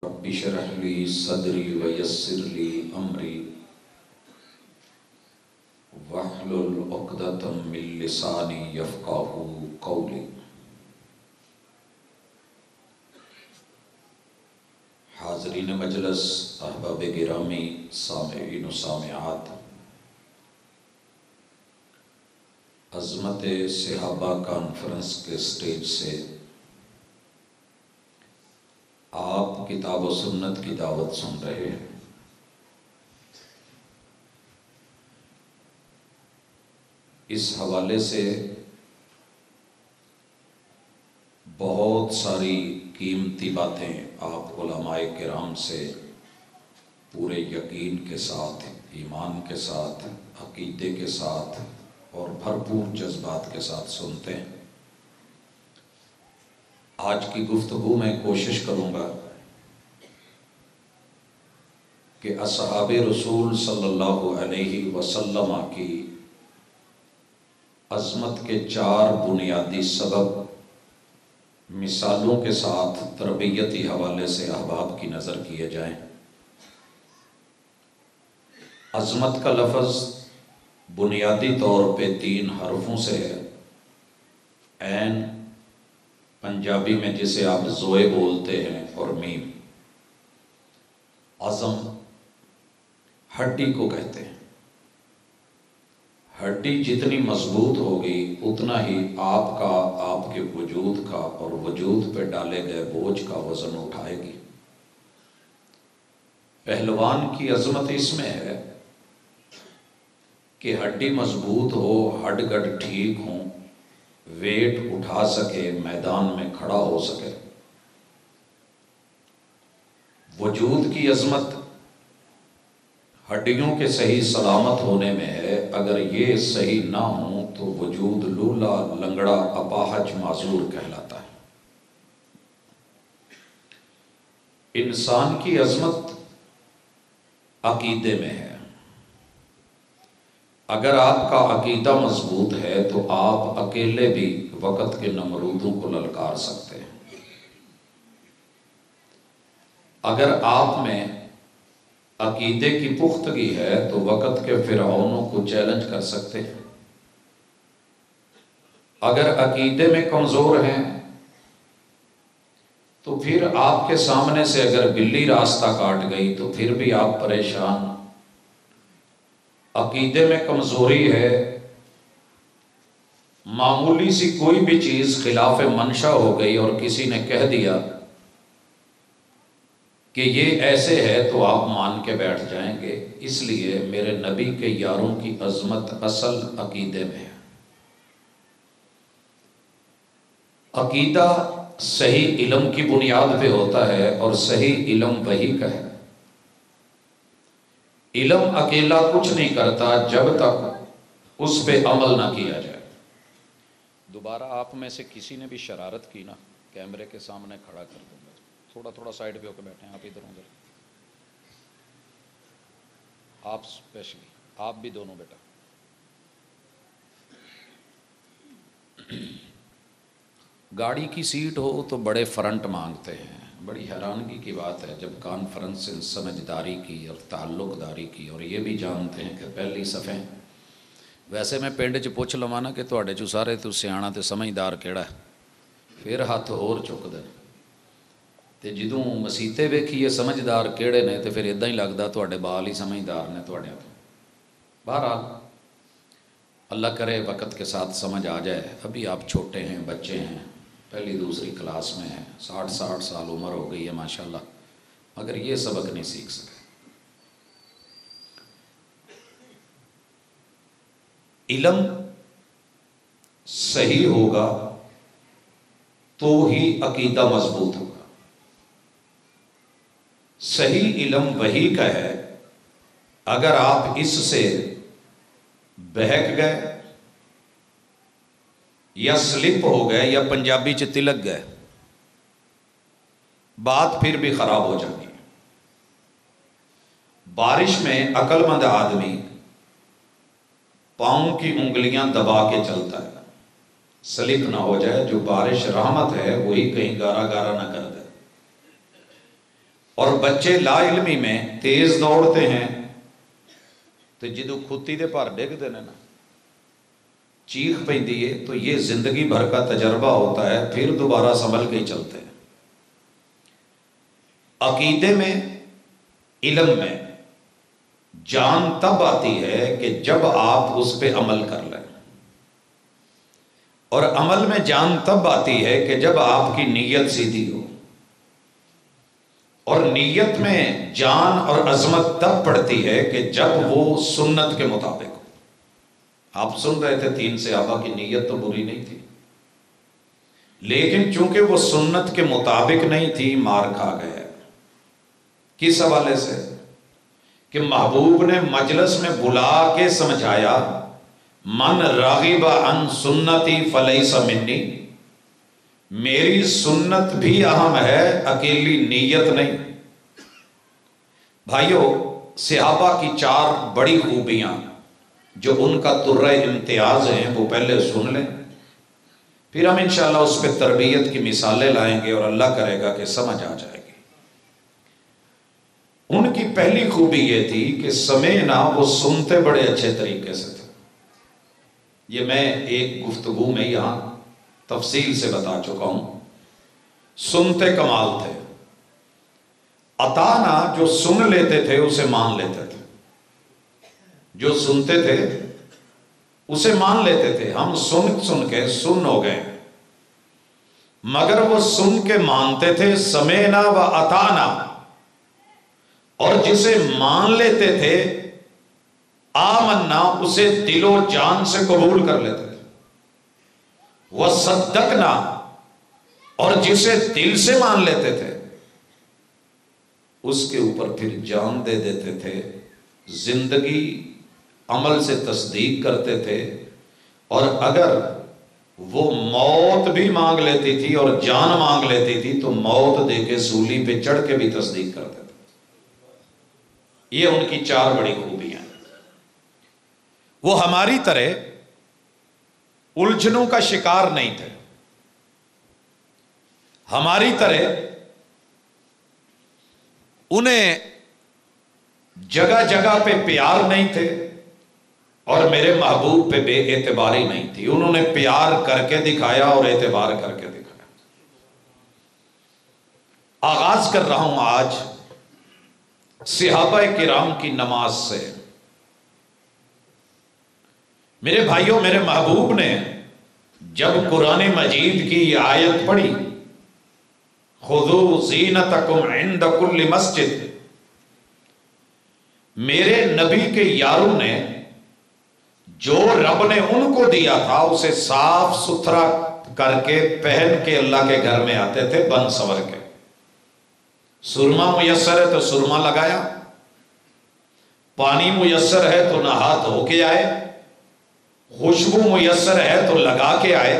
رب اشرح لی صدری ویسر لی امری واحلل عقدۃ من لسانی یفقہوا قولی۔ حاضرین مجلس، احباب گرامی، سامعین و سامعات، عظمت صحابہ کانفرنس کے سٹیج سے آپ کتاب و سنت کی دعوت سن رہے ہیں۔ اس حوالے سے بہت ساری قیمتی باتیں آپ علماء کرام سے پورے یقین کے ساتھ، ایمان کے ساتھ، عقیدے کے ساتھ اور بھرپور جذبات کے ساتھ سنتے ہیں۔ آج کی گفتگو میں کوشش کروں گا کہ اصحاب رسول صلی اللہ علیہ وسلم کی عظمت کے 4 بنیادی سبب مثالوں کے ساتھ تربیتی حوالے سے احباب کی نظر کیے جائیں۔ عظمت کا لفظ بنیادی طور پہ 3 حرفوں سے ہے۔ عین پنجابی میں جسے آپ زوئے بولتے ہیں، اور میم۔ عظم ہڈی کو کہتے ہیں۔ ہڈی جتنی مضبوط ہوگی اتنا ہی آپ کے وجود کا اور وجود پہ ڈالے گئے بوجھ کا وزن اٹھائے گی۔ پہلوان کی عظمت اس میں ہے کہ ہڈی مضبوط ہو، ہڈ گڈ ٹھیک ہوں، ویٹ اٹھا سکے، میدان میں کھڑا ہو سکے۔ وجود کی عظمت ہڈیوں کے صحیح سلامت ہونے میں ہے۔ اگر یہ صحیح نہ ہوں تو وجود لولا، لنگڑا، اپاہج، معذور کہلاتا ہے۔ انسان کی عظمت عقیدے میں ہے۔ اگر آپ کا عقیدہ مضبوط ہے تو آپ اکیلے بھی وقت کے نمرودوں کو للکار سکتے ہیں۔ اگر آپ میں عقیدے کی پختگی ہے تو وقت کے فرعونوں کو چیلنج کر سکتے ہیں۔ اگر عقیدے میں کمزور ہیں تو پھر آپ کے سامنے سے اگر بلی راستہ کاٹ گئی تو پھر بھی آپ پریشان۔ عقیدے میں کمزوری ہے، معمولی سی کوئی بھی چیز خلاف منشا ہو گئی اور کسی نے کہہ دیا کہ یہ ایسے ہے تو آپ مان کے بیٹھ جائیں گے۔ اس لیے میرے نبی کے یاروں کی عظمت اصل عقیدے میں ہے۔ عقیدہ صحیح علم کی بنیاد پہ ہوتا ہے، اور صحیح علم وحی کا ہے۔ علم اکیلا کچھ نہیں کرتا جب تک اس پہ عمل نہ کیا جائے۔ دوبارہ آپ میں سے کسی نے بھی شرارت کی نا، کیمرے کے سامنے کھڑا کر دوں گا۔ تھوڑا سائڈ پہ ہو کے بیٹھے ہیں، آپ ادھر ادھر، آپ اسپیشلی، آپ بھی دونوں بیٹا۔ گاڑی کی سیٹ ہو تو بڑے فرنٹ مانگتے ہیں۔ بڑی حیرانگی کی بات ہے جب کانفرنس سمجھداری کی اور تعلق داری کی، اور یہ بھی جانتے ہیں کہ پہلی صفیں۔ ویسے میں پنڈ چ پوچھ لواں نا کہ تواڈے چوں سارے تو سیاਣਾ تے سمجھدار کیڑا ہے، پھر ہاتھ ہور چکدے تے جدوں مسیتے ویکھیے سمجھدار کیڑے نے تے پھر ادا ہی لگدا تواڈے بال ہی سمجھدار نے تواڈے تو۔ بہرحال اللہ کرے وقت کے ساتھ سمجھ آ جائے۔ ابھی آپ چھوٹے ہیں، بچے ہیں، پہلی دوسری کلاس میں ہیں، 60 سال عمر ہو گئی ہے ماشاءاللہ، مگر یہ سبق نہیں سیکھ سکے۔ علم صحیح ہوگا تو ہی عقیدہ مضبوط ہوگا۔ صحیح علم وحی کا ہے۔ اگر آپ اس سے بہک گئے یا سلپ ہو گئے یا پنجابی چ تلک گئے، بات پھر بھی خراب ہو جاتی ہے۔ بارش میں عقل مند آدمی پاؤں کی انگلیاں دبا کے چلتا ہے، سلپ نہ ہو جائے۔ جو بارش رحمت ہے وہی کہیں گارا گارا نہ کر دے۔ اور بچے لا علمی میں تیز دوڑتے ہیں تو جدو کھتی دے پار ڈگ دینے نا چیخ پیندی ہے، تو یہ زندگی بھر کا تجربہ ہوتا ہے، پھر دوبارہ سنبھل کے ہی چلتے ہیں۔ عقیدے میں، علم میں جان تب آتی ہے کہ جب آپ اس پہ عمل کر لیں، اور عمل میں جان تب آتی ہے کہ جب آپ کی نیت سیدھی ہو، اور نیت میں جان اور عظمت تب پڑتی ہے کہ جب وہ سنت کے مطابق ہو۔ آپ سن رہے تھے 3 صحابہ کی نیت تو بری نہیں تھی، لیکن چونکہ وہ سنت کے مطابق نہیں تھی مار کھا گئے۔ کس حوالے سے؟ کہ محبوب نے مجلس میں بلا کے سمجھایا، من راغب عن سنتی فلیس منی، میری سنت بھی اہم ہے، اکیلی نیت نہیں۔ بھائیو، صحابہ کی 4 بڑی خوبیاں جو ان کا ترہ امتیاز ہیں وہ پہلے سن لیں، پھر ہم انشاءاللہ اس پہ تربیت کی مثالیں لائیں گے اور اللہ کرے گا کہ سمجھ آ جائے گی۔ ان کی پہلی خوبی یہ تھی کہ سمعنا، وہ سنتے بڑے اچھے طریقے سے تھے۔ یہ میں ایک گفتگو میں یہاں تفصیل سے بتا چکا ہوں، سنتے کمال تھے۔ اطانا، جو سن لیتے تھے اسے مان لیتے تھے، جو سنتے تھے اسے مان لیتے تھے۔ ہم سن کے سن ہو گئے، مگر وہ سن کے مانتے تھے، سمعنا و اطانا، اور جسے مان لیتے تھے آمنا، اسے دل و جان سے قبول کر لیتے تھے۔ وصدقنا، اور جسے دل سے مان لیتے تھے اس کے اوپر پھر جان دے دیتے تھے، زندگی عمل سے تصدیق کرتے تھے، اور اگر وہ موت بھی مانگ لیتی تھی اور جان مانگ لیتی تھی تو موت دے کے سولی پہ چڑھ کے بھی تصدیق کرتے تھے۔ یہ ان کی 4 بڑی خوبیاں۔ وہ ہماری طرح الجھنوں کا شکار نہیں تھے، ہماری طرح انہیں جگہ جگہ پہ پیار نہیں تھے، اور میرے محبوب پہ بے اعتباری نہیں تھی۔ انہوں نے پیار کر کے دکھایا اور اعتبار کر کے دکھایا۔ آغاز کر رہا ہوں آج صحابہ کرام کی نماز سے۔ میرے بھائیوں، میرے محبوب نے جب قرآن مجید کی یہ آیت پڑھی، خذوا زینتکم عند کل مسجد، میرے نبی کے یاروں نے جو رب نے ان کو دیا تھا اسے صاف ستھرا کر کے پہن کے اللہ کے گھر میں آتے تھے، بن سور کے۔ سرما میسر ہے تو سرما لگایا، پانی میسر ہے تو نہا دھو کے آئے، خوشبو میسر ہے تو لگا کے آئے،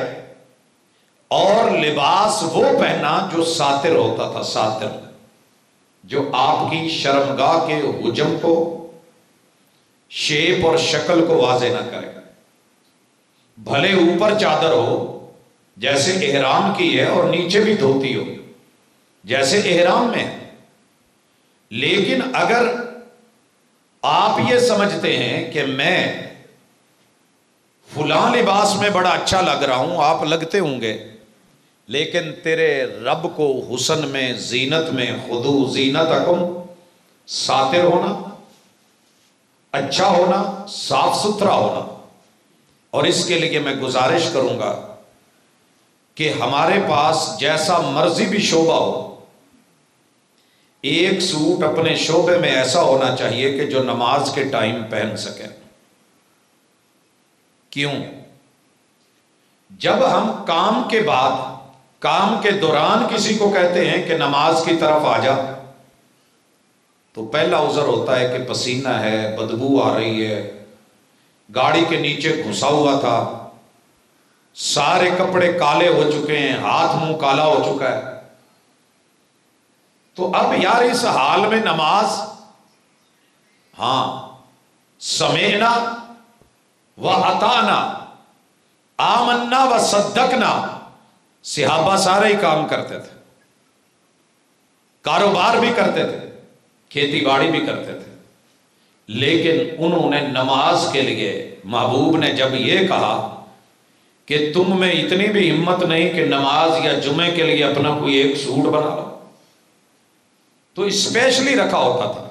اور لباس وہ پہنا جو ساتر ہوتا تھا، ساتر جو آپ کی شرمگاہ کے حجم کو، شیپ اور شکل کو واضح نہ کرے، بھلے اوپر چادر ہو جیسے احرام کی ہے اور نیچے بھی دھوتی ہو جیسے احرام میں، لیکن اگر آپ یہ سمجھتے ہیں کہ میں فلاں لباس میں بڑا اچھا لگ رہا ہوں، آپ لگتے ہوں گے، لیکن تیرے رب کو حسن میں، زینت میں، خذوا زینتکم، ساتر ہونا، اچھا ہونا، صاف ستھرا ہونا۔ اور اس کے لیے میں گزارش کروں گا کہ ہمارے پاس جیسا مرضی بھی شعبہ ہو، ایک سوٹ اپنے شعبے میں ایسا ہونا چاہیے کہ جو نماز کے ٹائم پہن سکے۔ کیوں؟ جب ہم کام کے بعد، کام کے دوران کسی کو کہتے ہیں کہ نماز کی طرف آ جا، تو پہلا عذر ہوتا ہے کہ پسینہ ہے، بدبو آ رہی ہے، گاڑی کے نیچے گھسا ہوا تھا، سارے کپڑے کالے ہو چکے ہیں، ہاتھ منہ کالا ہو چکا ہے، تو اب یار اس حال میں نماز، ہاں، سمعنا و اطعنا، آمنا و صدقنا، صحابہ سارے ہی کام کرتے تھے، کاروبار بھی کرتے تھے، کھیتی باڑی بھی کرتے تھے، لیکن انہوں نے نماز کے لیے محبوب نے جب یہ کہا کہ تم میں اتنی بھی ہمت نہیں کہ نماز یا جمعے کے لیے اپنا کوئی ایک سوٹ بنا لو، تو اسپیشلی رکھا ہوتا تھا۔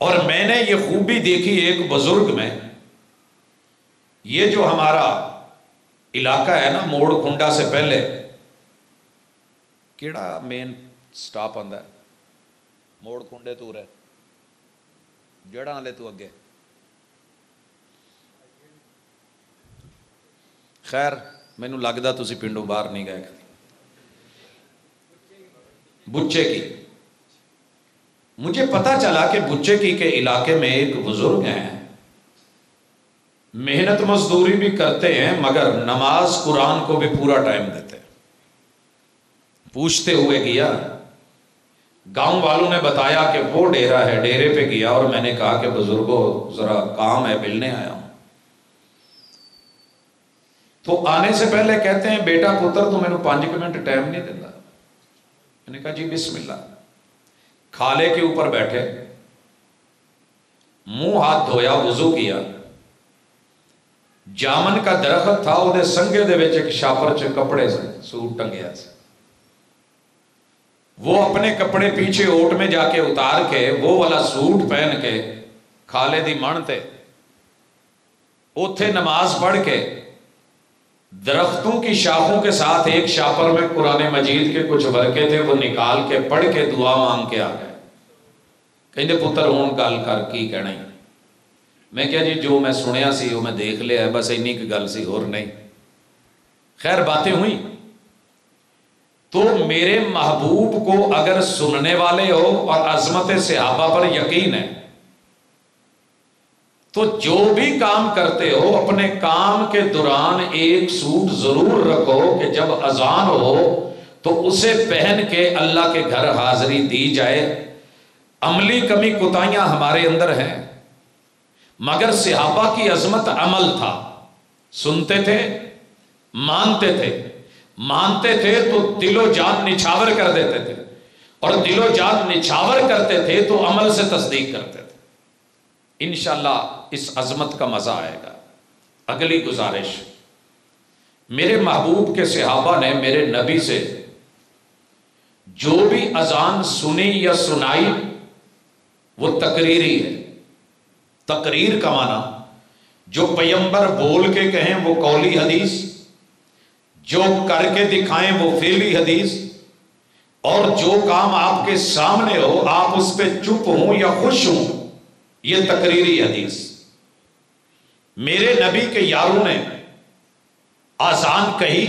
اور میں نے یہ خوبی دیکھی ایک بزرگ میں، یہ جو ہمارا علاقہ ہے نا موڑ کنڈا سے پہلے، کیڑا مین سٹاپ آندا ہے موڑ کنڈے تو رہے جڑا لے تو اگے، خیر مینوں لگدا تسی پنڈوں باہر نہیں گئے کبھی۔ بچے کی، مجھے پتا چلا کہ بچے کی کے علاقے میں ایک بزرگ ہیں، محنت مزدوری بھی کرتے ہیں مگر نماز قرآن کو بھی پورا ٹائم دیتے ہیں۔ پوچھتے ہوئے گیا، گاؤں والوں نے بتایا کہ وہ ڈیرا ہے، ڈیرے پہ گیا اور میں نے کہا کہ بزرگوں ذرا کام ہے، ملنے آیا ہوں۔ تو آنے سے پہلے کہتے ہیں بیٹا پتر تو میں نے 5 منٹ ٹائم نہیں دیتا۔ میں نے کہا جی بسم اللہ۔ کھالے کے اوپر بیٹھے، منہ ہاتھ دھویا، وضو کیا، جامن کا درخت تھا وہ سنگے دے وچ ایک شاپر چ کپڑے سے سوٹ ٹنگیا سے، وہ اپنے کپڑے پیچھے اوٹ میں جا کے اتار کے وہ والا سوٹ پہن کے کھالے دی من تے اوتھے نماز پڑھ کے درختوں کی شاخوں کے ساتھ ایک شاپر میں قرآن مجید کے کچھ ورقے تھے، وہ نکال کے پڑھ کے دعا مانگ کے آ گئے۔ کہندے پتر ہون گل کر کی کہنا ہی؟ میں کہا جی جو میں سنیا سی وہ میں دیکھ لیا ہے، بس اینی کی گل سی اور نہیں۔ خیر باتیں ہوئیں تو میرے محبوب کو اگر سننے والے ہو اور عظمت صحابہ پر یقین ہے تو جو بھی کام کرتے ہو اپنے کام کے دوران ایک سوٹ ضرور رکھو کہ جب اذان ہو تو اسے پہن کے اللہ کے گھر حاضری دی جائے۔ عملی کمی کوتاہیاں ہمارے اندر ہیں، مگر صحابہ کی عظمت عمل تھا، سنتے تھے، مانتے تھے، مانتے تھے تو دل و جان نچھاور کر دیتے تھے، اور دل و جان نچھاور کرتے تھے تو عمل سے تصدیق کرتے تھے۔ انشاءاللہ اس عظمت کا مزہ آئے گا۔ اگلی گزارش، میرے محبوب کے صحابہ نے میرے نبی سے جو بھی اذان سنی یا سنائی وہ تقریری ہے۔ تقریر کا معنی جو پیغمبر بول کے کہیں وہ قولی حدیث، جو کر کے دکھائیں وہ فعلی حدیث، اور جو کام آپ کے سامنے ہو آپ اس پہ چپ ہوں یا خوش ہوں یہ تقریری حدیث۔ میرے نبی کے یاروں نے آذان کہی،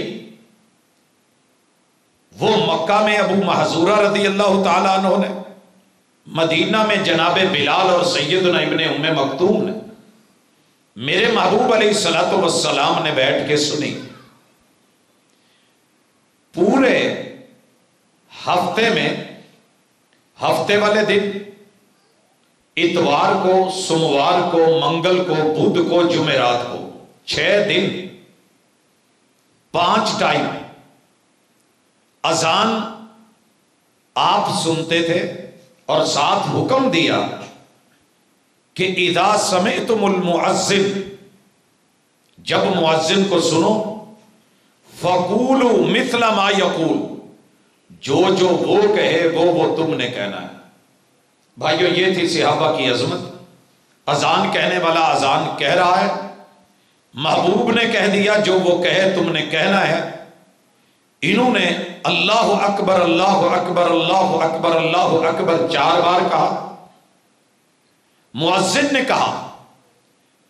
وہ مکہ میں ابو محذورہ رضی اللہ تعالیٰ عنہ نے، مدینہ میں جناب بلال اور سیدنا ابن ام مکتوم نے، میرے محبوب علیہ الصلوۃ والسلام نے بیٹھ کے سنی۔ پورے ہفتے میں، ہفتے والے دن اتوار کو، سوموار کو، منگل کو، بدھ کو، جمعرات کو، 6 دن 5 ٹائم اذان آپ سنتے تھے، اور ساتھ حکم دیا کہ اذا سمعتم المؤذن، جب مؤذن کو سنو، فقولوا مثل ما یقول، جو وہ کہے وہ تم نے کہنا ہے۔ بھائیو یہ تھی صحابہ کی عظمت۔ اذان کہنے والا اذان کہہ رہا ہے، محبوب نے کہہ دیا جو وہ کہے تم نے کہنا ہے۔ انہوں نے اللہ اکبر اللہ اکبر اللہ اکبر اللہ اکبر 4 بار کہا۔ مؤذن نے کہا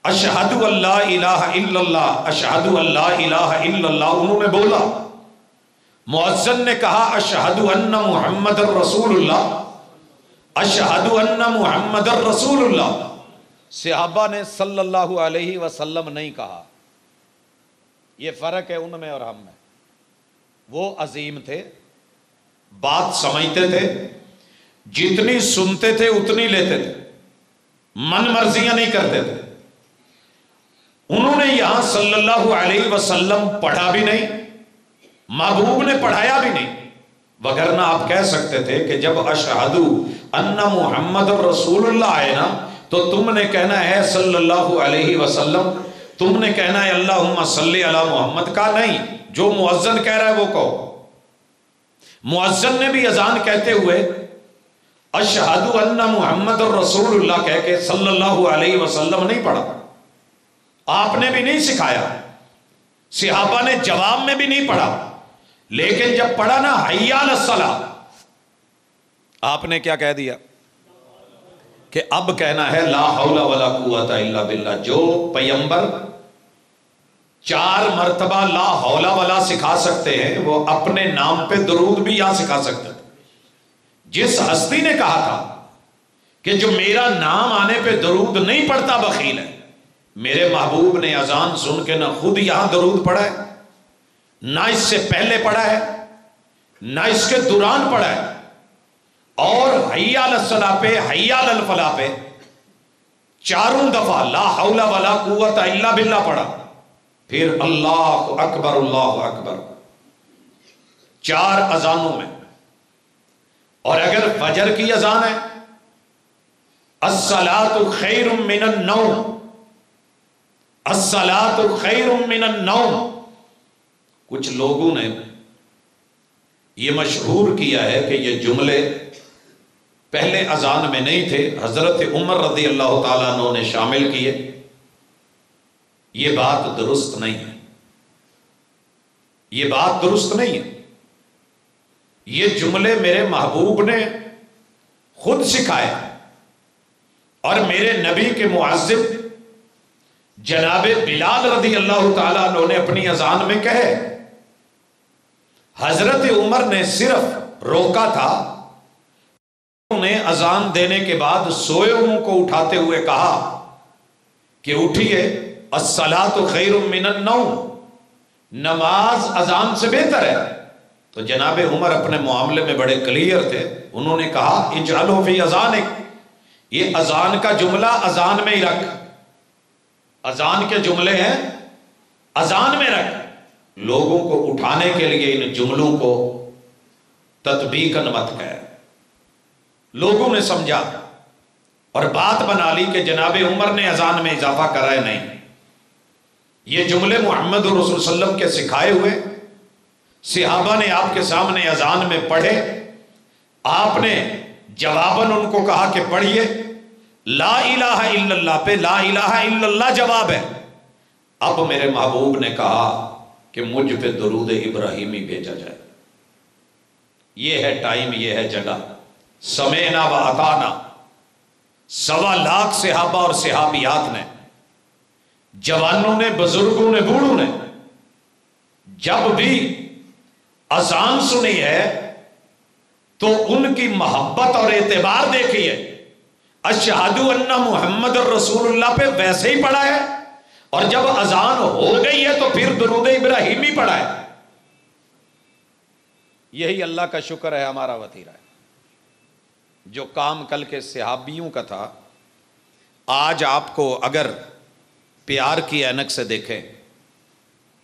اشہد ان لا الہ الا اللہ، اشہد ان لا الہ الا اللہ، انہوں نے بولا۔ مؤذن نے کہا اشہد ان محمد رسول اللہ، اشہد ان محمد رسول اللہ۔ صحابہ نے صلی اللہ علیہ وسلم نہیں کہا۔ یہ فرق ہے ان میں اور ہم میں۔ وہ عظیم تھے، بات سمجھتے تھے، جتنی سنتے تھے اتنی لیتے تھے، من مرضیاں نہیں کرتے تھے۔ انہوں نے یہاں صلی اللہ علیہ وسلم پڑھا بھی نہیں، محبوب نے پڑھایا بھی نہیں، وگرنہ آپ کہہ سکتے تھے کہ جب اشہدو ان محمد رسول اللہ آئے نا تو تم نے کہنا ہے صلی اللہ علیہ وسلم، تم نے کہنا ہے اللہم صلی علی محمد کا نہیں، جو مؤذن کہہ رہا ہے وہ کہو۔ مؤذن نے بھی اذان کہتے ہوئے اشہدو ان محمد رسول اللہ کہہ کے صلی اللہ علیہ وسلم نہیں پڑھا، آپ نے بھی نہیں سکھایا، صحابہ نے جواب میں بھی نہیں پڑھا، لیکن جب پڑھا نا حی علی الصلاۃ، آپ نے کیا کہہ دیا کہ اب کہنا ہے لا حول ولا قوت الا باللہ۔ جو پیغمبر 4 مرتبہ لا حول ولا سکھا سکتے ہیں وہ اپنے نام پہ درود بھی یہاں سکھا سکتے ہیں۔ جس ہستی نے کہا تھا کہ جو میرا نام آنے پہ درود نہیں پڑھتا بخیل ہے، میرے محبوب نے اذان سن کے نہ خود یہاں درود پڑھا ہے، نہ اس سے پہلے پڑھا ہے، نہ اس کے دوران پڑھا ہے، اور حی علی الصلاۃ پہ حی علی الفلاح پہ 4 دفعہ لا حول ولا قوت الا باللہ پڑھا، پھر اللہ اکبر اللہ اکبر 4 اذانوں میں۔ اور اگر فجر کی اذان ہے الصلاۃ خیر من النوم، الصلاۃ خیر من النوم، کچھ لوگوں نے یہ مشہور کیا ہے کہ یہ جملے پہلے اذان میں نہیں تھے، حضرت عمر رضی اللہ تعالیٰ عنہ نے شامل کیے۔ یہ بات درست نہیں ہے، یہ بات درست نہیں ہے۔ یہ جملے میرے محبوب نے خود سکھائے اور میرے نبی کے معذب جناب بلال رضی اللہ تعالیٰ عنہ نے اپنی اذان میں کہے۔ حضرت عمر نے صرف روکا تھا، انہوں نے اذان دینے کے بعد سوئے ہوں کو اٹھاتے ہوئے کہا کہ اٹھیے الصلاۃ خیر من النوم، نماز اذان سے بہتر ہے۔ تو جناب عمر اپنے معاملے میں بڑے کلیئر تھے، انہوں نے کہا اجعلہ فی اذانک، یہ اذان کا جملہ اذان میں ہی رکھ، اذان کے جملے ہیں اذان میں رکھ۔ لوگوں کو اٹھانے کے لیے ان جملوں کو تطبیقاً مت کہہ۔ لوگوں نے سمجھا اور بات بنا لی کہ جناب عمر نے اذان میں اضافہ کرا ہے، نہیں، یہ جملے محمد رسول صلی اللہ علیہ وسلم کے سکھائے ہوئے، صحابہ نے آپ کے سامنے اذان میں پڑھے، آپ نے جواباً ان کو کہا کہ پڑھیے لا الہ الا اللہ پہ لا الہ الا اللہ جواب ہے۔ اب میرے محبوب نے کہا کہ مجھ پہ درود ابراہیمی بھیجا جائے، یہ ہے ٹائم، یہ ہے جگہ، سمعنا و اطعنا۔ 1.25 لاکھ صحابہ اور صحابیات نے، جوانوں نے، بزرگوں نے، بوڑھوں نے، جب بھی اذان سنی ہے تو ان کی محبت اور اعتبار دیکھیے، اشہد ان محمد رسول اللہ پہ ویسے ہی پڑھا ہے، اور جب اذان ہو گئی ہے تو پھر درود ابراہیمی پڑھا ہے۔ یہی اللہ کا شکر ہے، ہمارا وتیرہ ہے۔ جو کام کل کے صحابیوں کا تھا، آج آپ کو اگر پیار کی اینک سے دیکھیں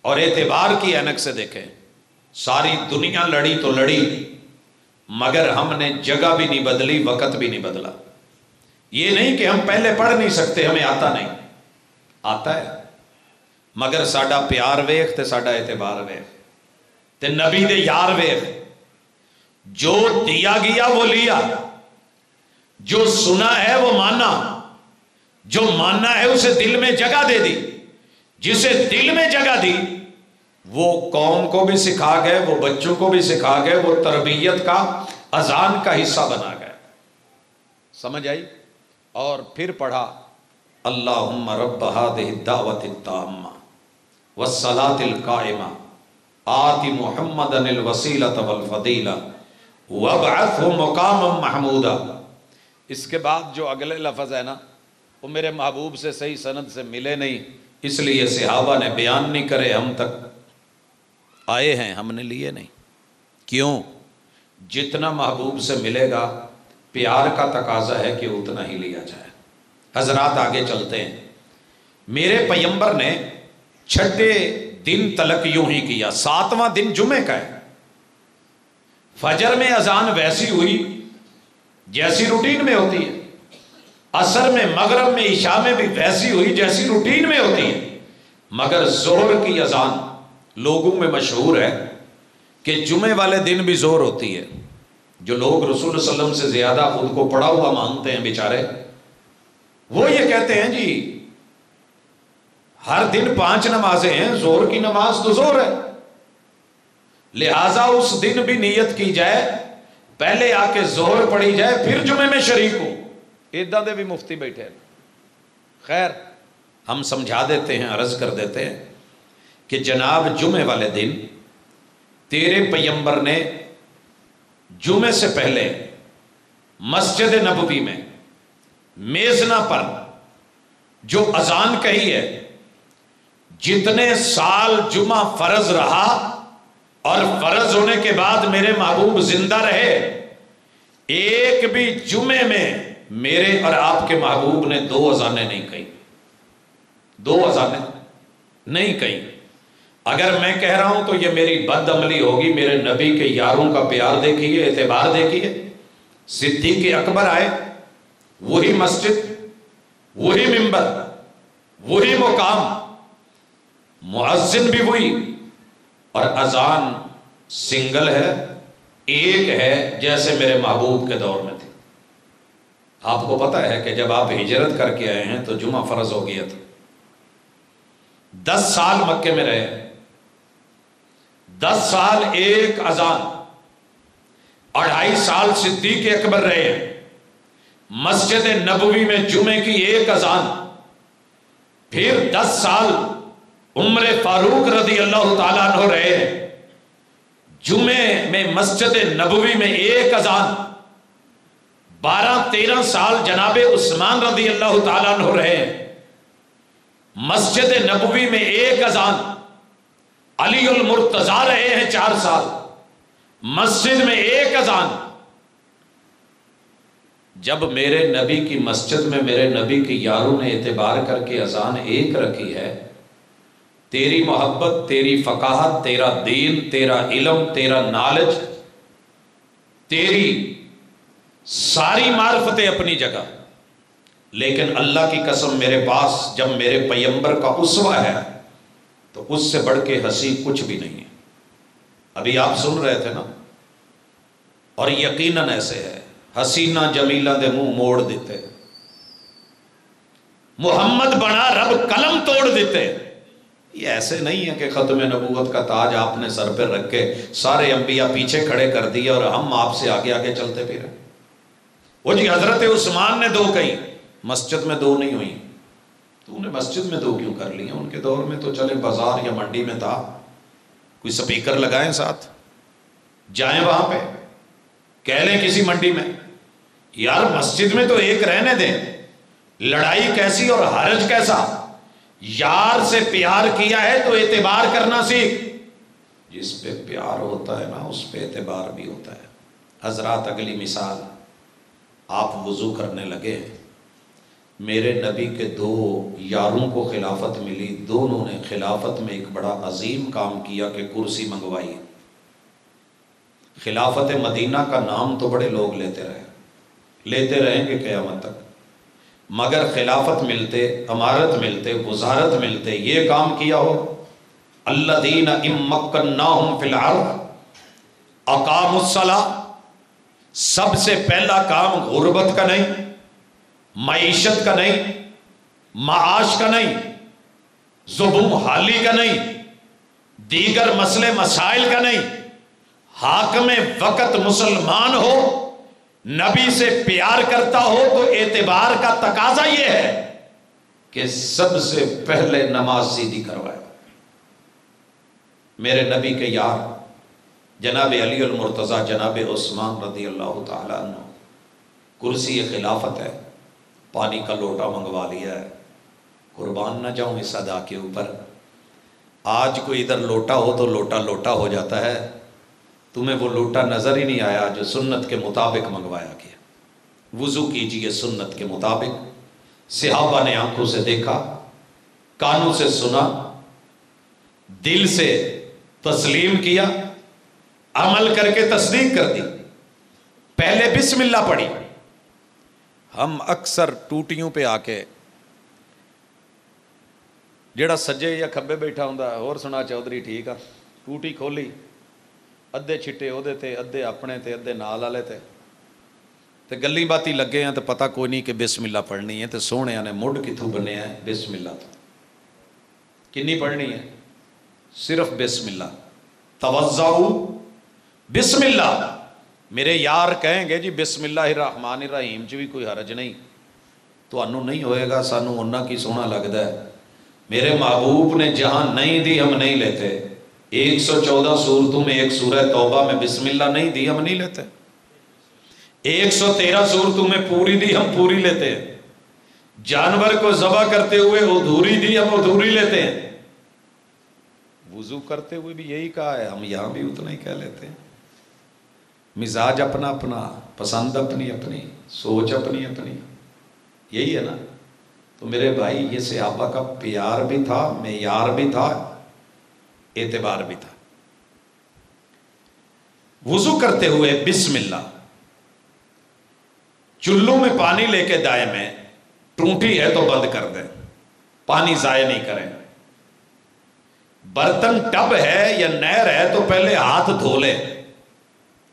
اور اعتبار کی اینک سے دیکھیں، ساری دنیا لڑی تو لڑی، مگر ہم نے جگہ بھی نہیں بدلی، وقت بھی نہیں بدلا۔ یہ نہیں کہ ہم پہلے پڑھ نہیں سکتے، ہمیں آتا نہیں، آتا ہے، مگر ساڈا پیار ویخ تے ساڈا اعتبار ویخ تے نبی دے یار ویخ۔ جو دیا گیا وہ لیا، جو سنا ہے وہ مانا، جو مانا ہے اسے دل میں جگہ دے دی، جسے دل میں جگہ دی وہ قوم کو بھی سکھا گئے، وہ بچوں کو بھی سکھا گئے، وہ تربیت کا اذان کا حصہ بنا گئے۔ سمجھ آئی؟ اور پھر پڑھا اللہم رب هذه الدعوة التامة والصلاة القائمة آت محمدا الوسیلۃ والفضیلہ وابعثہ مقاما محمودا۔ اس کے بعد جو اگلے لفظ ہے نا، وہ میرے محبوب سے صحیح سند سے ملے نہیں، اس لیے صحابہ نے بیان نہیں کرے، ہم تک آئے ہیں، ہم نے لیے نہیں۔ کیوں؟ جتنا محبوب سے ملے گا پیار کا تقاضا ہے کہ اتنا ہی لیا جائے۔ حضرات آگے چلتے ہیں۔ میرے پیغمبر نے 6 دن تلک یوں ہی کیا، 7واں دن جمعے کا ہے، فجر میں اذان ویسی ہوئی جیسی روٹین میں ہوتی ہے، عصر میں، مغرب میں، عشاء میں بھی ویسی ہوئی جیسی روٹین میں ہوتی ہے، مگر ظہر کی اذان لوگوں میں مشہور ہے کہ جمعے والے دن بھی ظہر ہوتی ہے۔ جو لوگ رسول صلی اللہ علیہ وسلم سے زیادہ خود کو پڑھا ہوا مانتے ہیں بیچارے، وہ یہ کہتے ہیں جی ہر دن 5 نمازیں ہیں، ظہر کی نماز تو ظہر ہے، لہٰذا اس دن بھی نیت کی جائے، پہلے آ کے ظہر پڑھی جائے پھر جمعے میں شریک ہو۔ ادھا دے بھی مفتی بیٹھے ہیں۔ خیر ہم سمجھا دیتے ہیں، عرض کر دیتے ہیں کہ جناب جمعے والے دن تیرے پیغمبر نے جمعے سے پہلے مسجد نبوی میں میزنا پر جو اذان کہی ہے، جتنے سال جمعہ فرض رہا اور فرض ہونے کے بعد میرے محبوب زندہ رہے، ایک بھی جمعے میں میرے اور آپ کے محبوب نے 2 اذانیں نہیں کہیں، 2 اذانیں نہیں کہیں۔ اگر میں کہہ رہا ہوں تو یہ میری بد عملی ہوگی، میرے نبی کے یاروں کا پیار دیکھیے، اعتبار دیکھیے۔ صدیق اکبر آئے، وہی مسجد، وہی منبر، وہی مقام، مؤذن بھی وہی، اور اذان سنگل ہے، ایک ہے جیسے میرے محبوب کے دور میں تھی۔ آپ کو پتا ہے کہ جب آپ ہجرت کر کے آئے ہیں تو جمعہ فرض ہو گیا تھا، 10 سال مکے میں رہے، 10 سال ایک اذان، 2.5 سال صدیق اکبر رہے، مسجد نبوی میں جمعے کی ایک اذان، پھر 10 سال عمر فاروق رضی اللہ تعالیٰ عنہ رہے، جمعے میں مسجد نبوی میں ایک اذان، 12-13 سال جناب عثمان رضی اللہ تعالیٰ عنہ رہے، مسجد نبوی میں ایک اذان، علی المرتضیٰ رہے ہیں 4 سال، مسجد میں ایک اذان۔ جب میرے نبی کی مسجد میں میرے نبی کے یاروں نے اعتبار کر کے اذان ایک رکھی ہے، تیری محبت، تیری فقاہت، تیرا دین، تیرا علم، تیرا نالج، تیری ساری معرفتیں اپنی جگہ، لیکن اللہ کی قسم میرے پاس جب میرے پیغمبر کا اسوہ ہے تو اس سے بڑھ کے ہنسی کچھ بھی نہیں ہے۔ ابھی آپ سن رہے تھے نا، اور یقیناً ایسے ہے، حسینہ جمیلہ دے منہ موڑ دیتے، محمد بنا رب قلم توڑ دیتے۔ یہ ایسے نہیں ہے کہ ختم نبوت کا تاج آپ نے سر پہ رکھ کے سارے انبیاء پیچھے کھڑے کر دیا اور ہم آپ سے آگے آگے چلتے پھرے۔ وہ جی حضرت عثمان نے 2 کہیں، مسجد میں 2 نہیں ہوئی، تو نے مسجد میں 2 کیوں کر لی ہیں؟ ان کے دور میں تو چلے بازار یا منڈی میں تھا، کوئی سپیکر لگائیں ساتھ، جائیں وہاں پہ کہہ لیں کسی منڈی میں، یار مسجد میں تو ایک رہنے دیں، لڑائی کیسی اور حرج کیسا، یار سے پیار کیا ہے تو اعتبار کرنا سیکھ۔ جس پہ پیار ہوتا ہے نا اس پہ اعتبار بھی ہوتا ہے۔ حضرات اگلی مثال، آپ وضو کرنے لگے، میرے نبی کے 2 یاروں کو خلافت ملی، دونوں نے خلافت میں ایک بڑا عظیم کام کیا کہ کرسی منگوائی۔ خلافت مدینہ کا نام تو بڑے لوگ لیتے رہیں گے قیامت تک، مگر خلافت ملتے، امارت ملتے، وزارت ملتے، یہ کام کیا ہو، الذین ان مکناہم فی الارض اقاموا الصلاۃ، سب سے پہلا کام غربت کا نہیں، معیشت کا نہیں، معاش کا نہیں، زبوں حالی کا نہیں، دیگر مسئلے مسائل کا نہیں، حاکم وقت مسلمان ہو، نبی سے پیار کرتا ہو تو اعتبار کا تقاضا یہ ہے کہ سب سے پہلے نماز سیدھی کروائے۔ میرے نبی کے یار جناب علی المرتضیٰ، جناب عثمان رضی اللہ تعالیٰ عنہ، کرسی خلافت ہے، پانی کا لوٹا منگوا لیا ہے، قربان نہ جاؤں اس ادا کے اوپر۔ آج کوئی ادھر لوٹا ہو تو لوٹا لوٹا ہو جاتا ہے، تمہیں وہ لوٹا نظر ہی نہیں آیا جو سنت کے مطابق منگوایا گیا۔ وضو کیجئے سنت کے مطابق، صحابہ نے آنکھوں سے دیکھا، کانوں سے سنا، دل سے تسلیم کیا، عمل کر کے تصدیق کر دی، پہلے بسم اللہ پڑھی۔ ہم اکثر ٹوٹیوں پہ آ کے جیڑا سجے یا کھبے بیٹھا ہوں اور سنا چودھری ٹھیک آ، ٹوٹی کھولی، ادھے چھٹے وہ تے ادھے اپنے تے ادھے نال والے تے گلی باتی لگے ہیں تو پتہ کوئی نہیں کہ بسم اللہ پڑھنی ہے، تو سونے نے مڈ کتوں بنے ہیں بسم اللہ تو کنی پڑھنی ہے؟ صرف بسم اللہ۔ توضؤ بسم اللہ، میرے یار کہیں گے جی بسم اللہ الرحمن الرحیم بھی کوئی حرج نہیں، تو انہوں نہیں ہوئے گا، سانو انہاں کی سونا لگتا ہے۔ میرے محبوب نے جہاں نہیں دی ہم نہیں لیتے، 114 سورتوں میں ایک سورہ توبہ میں بسم اللہ نہیں دی ہم نہیں لیتے، 113 صورتوں میں پوری دی ہم پوری لیتے ہیں، جانور کو ذبح کرتے ہوئے ادھوری دی ہم ادھوری لیتے ہیں، وضو کرتے ہوئے بھی یہی کہا ہے، ہم یہاں بھی اتنا ہی کہہ لیتے ہیں۔ مزاج اپنا اپنا، پسند اپنی اپنی، سوچ اپنی اپنی، یہی ہے نا۔ تو میرے بھائی یہ صحابہ کا پیار بھی تھا، معیار بھی تھا، اعتبار بھی تھا۔ وضو کرتے ہوئے بسم اللہ، چلوں میں پانی لے کے دائیں میں، ٹونٹی ہے تو بند کر دیں، پانی ضائع نہیں کریں۔ برتن ٹب ہے یا نہر ہے تو پہلے ہاتھ دھو لے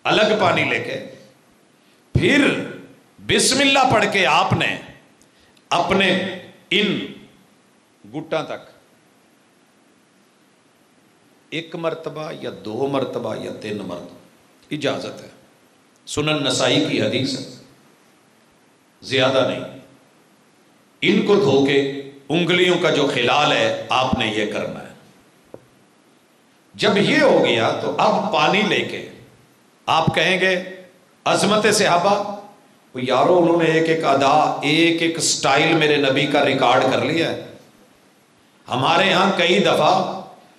الگ پانی لے کے، پھر بسم اللہ پڑھ کے آپ نے اپنے ان گھٹاں تک 1 مرتبہ یا 2 مرتبہ یا 3 مرتبہ اجازت ہے، سنن نسائی کی حدیث ہے، زیادہ نہیں، ان کو دھو کے انگلیوں کا جو خلال ہے آپ نے یہ کرنا ہے۔ جب یہ ہو گیا تو اب پانی لے کے آپ کہیں گے عظمت صحابہ، یارو انہوں نے ایک ایک ادا، ایک ایک سٹائل میرے نبی کا ریکارڈ کر لیا ہے، ہمارے ہاں کئی دفعہ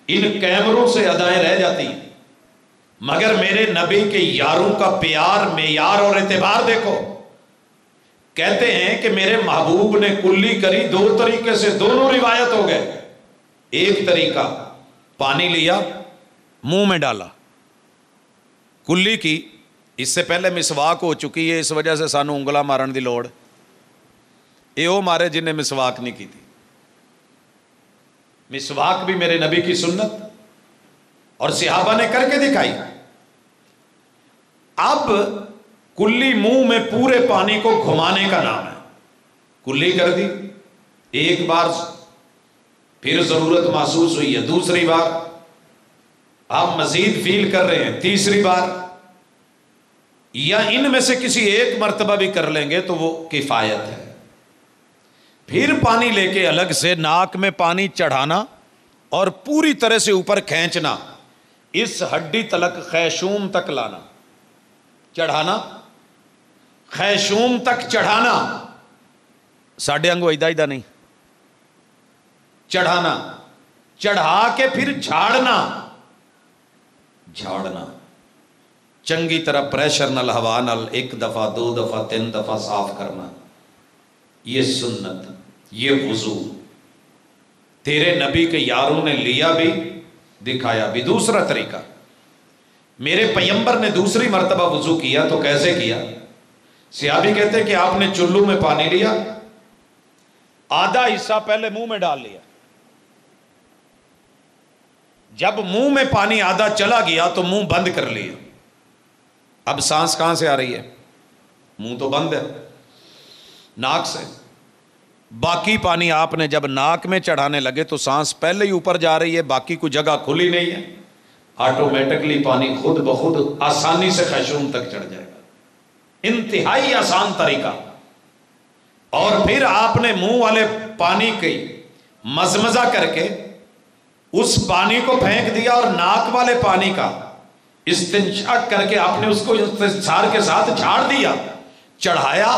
ان کیمروں سے ادائیں رہ جاتی ہیں، مگر میرے نبی کے یاروں کا پیار، معیار اور اعتبار دیکھو۔ کہتے ہیں کہ میرے محبوب نے کلی کری 2 طریقے سے، دونوں روایت ہو گئے۔ ایک طریقہ پانی لیا منہ میں ڈالا، کلی کی، اس سے پہلے مسواک ہو چکی ہے، اس وجہ سے سانو انگلا مارن دی لوڑ، یہ وہ مارے جن نے مسواک نہیں کی تھی۔ مسواک بھی میرے نبی کی سنت اور صحابہ نے کر کے دکھائی۔ اب کلی منہ میں پورے پانی کو گھمانے کا نام ہے، کلی کر دی ایک بار، پھر ضرورت محسوس ہوئی ہے دوسری بار، آپ مزید فیل کر رہے ہیں تیسری بار، یا ان میں سے کسی ایک مرتبہ بھی کر لیں گے تو وہ کفایت ہے۔ پھر پانی لے کے الگ سے ناک میں پانی چڑھانا اور پوری طرح سے اوپر کھینچنا، اس ہڈی تلک خیشوم تک لانا، چڑھانا، خیشوم تک چڑھانا، ساڑھے انگو ایدہ ایدہ نہیں، چڑھانا، چڑھا کے پھر جھاڑنا، جھاڑنا چنگی طرح پریشر نل، ہوا نل، 1 دفعہ 2 دفعہ 3 دفعہ صاف کرنا، یہ سنت، یہ وضو تیرے نبی کے یاروں نے لیا بھی، دکھایا بھی۔ دوسرا طریقہ، میرے پیمبر نے دوسری مرتبہ وضو کیا تو کیسے کیا؟ صحابی کہتے ہیں کہ آپ نے چلو میں پانی لیا، آدھا حصہ پہلے منہ میں ڈال لیا، جب منہ میں پانی آدھا چلا گیا تو منہ بند کر لیا، اب سانس کہاں سے آ رہی ہے؟ منہ تو بند ہے، ناک سے۔ باقی پانی آپ نے جب ناک میں چڑھانے لگے تو سانس پہلے ہی اوپر جا رہی ہے، باقی کوئی جگہ کھلی نہیں ہے، آٹومیٹکلی پانی خود بخود آسانی سے خیشوم تک چڑھ جائے گا، انتہائی آسان طریقہ۔ اور پھر آپ نے منہ والے پانی کی مزمزہ کر کے اس پانی کو پھینک دیا اور ناک والے پانی کا استنشاق کر کے آپ نے اس کو استنشاق کے ساتھ جھاڑ دیا، چڑھایا،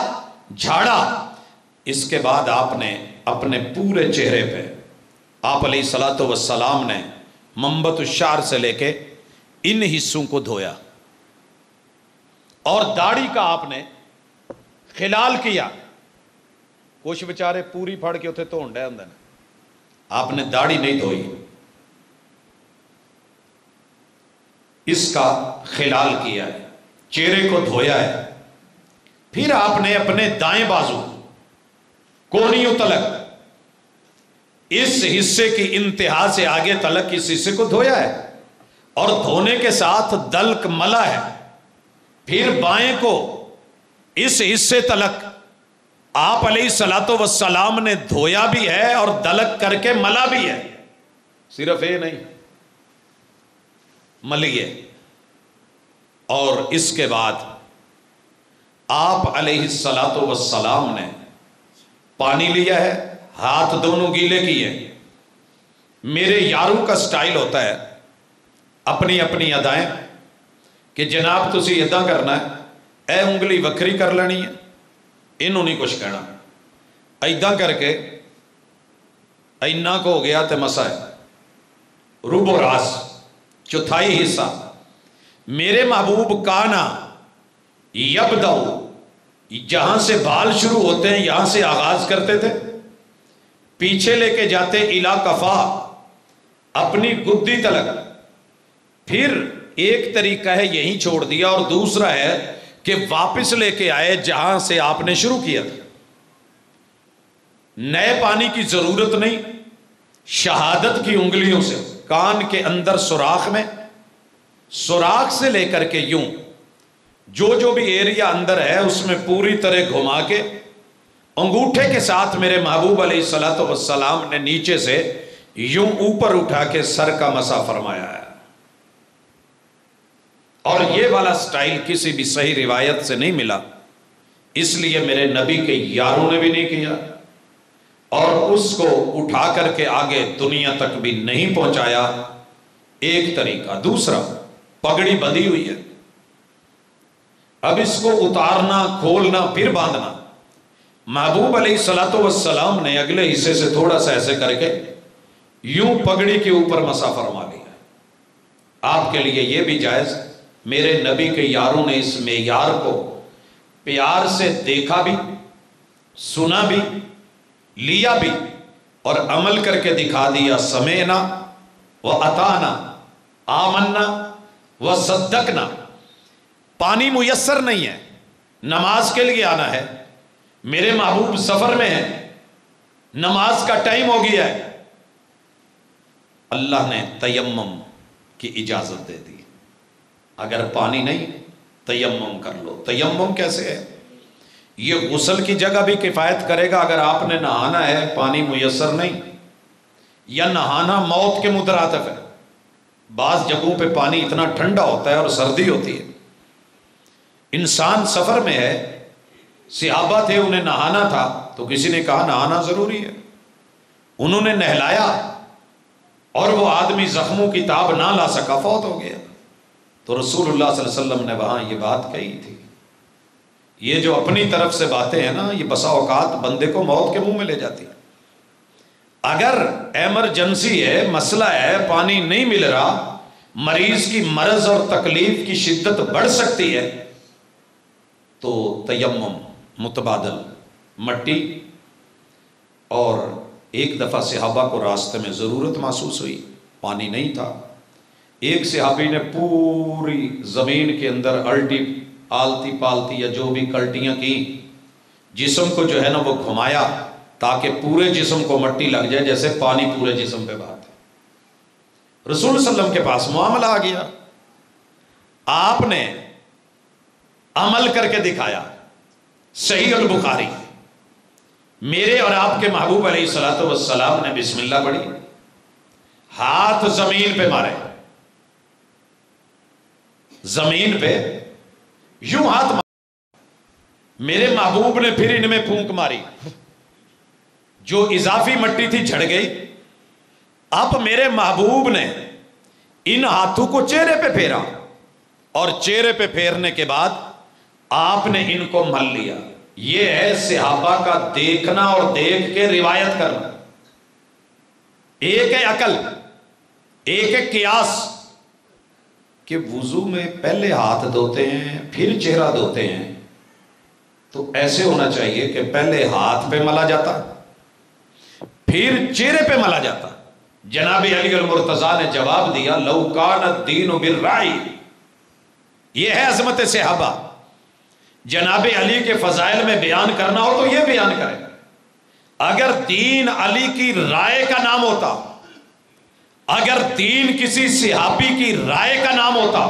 جھاڑا۔ اس کے بعد آپ نے اپنے پورے چہرے پہ، آپ علیہ الصلوۃ والسلام نے منبت الشعر سے لے کے ان حصوں کو دھویا، اور داڑھی کا آپ نے خلال کیا۔ کچھ بیچارے پوری پھڑ کے اتنے دھون ڈے ہوندے نے، آپ نے داڑھی نہیں دھوئی، اس کا خلال کیا ہے، چہرے کو دھویا ہے، پھر آپ نے اپنے دائیں بازو کونیوں تلک اس حصے کی انتہا سے آگے تلک اس حصے کو دھویا ہے، اور دھونے کے ساتھ دلک ملا ہے، پھر بائیں کو اس حصے تلک آپ علیہ الصلوۃ والسلام نے دھویا بھی ہے اور دلک کر کے ملا بھی ہے، صرف یہ نہیں ملیے۔ اور اس کے بعد آپ علیہ الصلوۃ والسلام نے پانی لیا ہے، ہاتھ دونوں گیلے کیے۔ میرے یاروں کا سٹائل ہوتا ہے اپنی اپنی ادائیں کہ جناب تسی ادا کرنا ہے، اے انگلی وکری کر لینی ہے، انہوں نہیں کچھ کہنا، ایداں کر کے اینا کو ہو گیا تے مسا ہے، روب و راس چوتھائی حصہ۔ میرے محبوب کانا یبدأ، جہاں سے بال شروع ہوتے ہیں یہاں سے آغاز کرتے تھے، پیچھے لے کے جاتے الا کفا، اپنی گدی تلک، پھر ایک طریقہ ہے یہیں چھوڑ دیا، اور دوسرا ہے کہ واپس لے کے آئے جہاں سے آپ نے شروع کیا تھا۔ نئے پانی کی ضرورت نہیں، شہادت کی انگلیوں سے کان کے اندر سوراخ میں، سوراخ سے لے کر کے یوں جو بھی ایریا اندر ہے اس میں پوری طرح گھما کے انگوٹھے کے ساتھ میرے محبوب علیہ الصلوۃ والسلام نے نیچے سے یوں اوپر اٹھا کے سر کا مسا فرمایا ہے۔ اور یہ والا سٹائل کسی بھی صحیح روایت سے نہیں ملا، اس لیے میرے نبی کے یاروں نے بھی نہیں کیا، اور اس کو اٹھا کر کے آگے دنیا تک بھی نہیں پہنچایا، ایک طریقہ۔ دوسرا، پگڑی بندھی ہوئی ہے، اب اس کو اتارنا، کھولنا، پھر باندھنا۔ محبوب علیہ الصلوۃ والسلام نے اگلے حصے سے تھوڑا سا ایسے کر کے یوں پگڑی کے اوپر مسا فرما لیا۔ آپ کے لیے یہ بھی جائز، میرے نبی کے یاروں نے اس معیار کو پیار سے دیکھا بھی، سنا بھی، لیا بھی، اور عمل کر کے دکھا دیا۔ سمعنا وَأَطَعْنَا، آمنا وصدقنا۔ پانی میسر نہیں ہے، نماز کے لیے آنا ہے، میرے محبوب سفر میں ہے، نماز کا ٹائم ہو گیا ہے، اللہ نے تیمم کی اجازت دے دی، اگر پانی نہیں تیمم کر لو۔ تیمم کیسے ہے؟ یہ غسل کی جگہ بھی کفایت کرے گا اگر آپ نے نہانا ہے، پانی میسر نہیں، یا نہانا موت کے مترادف ہے۔ بعض جگہوں پہ پانی اتنا ٹھنڈا ہوتا ہے اور سردی ہوتی ہے، انسان سفر میں ہے، صحابہ تھے انہیں نہانا تھا تو کسی نے کہا نہانا ضروری ہے، انہوں نے نہلایا اور وہ آدمی زخموں کی تاب نہ لا سکا، فوت ہو گیا، تو رسول اللہ صلی اللہ علیہ وسلم نے وہاں یہ بات کہی تھی۔ یہ جو اپنی طرف سے باتیں ہیں نا، یہ بسا اوقات بندے کو موت کے منہ میں لے جاتی۔ اگر ایمرجنسی ہے، مسئلہ ہے، پانی نہیں مل رہا، مریض کی مرض اور تکلیف کی شدت بڑھ سکتی ہے، تو تیمم متبادل مٹی۔ اور ایک دفعہ صحابہ کو راستے میں ضرورت محسوس ہوئی، پانی نہیں تھا، ایک صحابی نے پوری زمین کے اندر الٹی آلتی پالتی یا جو بھی کلٹیاں کی، جسم کو جو ہے نا وہ گھمایا تاکہ پورے جسم کو مٹی لگ جائے، جیسے پانی پورے جسم پہ بہتا ہے۔ رسول صلی اللہ علیہ وسلم کے پاس معاملہ آ گیا، آپ نے عمل کر کے دکھایا۔ صحیح البخاری، میرے اور آپ کے محبوب علیہ الصلوۃ والسلام نے بسم اللہ پڑھی، ہاتھ زمین پہ مارے، زمین پہ یوں ہاتھ مارے، میرے محبوب نے پھر ان میں پھونک ماری، جو اضافی مٹی تھی جھڑ گئی۔ اب میرے محبوب نے ان ہاتھوں کو چہرے پہ پھیرا، اور چہرے پہ پھیرنے کے بعد آپ نے ان کو مل لیا۔ یہ ہے صحابہ کا دیکھنا اور دیکھ کے روایت کرنا۔ ایک ہے عقل، ایک ہے قیاس، کہ وضو میں پہلے ہاتھ دھوتے ہیں پھر چہرہ دھوتے ہیں، تو ایسے ہونا چاہیے کہ پہلے ہاتھ پہ ملا جاتا پھر چہرے پہ ملا جاتا۔ جناب علی المرتضیٰ نے جواب دیا، لو کان الدین بالرأی، یہ ہے عظمت صحابہ. جناب علی کے فضائل میں بیان کرنا ہو تو یہ بیان کریں. اگر دین علی کی رائے کا نام ہوتا، اگر دین کسی صحابی کی رائے کا نام ہوتا،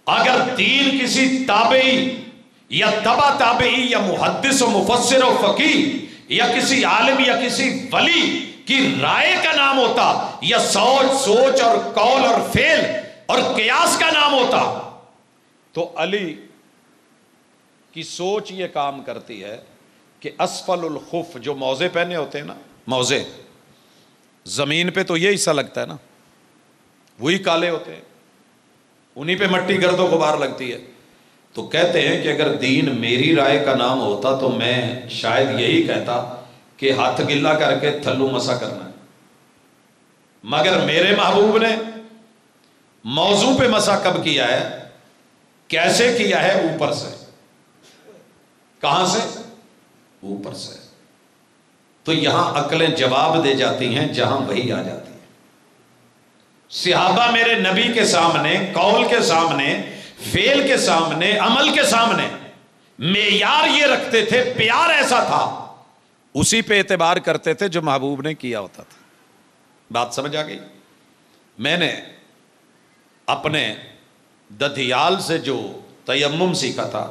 اگر دین کسی تابعی یا تبع تابعی یا محدث و مفسر و فقیہ یا کسی عالم یا کسی ولی کی رائے کا نام ہوتا، یا سوچ اور قول اور فعل اور قیاس کا نام ہوتا، تو علی کی سوچ یہ کام کرتی ہے کہ اسفل الخف، جو موزے پہنے ہوتے ہیں نا، موزے زمین پہ تو یہ حصہ لگتا ہے نا، وہی کالے ہوتے ہیں، انہی پہ مٹی گرد و غبار لگتی ہے. تو کہتے ہیں کہ اگر دین میری رائے کا نام ہوتا تو میں شاید یہی کہتا کہ ہاتھ گلا کر کے تھلو مسا کرنا ہے، مگر میرے محبوب نے موضوع پہ مسا کب کیا ہے، کیسے کیا ہے؟ اوپر سے. کہاں سے؟ اوپر سے. تو یہاں عقلیں جواب دے جاتی ہیں جہاں وہی آ جاتی ہے. صحابہ میرے نبی کے سامنے، قول کے سامنے، فعل کے سامنے، عمل کے سامنے معیار یہ رکھتے تھے، پیار ایسا تھا، اسی پہ اعتبار کرتے تھے جو محبوب نے کیا ہوتا تھا. بات سمجھ آ گئی؟ میں نے اپنے ددھیال سے جو تیمم سیکھا تھا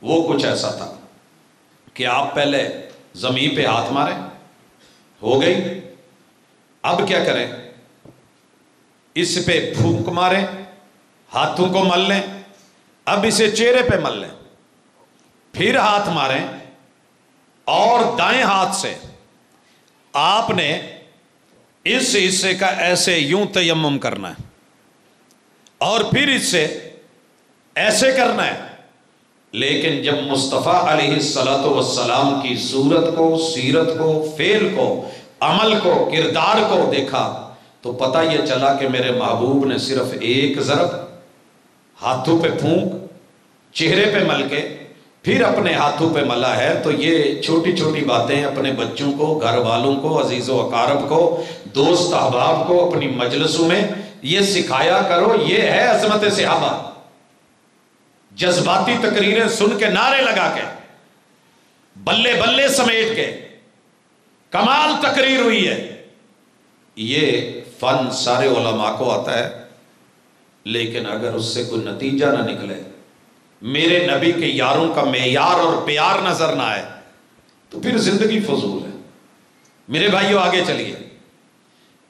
وہ کچھ ایسا تھا کہ آپ پہلے زمین پہ ہاتھ ماریں، ہو گئی. اب کیا کریں؟ اس پہ پھونک ماریں، ہاتھوں کو مل لیں. اب اسے چہرے پہ مل لیں، پھر ہاتھ ماریں، اور دائیں ہاتھ سے آپ نے اس حصے کا ایسے یوں تیمم کرنا ہے، اور پھر اس سے ایسے کرنا ہے. لیکن جب مصطفیٰ علیہ الصلوۃ والسلام کی صورت کو، سیرت کو، فعل کو، عمل کو، کردار کو دیکھا تو پتہ یہ چلا کہ میرے محبوب نے صرف ایک ضرب، ہاتھوں پہ پھونک، چہرے پہ مل کے پھر اپنے ہاتھوں پہ ملا ہے. تو یہ چھوٹی چھوٹی باتیں اپنے بچوں کو، گھر والوں کو، عزیز و اقارب کو، دوست احباب کو اپنی مجلسوں میں یہ سکھایا کرو. یہ ہے عظمت صحابہ. جذباتی تقریریں سن کے، نعرے لگا کے، بلے بلے سمیٹ کے کمال تقریر ہوئی ہے. یہ فن سارے علماء کو آتا ہے، لیکن اگر اس سے کوئی نتیجہ نہ نکلے، میرے نبی کے یاروں کا معیار اور پیار نظر نہ آئے، تو پھر زندگی فضول ہے. میرے بھائیوں آگے چلیے.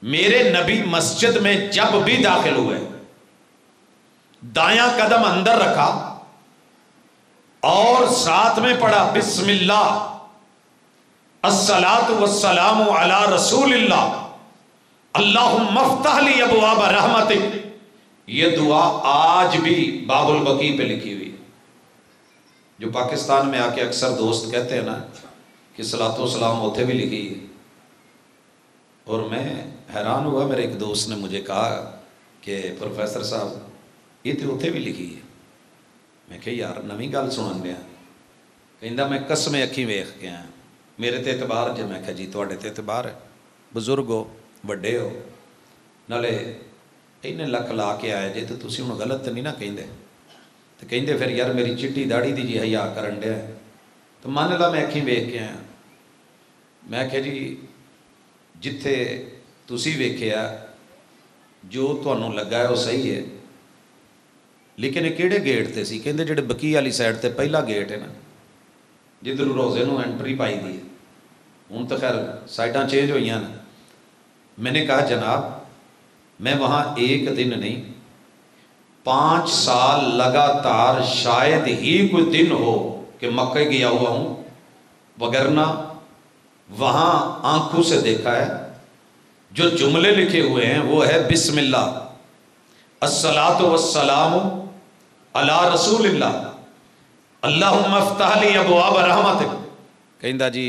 میرے نبی مسجد میں جب بھی داخل ہوئے، دایاں قدم اندر رکھا اور ساتھ میں پڑھا بسم اللہ الصلاۃ والسلام علی رسول اللہ اللہم افتح لی ابواب رحمتک. یہ دعا آج بھی باب البقیع پہ لکھی ہوئی ہے. جو پاکستان میں آ کے اکثر دوست کہتے ہیں نا کہ صلاۃ و سلام ہوتے بھی لکھی ہے، اور میں حیران ہوا. میرے ایک دوست نے مجھے کہا کہ پروفیسر صاحب یہ تو اتنے بھی لکھی ہے. میں کہ یار نویں گل سنن دیا. کہندا میں قسمیں اکھی ویخ کے آیا، میرے تے اعتبار جے. میں کہا جی تواڈے تے اعتبار ہے، بزرگ ہو، بڑے ہو، نالے اینے لکھ لا کے آئے جے، تو تسی ہن غلط تو نہیں نہ کہندے. تو کہندے پھر یار میری چٹی داڑھی دی جی حیا کرن ڈیا. تو مان لا میں اکھی ویخ کے آیا. میں کہ جی جتھے تسی ویکھیا جو تانوں لگا ہے وہ صحیح ہے، لیکن یہ کہڑے گیٹ تے سی؟ کہندے جڑے بقیع والی سائڈ تے پہلا گیٹ ہے نا، جدھر روزے نو انٹری پائی دی ہے. ہوں تو خیر سائڈاں چینج ہوئی نا. میں نے کہا جناب میں وہاں ایک دن نہیں 5 سال لگاتار شاید ہی کوئی دن ہو کہ مکہ گیا ہوا ہوں، وگرنہ وہاں آنکھوں سے دیکھا ہے. جو جملے لکھے ہوئے ہیں وہ ہے بسم اللہ الصلاۃ والسلام علی رسول اللہ اللہم افتح لی ابواب رحمتک. کہندا جی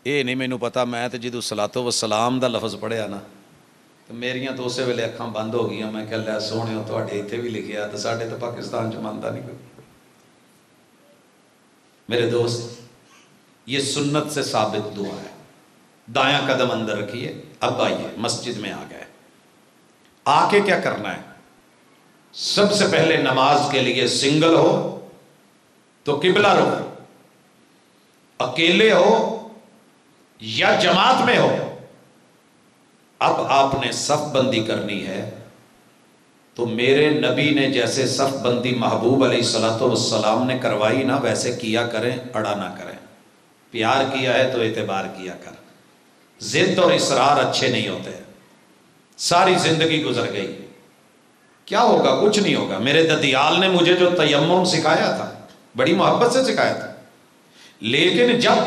اے نہیں مینوں پتا، میں تے جدوں صلاۃ والسلام دا لفظ پڑھیا نا تو میریاں تو اسی ویلے اکھاں بند ہو گئیاں. میں کہ اللہ سوہنےو تواڈے ایتھے بھی لکھیا تو ساڈے تو پاکستان چ مندا نہیں کوئی. میرے دوست یہ سنت سے ثابت دعا ہے. دایاں قدم اندر رکھیے. اب آئیے مسجد میں آ گئے، آ کے کیا کرنا ہے؟ سب سے پہلے نماز کے لیے سنگل ہو تو قبلہ رخ، اکیلے ہو یا جماعت میں ہو، اب آپ نے صف بندی کرنی ہے تو میرے نبی نے جیسے صف بندی محبوب علیہ الصلوۃ والسلام نے کروائی نا، ویسے کیا کریں، اڑا نہ کریں۔ پیار کیا ہے تو اعتبار کیا کر، ضد اور اصرار اچھے نہیں ہوتے۔ ساری زندگی گزر گئی، کیا ہوگا؟ کچھ نہیں ہوگا۔ میرے ددیال نے مجھے جو تیمم سکھایا تھا بڑی محبت سے سکھایا تھا، لیکن جب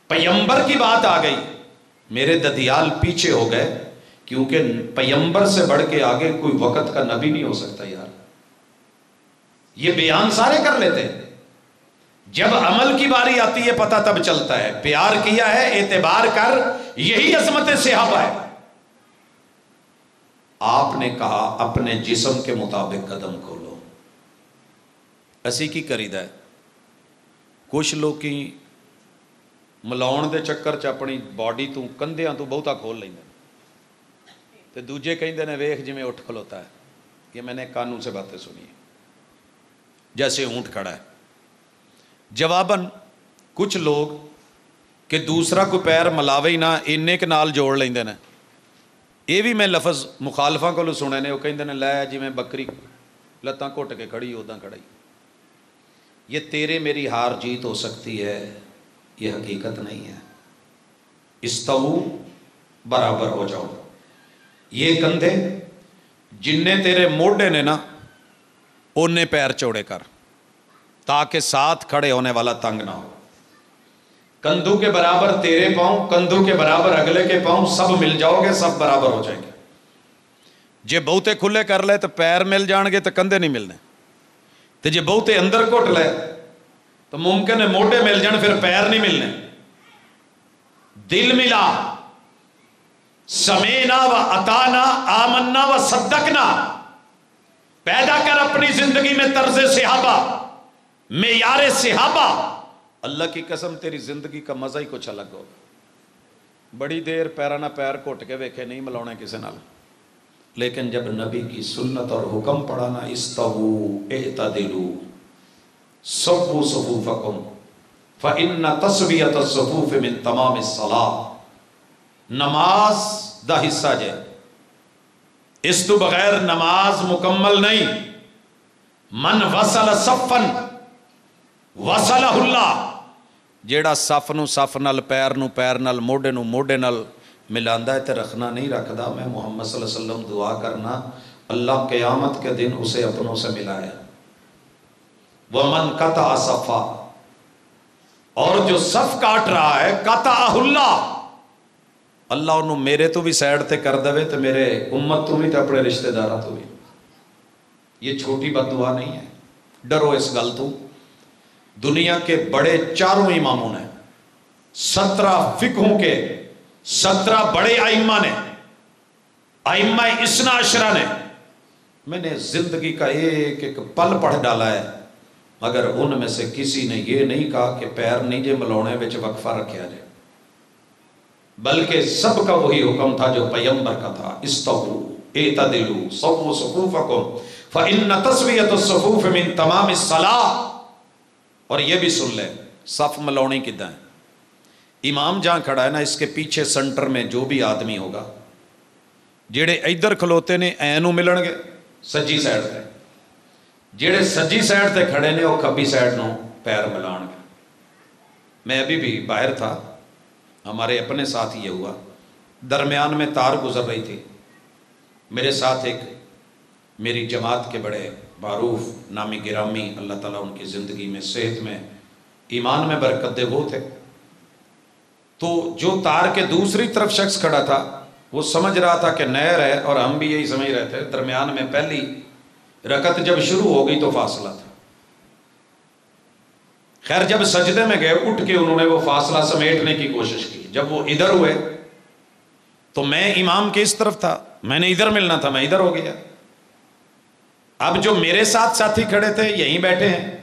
پیمبر کی بات آ گئی میرے ددیال پیچھے ہو گئے، کیونکہ پیمبر سے بڑھ کے آگے کوئی وقت کا نبی نہیں ہو سکتا یار۔ یہ بیان سارے کر لیتے ہیں، جب عمل کی باری آتی ہے پتہ تب چلتا ہے۔ پیار کیا ہے، اعتبار کر، یہی عظمت صحابہ ہے۔ آپ نے کہا اپنے جسم کے مطابق قدم کھولو۔ اسی کی کریدا ہے، کچھ لوگ کی ملاؤن دے چکر چ اپنی باڈی تو کندھیاں تو بہتا کھول لیندے تے دوجے کہندے نے ویکھ جویں اٹھ کھلوتا ہے۔ یہ میں نے کانوں سے باتیں سنی ہیں، جیسے اونٹ کھڑا ہے۔ جواباً کچھ لوگ کہ دوسرا کوئی پیر ملاوے ہی نہ اینے کے نال جوڑ لیندے نے۔ یہ بھی میں لفظ مخالفاں کو سنے نے، وہ کہندے نے لے جویں بکری لتاں گھٹ کے کھڑی اوداں کھڑی۔ یہ تیرے میری ہار جیت ہو سکتی ہے، یہ حقیقت نہیں ہے۔ استو برابر ہو جاؤ۔ یہ کندھے جننے تیرے موڈے نے نا اونے پیر چوڑے کر، تاکہ ساتھ کھڑے ہونے والا تنگ نہ ہو۔ کندھوں کے برابر تیرے پاؤں، کندھوں کے برابر اگلے کے پاؤں، سب مل جاؤ گے، سب برابر ہو جائیں گے۔ جے بہتے کھلے کر لے تو پیر مل جان گے تو کندھے نہیں ملنے، تو جے بہتے اندر گھٹ لے تو ممکن ہے موڈے مل جان پھر پیر نہیں ملنے۔ دل ملا، سمینا و اطانا، آمنا و صدقنا، پیدا کر اپنی زندگی میں طرز صحابہ، معیار صحابہ۔ اللہ کی قسم تیری زندگی کا مزہ ہی کچھ الگ ہوگا۔ بڑی دیر پیرانہ پیر گھٹ کے ویکھے نہیں ملاونے کسی نال، لیکن جب نبی کی سنت اور حکم پڑھانا استووا اعتدلوا صفوا صفوفکم فإن تسویۃ الصفوف من تمام الصلاۃ، نماز دا حصہ جے، اس تو بغیر نماز مکمل نہیں۔ من وصل صفا وصلہ اللہ، جیڑا صف نو صف نال، پیر نو پیر نال، موڈے نو موڈے نال ملاندا ہے تے رکھنا نہیں رکھدا۔ میں محمد صلی اللہ علیہ وسلم دعا کرنا اللہ قیامت کے دن اسے اپنوں سے ملائے۔ ومن قطع صفا، اور جو صف کاٹ رہا ہے، قطعہ اللہ، اللہ انہوں میرے تو بھی سائڈ تے کر دے تے میرے امت تو بھی تے اپنے رشتہ داراں تو بھی۔ یہ چھوٹی بد دعا نہیں ہے، ڈرو اس گل تو۔ دنیا کے بڑے چاروں اماموں نے، 17 فقہوں کے 17 بڑے ائمہ نے، ائمہ اثنا عشرہ نے، میں نے زندگی کا ایک ایک پل پڑھ ڈالا ہے، مگر ان میں سے کسی نے یہ نہیں کہا کہ پیر نہیں جے ملاونے وچ وقفہ رکھیا جائے، بلکہ سب کا وہی حکم تھا جو پیغمبر کا تھا، استووا اعتدلوا صفوا صفوفکم فإن تسویۃ الصفوف من تمام الصلاۃ۔ اور یہ بھی سن لے صف ملاونی کدھا ہے۔ امام جہاں کھڑا ہے نا، اس کے پیچھے سنٹر میں جو بھی آدمی ہوگا، جیڑے ادھر کھلوتے نے اینو ملن گے سجی سائڈ تے، جیڑے سجی سائڈ تے کھڑے نے وہ کھبی سائڈ نو پیر ملان گے۔ میں ابھی بھی باہر تھا، ہمارے اپنے ساتھ یہ ہوا، درمیان میں تار گزر رہی تھی، میرے ساتھ ایک میری جماعت کے بڑے معروف نامی گرامی، اللہ تعالیٰ ان کی زندگی میں، صحت میں، ایمان میں برکت دے، وہ تھے۔ تو جو تار کے دوسری طرف شخص کھڑا تھا وہ سمجھ رہا تھا کہ نہر ہے، اور ہم بھی یہی سمجھ رہے تھے۔ درمیان میں پہلی رکعت جب شروع ہو گئی تو فاصلہ تھا۔ خیر جب سجدے میں گئے، اٹھ کے انہوں نے وہ فاصلہ سمیٹنے کی کوشش کی۔ جب وہ ادھر ہوئے تو میں امام کے اس طرف تھا، میں نے ادھر ملنا تھا، میں ادھر ہو گیا۔ اب جو میرے ساتھ ساتھی کھڑے تھے یہیں بیٹھے ہیں،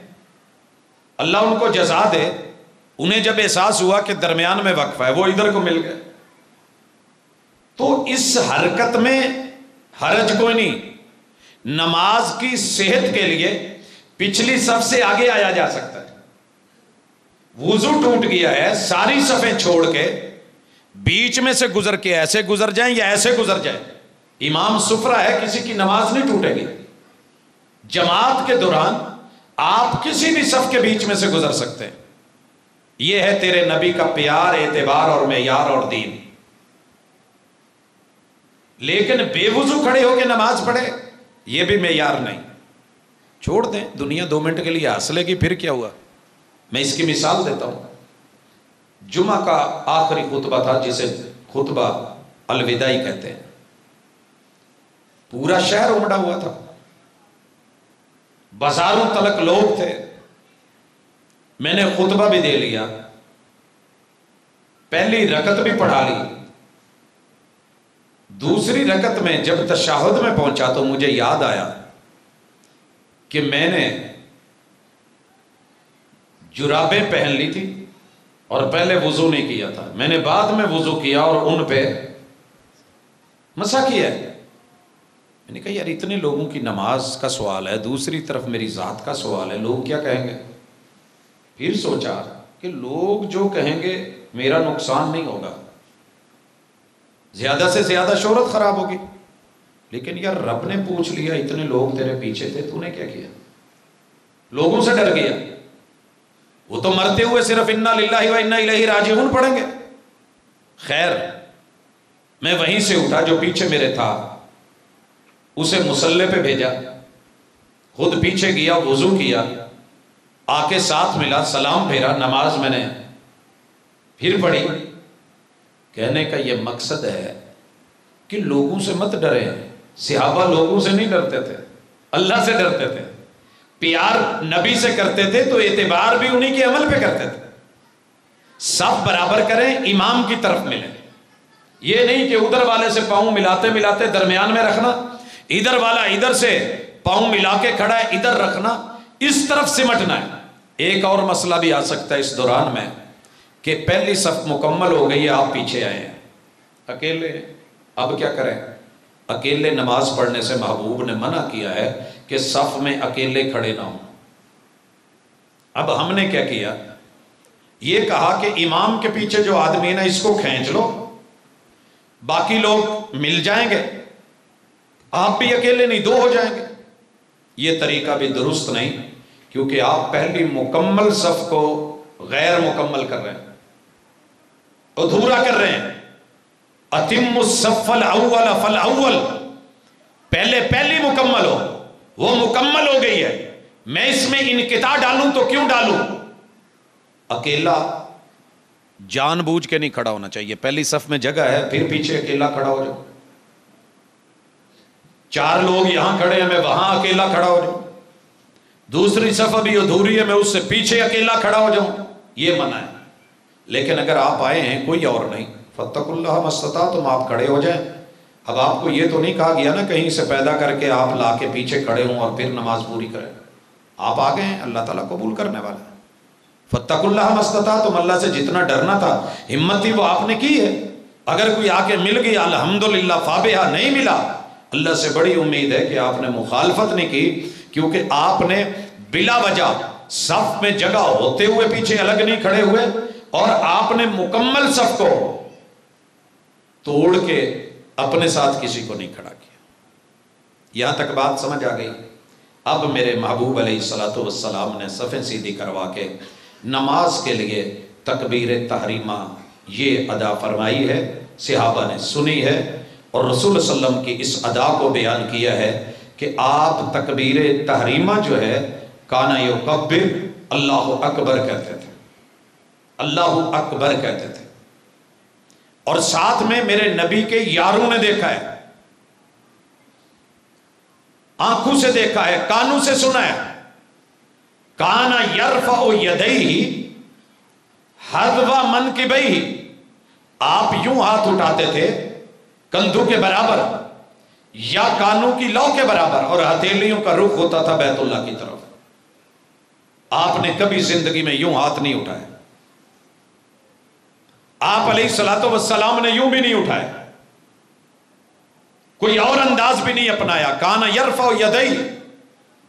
اللہ ان کو جزا دے، انہیں جب احساس ہوا کہ درمیان میں وقفہ ہے، وہ ادھر کو مل گئے۔ تو اس حرکت میں حرج کوئی نہیں، نماز کی صحت کے لیے پچھلی صف سے آگے آیا جا سکتا ہے. وضو ٹوٹ گیا ہے، ساری صفیں چھوڑ کے بیچ میں سے گزر کے ایسے گزر جائیں یا ایسے گزر جائیں، امام سفرہ ہے، کسی کی نماز نہیں ٹوٹے گی. جماعت کے دوران آپ کسی بھی صف کے بیچ میں سے گزر سکتے ہیں. یہ ہے تیرے نبی کا پیار، اعتبار اور معیار اور دین. لیکن بے وضو کھڑے ہو کے نماز پڑھے، یہ بھی معیار نہیں. چھوڑ دیں، دنیا 2 منٹ کے لیے ہنس لے گی، پھر کیا ہوا. میں اس کی مثال دیتا ہوں. جمعہ کا آخری خطبہ تھا جسے خطبہ الوداعی کہتے ہیں. پورا شہر امڑا ہوا تھا، بازاروں تلک لوگ تھے. میں نے خطبہ بھی دے لیا، پہلی رکعت بھی پڑھا لی. دوسری رکعت میں جب تشہد میں پہنچا تو مجھے یاد آیا کہ میں نے جرابیں پہن لی تھی اور پہلے وضو نہیں کیا تھا. میں نے بعد میں وضو کیا اور ان پہ مسح کیا. میں نے کہا یار اتنے لوگوں کی نماز کا سوال ہے، دوسری طرف میری ذات کا سوال ہے، لوگ کیا کہیں گے. پھر سوچا کہ لوگ جو کہیں گے میرا نقصان نہیں ہوگا، زیادہ سے زیادہ شہرت خراب ہوگی. لیکن یار رب نے پوچھ لیا، اتنے لوگ تیرے پیچھے تھے، تو نے کیا کیا؟ لوگوں سے ڈر گیا. وہ تو مرتے ہوئے صرف انا للہ و انا الیہ راجعون پڑھیں گے. خیر، میں وہیں سے اٹھا، جو پیچھے میرے تھا اسے مصلی پہ بھیجا، خود پیچھے گیا، وضو کیا، آ کے ساتھ ملا، سلام پھیرا، نماز میں نے پھر پڑھی. کہنے کا یہ مقصد ہے کہ لوگوں سے مت ڈریں. صحابہ لوگوں سے نہیں ڈرتے تھے، اللہ سے ڈرتے تھے. پیار نبی سے کرتے تھے تو اعتبار بھی انہی کے عمل پہ کرتے تھے. سب برابر کریں، امام کی طرف ملیں. یہ نہیں کہ ادھر والے سے پاؤں ملاتے ملاتے درمیان میں رکھنا، ادھر والا ادھر سے پاؤں ملا کے کھڑا ہے ادھر رکھنا، اس طرف سمٹنا ہے. ایک اور مسئلہ بھی آ سکتا ہے اس دوران میں کہ پہلی صف مکمل ہو گئی ہے، آپ پیچھے آئے ہیں اکیلے. اب کیا کریں؟ اکیلے نماز پڑھنے سے محبوب نے منع کیا ہے کہ صف میں اکیلے کھڑے نہ ہوں. اب ہم نے کیا کیا؟ یہ کہا کہ امام کے پیچھے جو آدمی ہے اس کو کھینچ لو، باقی لوگ مل جائیں گے، آپ بھی اکیلے نہیں، 2 ہو جائیں گے. یہ طریقہ بھی درست نہیں، کیونکہ آپ پہلی مکمل صف کو غیر مکمل کر رہے ہیں، ادھورا کر رہے ہیں. اتم الصف الاول فالاول، پہلی مکمل ہو، وہ مکمل ہو گئی ہے. میں اس میں انقطاع ڈالوں تو کیوں ڈالوں؟ اکیلا جان بوجھ کے نہیں کھڑا ہونا چاہیے. پہلی صف میں جگہ ہے، پھر پیچھے اکیلا کھڑا ہو جاؤ. 4 لوگ یہاں کھڑے ہیں، میں وہاں اکیلا کھڑا ہو جاؤں. دوسری صف ابھی ادھوری ہے، میں اس سے پیچھے اکیلا کھڑا ہو جاؤں، یہ منع ہے. لیکن اگر آپ آئے ہیں کوئی اور نہیں، فاتقوا اللہ ما استطعتم، آپ کھڑے ہو جائیں. اب آپ کو یہ تو نہیں کہا گیا نا کہیں سے پیدا کر کے آپ لا کے پیچھے کھڑے ہوں اور پھر نماز پوری کریں. آپ آ گئے ہیں، اللہ تعالیٰ قبول کرنے والا ہے. فاتقوا اللہ ما استطعتم، اللہ سے جتنا ڈرنا تھا، ہمت تھی، وہ آپ نے کی ہے. اگر کوئی آ کے مل گیا الحمدللہ، فابہا، نہیں ملا، اللہ سے بڑی امید ہے کہ آپ نے مخالفت نہیں کی، کیونکہ آپ نے بلا وجہ صف میں جگہ ہوتے ہوئے پیچھے الگ نہیں کھڑے ہوئے، اور آپ نے مکمل صف کو توڑ کے اپنے ساتھ کسی کو نہیں کھڑا کیا. یہاں تک بات سمجھ آ گئی. اب میرے محبوب علیہ الصلوۃ والسلام نے صفیں سیدھی کروا کے نماز کے لیے تکبیر تحریمہ یہ ادا فرمائی ہے، صحابہ نے سنی ہے، اور رسول صلی اللہ علیہ وسلم کی اس ادا کو بیان کیا ہے کہ آپ تکبیر تحریمہ جو ہے کانا یکبر، اللہ اکبر کہتے تھے، اللہ اکبر کہتے تھے. اور ساتھ میں میرے نبی کے یاروں نے دیکھا ہے، آنکھوں سے دیکھا ہے، کانوں سے سنا ہے. کانا یرفع یدیہ حذو منکبیہ، آپ یوں ہاتھ اٹھاتے تھے کندھوں کے برابر یا کانوں کی لو کے برابر، اور ہتھیلیوں کا رخ ہوتا تھا بیت اللہ کی طرف. آپ نے کبھی زندگی میں یوں ہاتھ نہیں اٹھائے. آپ علیہ الصلوۃ والسلام نے یوں بھی نہیں اٹھائے. کوئی اور انداز بھی نہیں اپنایا. کانا یرفع یدئی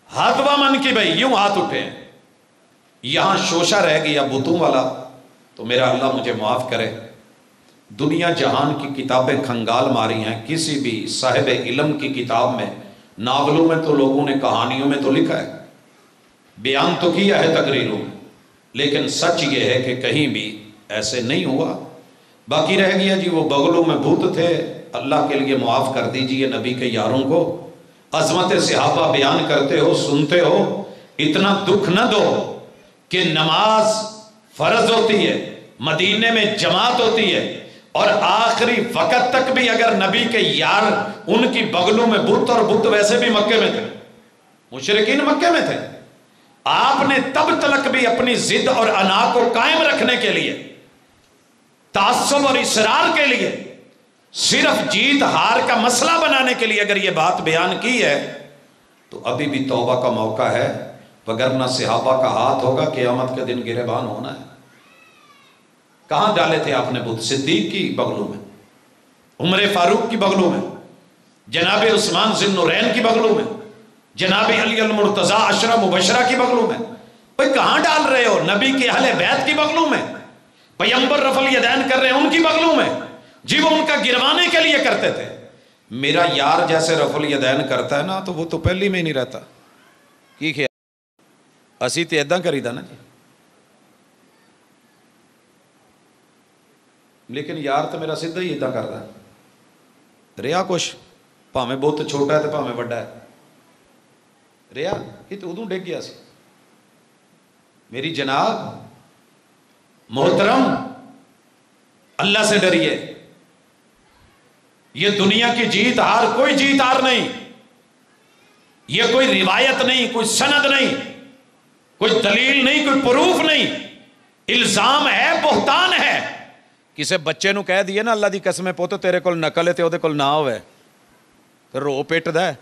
ہاتھ من کی بھائی یوں ہاتھ اٹھے ہیں. یہاں شوشہ رہ گیا بتوں والا تو میرا اللہ مجھے معاف کرے. دنیا جہان کی کتابیں کھنگال ماری ہیں, کسی بھی صاحب علم کی کتاب میں, ناولوں میں تو لوگوں نے کہانیوں میں تو لکھا ہے, بیان تو کیا ہے تقریروں میں, لیکن سچ یہ ہے کہ کہیں بھی ایسے نہیں ہوا. باقی رہ گیا جی وہ بغلوں میں بھوت تھے, اللہ کے لیے معاف کر دیجئے نبی کے یاروں کو. عظمت صحابہ بیان کرتے ہو, سنتے ہو, اتنا دکھ نہ دو کہ نماز فرض ہوتی ہے, مدینے میں جماعت ہوتی ہے, اور آخری وقت تک بھی اگر نبی کے یار ان کی بغلوں میں بت, اور بت ویسے بھی مکے میں تھے, مشرکین مکے میں تھے, آپ نے تب تلک بھی اپنی ضد اور انا کو قائم رکھنے کے لیے, تعصب اور اصرار کے لیے, صرف جیت ہار کا مسئلہ بنانے کے لیے اگر یہ بات بیان کی ہے تو ابھی بھی توبہ کا موقع ہے, وگرنہ صحابہ کا ہاتھ ہوگا قیامت کے دن گریبان ہونا ہے. کہاں ڈالے تھے آپ نے بت؟ صدیق کی بغلوں میں, عمر فاروق کی بغلوں میں, جناب عثمان ذی النورین کی بغلوں میں, جناب علی المرتضیٰ عشرہ مبشرہ کی بغلوں میں. بھئی کہاں ڈال رہے ہو؟ نبی کے اہل بیت کی بغلوں میں, پیغمبر رفع الیدین کر رہے ہیں ان کی بغلوں میں, جی وہ ان کا گروانے کے لیے کرتے تھے. میرا یار جیسے رفع الیدین کرتا ہے نا تو وہ تو پہلی میں ہی نہیں رہتا. کی خیال اسی تے ایداں کری دا نا جی, لیکن یار تو میرا سیدھا ہی ایداں کرتا ہے. ریا کچھ پاویں بہت چھوٹا ہے تو پاویں بڑا ہے, ریا یہ تو ادوں ڈگ گیا سی. میری جناب محترم اللہ سے ڈریے. یہ دنیا کی جیت ہار کوئی جیت ہار نہیں, یہ کوئی روایت نہیں, کوئی سند نہیں, کوئی دلیل نہیں, کوئی پروف نہیں, الزام ہے, بہتان ہے. کسے بچے نو کہہ دیے نا اللہ دی قسم پوت تیرے کول نقل ہے تے اودے کول نہ ہوئے تے رو پیٹ دا ہے,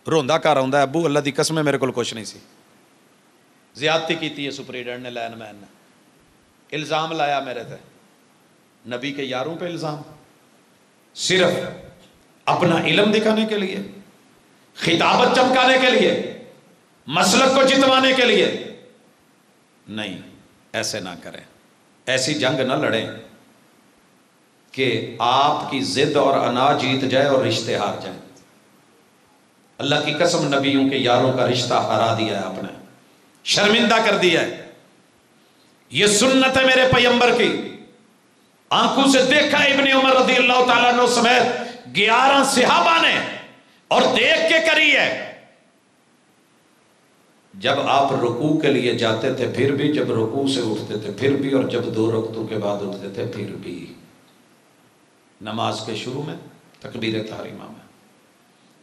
روندا کر آوندا ہے ابو اللہ دی قسم میرے کول کچھ نہیں سی. زیادتی کیتی ہے سپریڈنٹ نے, لائن مین نے, الزام لایا میرے تے, نبی کے یاروں پہ الزام, صرف اپنا علم دکھانے کے لیے, خطابت چمکانے کے لیے, مسلک کو جتوانے کے لیے. نہیں, ایسے نہ کریں, ایسی جنگ نہ لڑیں کہ آپ کی ضد اور انا جیت جائے اور رشتے ہار جائیں. اللہ کی قسم نبیوں کے یاروں کا رشتہ ہرا دیا ہے آپ نے, شرمندہ کر دیا ہے. یہ سنت ہے میرے پیغمبر کی, آنکھوں سے دیکھا ابن عمر رضی اللہ تعالیٰ عنہ سمیت 11 صحابہ نے, اور دیکھ کے کری ہے. جب آپ رکوع کے لیے جاتے تھے پھر بھی, جب رکوع سے اٹھتے تھے پھر بھی, اور جب 2 رکعتوں کے بعد اٹھتے تھے پھر بھی. نماز کے شروع میں, تکبیر تحریمہ میں,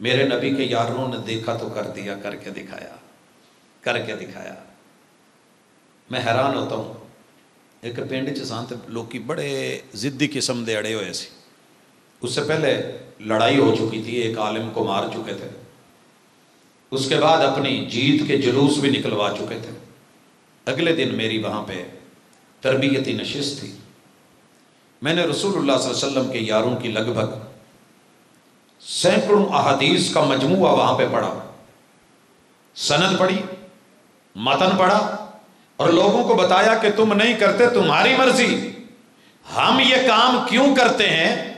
میرے نبی کے یاروں نے دیکھا تو کر دیا, کر کے دکھایا, کر کے دکھایا. میں حیران ہوتا ہوں, ایک پنڈ چ سان تے لوکی بڑے ضدی قسم دے اڑے ہوئے سی. اس سے پہلے لڑائی ہو چکی تھی, ایک عالم کو مار چکے تھے, اس کے بعد اپنی جیت کے جلوس بھی نکلوا چکے تھے. اگلے دن میری وہاں پہ تربیتی نشست تھی. میں نے رسول اللہ صلی اللہ علیہ وسلم کے یاروں کی لگ بھگ سینکڑوں احادیث کا مجموعہ وہاں پہ پڑھا, سند پڑھی, متن پڑھا, اور لوگوں کو بتایا کہ تم نہیں کرتے, تمہاری مرضی. ہم یہ کام کیوں کرتے ہیں؟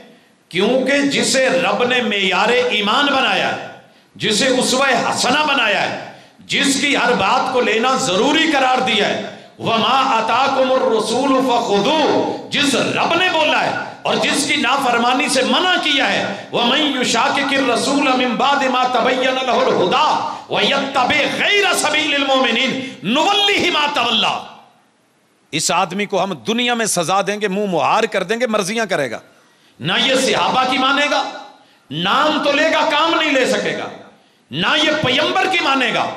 کیونکہ جسے رب نے معیار ایمان بنایا ہے, جسے اسوہ حسنہ بنایا ہے, جس کی ہر بات کو لینا ضروری قرار دیا ہے, وَمَا أَتَاكُمُ الرَّسُولُ فَخُذُوهُ, جس رب نے بولا ہے اور جس کی نافرمانی سے منع کیا ہے, وَمَن يُشَاقِقِ الرَّسُولَ مِن بَعْدِ مَا تَبَيَّنَ لَهُ الْهُدَىٰ وَيَتَّبِعْ غَيْرَ سَبِيلِ الْمُؤْمِنِينَ نُوَلِّهِ مَا تَوَلَّىٰ. اس آدمی کو ہم دنیا میں سزا دیں گے, منہ مہار کر دیں گے, مرضیاں کرے گا. نہ یہ صحابہ کی مانے گا, نام تو لے گا, کام نہیں لے سکے گا. نہ یہ پیغمبر کی مانے گا,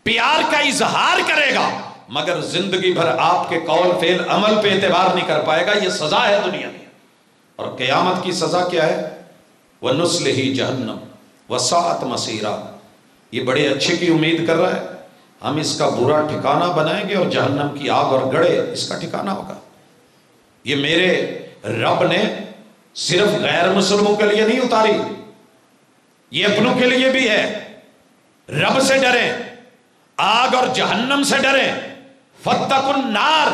پیار کا اظہار کرے گا, مگر زندگی بھر آپ کے قول فعل عمل پہ اعتبار نہیں کر پائے گا. یہ سزا ہے دنیا میں. اور قیامت کی سزا کیا ہے؟ وَنُصْلِهِ جَهَنَّمَ وَسَاءَتْ مَصِيرًا. یہ بڑے اچھے کی امید کر رہا ہے, ہم اس کا برا ٹھکانہ بنائیں گے اور جہنم کی آگ اور گڑھے اس کا ٹھکانہ ہوگا. یہ میرے رب نے صرف غیر مسلموں کے لیے نہیں اتاری, یہ اپنوں کے لیے بھی ہے. رب سے ڈریں, آگ اور جہنم سے ڈریں. فاتقوا النار,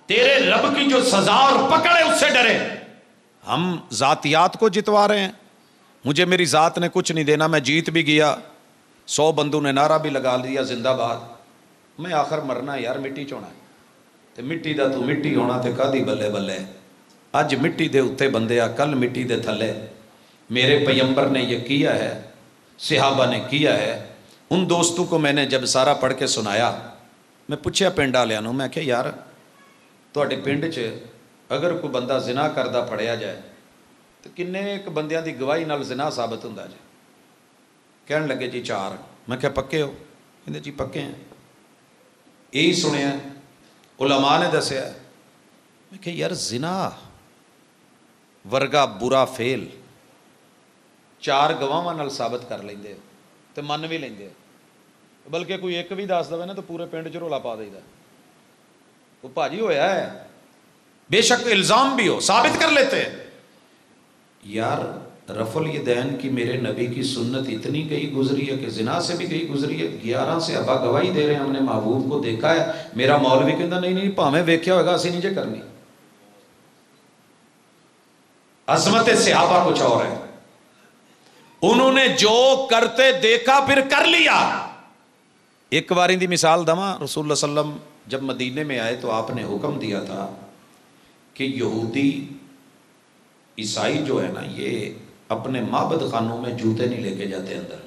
تیرے رب کی جو سزا اور پکڑ ہے اس سے ڈریں. ہم ذاتیات کو جتوا رہے ہیں. مجھے میری ذات نے کچھ نہیں دینا, میں جیت بھی گیا, 100 بندوں نے نعرہ بھی لگا دیا زندہ باد, میں آخر مرنا یار مٹی چونا ہے. تے مٹی دا تو مٹی ہونا تے کدی بلے بلے. اج مٹی دے اتے بندیا, کل مٹی دے تھلے. میرے پیغمبر نے یہ کیا ہے, صحابہ نے کیا ہے. ان دوستوں کو میں نے جب سارا پڑھ کے سنایا, میں پوچھیا پنڈ والوں نوں, میں کہ یار تواڈے پنڈ 'چ اگر کوئی بندہ زنا کردہ پھڑیا جائے تو کنے ایک بندیاں دی گواہی نال زنا ثابت ہوندا جے؟ کہن لگے جی 4. میں کہ پکے ہو؟ کہندے جی پکے ہیں. یہی سنیا علماء نے دسیا. میں کہ یار زنا ورگا برا فیل 4 گواہاں نال ثابت کر لیندے ہو تے من بھی لیندے ہو, بلکہ کوئی ایک بھی دس دے نا تو پورے پنڈ 'چ رولا پا دئیدا. وہ بھاجی ہویا ہے, بے شک الزام بھی ہو ثابت کر لیتے ہیں. یار رفع الیدین کی میرے نبی کی سنت اتنی گئی گزری ہے کہ زنا سے بھی گئی گزری ہے. 11 صحابہ گواہی دے رہے ہیں ہم نے محبوب کو دیکھا ہے. میرا مولوی کہندا نہیں بھاویں ویکھیا ہوگا اسی نہیں جے کرنی. عظمت صحابہ کچھ اور ہے. انہوں نے جو کرتے دیکھا پھر کر لیا. ایک باری دی مثال دواں, رسول اللہ صلی اللہ علیہ وسلم جب مدینے میں آئے تو آپ نے حکم دیا تھا کہ یہودی عیسائی جو ہے نا, یہ اپنے معبد خانوں میں جوتے نہیں لے کے جاتے اندر,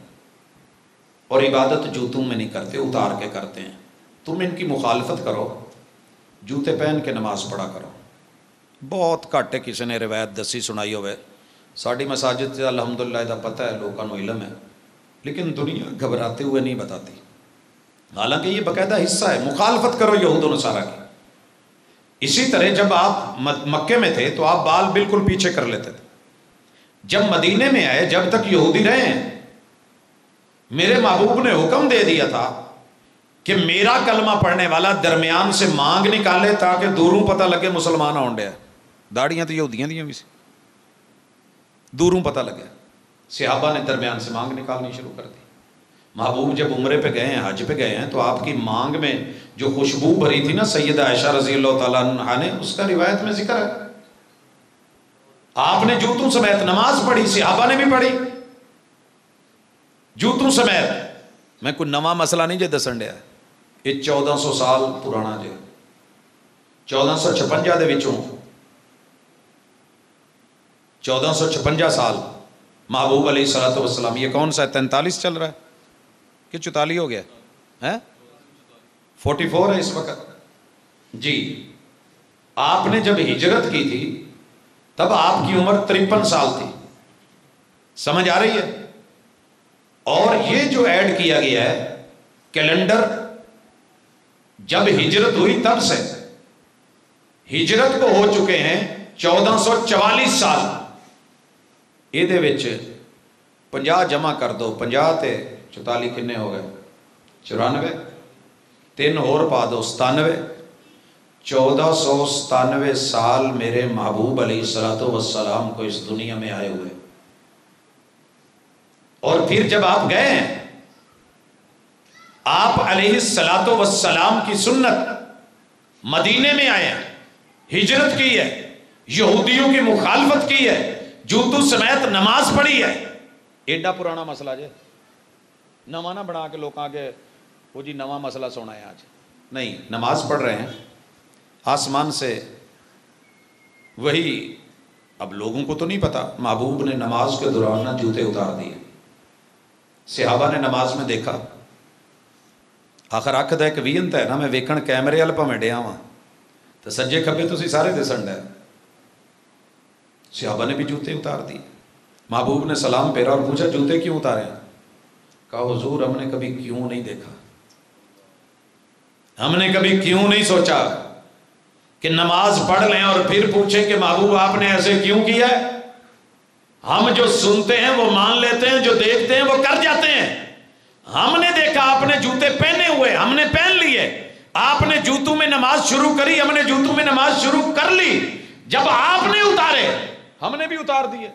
اور عبادت جوتوں میں نہیں کرتے, اتار کے کرتے ہیں. تم ان کی مخالفت کرو, جوتے پہن کے نماز پڑھا کرو. بہت گھٹ ہے کسی نے روایت دسی سنائی ہوئے. ساری مساجد سے الحمدللہ دا پتہ ہے, لوگوں کو علم ہے, لیکن دنیا گھبراتے ہوئے نہیں بتاتی. حالانکہ یہ باقاعدہ حصہ ہے, مخالفت کرو یہود و نصارہ کی. اسی طرح جب آپ مکے میں تھے تو آپ بال بالکل پیچھے کر لیتے تھے. جب مدینے میں آئے, جب تک یہودی رہے ہیں, میرے محبوب نے حکم دے دیا تھا کہ میرا کلمہ پڑھنے والا درمیان سے مانگ نکالے تاکہ دوروں پتہ لگے مسلمان آن ڈیا. داڑیاں تو یہودیاں دیاں بھی سی, دوروں پتہ لگے. صحابہ نے درمیان سے مانگ نکالنی شروع کر دی. محبوب جب عمرے پہ گئے ہیں, حج پہ گئے ہیں, تو آپ کی مانگ میں جو خوشبو بھری تھی نا سیدہ عائشہ رضی اللہ تعالیٰ عنہا نے, اس کا روایت میں ذکر ہے. آپ نے جوتوں سمیت نماز پڑھی, صحابہ نے بھی پڑھی جوتوں سمیت. میں کوئی نواں مسئلہ نہیں جے دسن ڈیا, یہ 1400 سال پرانا جے. 1456 دے وچوں 1456 سال محبوب علیہ الصلوۃ والسلام, یہ کون سا ہے, 43 چل رہا ہے کہ 44 ہو گیا ہے, 44 ہے اس وقت جی. آپ نے جب ہجرت کی تھی تب آپ کی عمر 53 سال تھی. سمجھ آ رہی ہے؟ اور یہ جو ایڈ کیا گیا ہے کیلنڈر, جب ہجرت ہوئی تب سے ہجرت کو ہو چکے ہیں 1444 سال. یہ 50 جمع کر دو, 50 تے 44 کنے ہو گئے, 94, 3 اور پا دو 97. 1497 سال میرے محبوب علیہ الصلوۃ والسلام کو اس دنیا میں آئے ہوئے. اور پھر جب آپ گئے ہیں, آپ علیہ الصلوۃ والسلام کی سنت مدینے میں آئے ہیں, ہجرت کی ہے, یہودیوں کی مخالفت کی ہے, جوتوں سمیت نماز پڑھی ہے. ایڈا پرانا مسئلہ جے نواں نہ بنا کے لوگ آگے وہ جی نواں مسئلہ سونا ہے. آج نہیں, نماز پڑھ رہے ہیں, آسمان سے وہی. اب لوگوں کو تو نہیں پتا, محبوب نے نماز کے دوران نہ جوتے اتار دیے. صحابہ نے نماز میں دیکھا, آخر اکھ دا ایک وینت ہے نا, میں ویکھن کیمرے وال پاویں ڈیا واں تو سجے کھبے تسی سارے دسن ڈے. صحابہ نے بھی جوتے اتار دیے. محبوب نے سلام پھیرا اور پوچھا جوتے کیوں اتارے ہیں؟ کہا حضور ہم نے کبھی کیوں نہیں دیکھا, ہم نے کبھی کیوں نہیں سوچا کہ نماز پڑھ لیں اور پھر پوچھیں کہ محبوب آپ نے ایسے کیوں کیا ہے. ہم جو سنتے ہیں وہ مان لیتے ہیں, جو دیکھتے ہیں وہ کر جاتے ہیں. ہم نے دیکھا آپ نے جوتے پہنے ہوئے, ہم نے پہن لیے. آپ نے جوتوں میں نماز شروع کری, ہم نے جوتوں میں نماز شروع کر لی. جب آپ نے اتارے ہم نے بھی اتار دیے.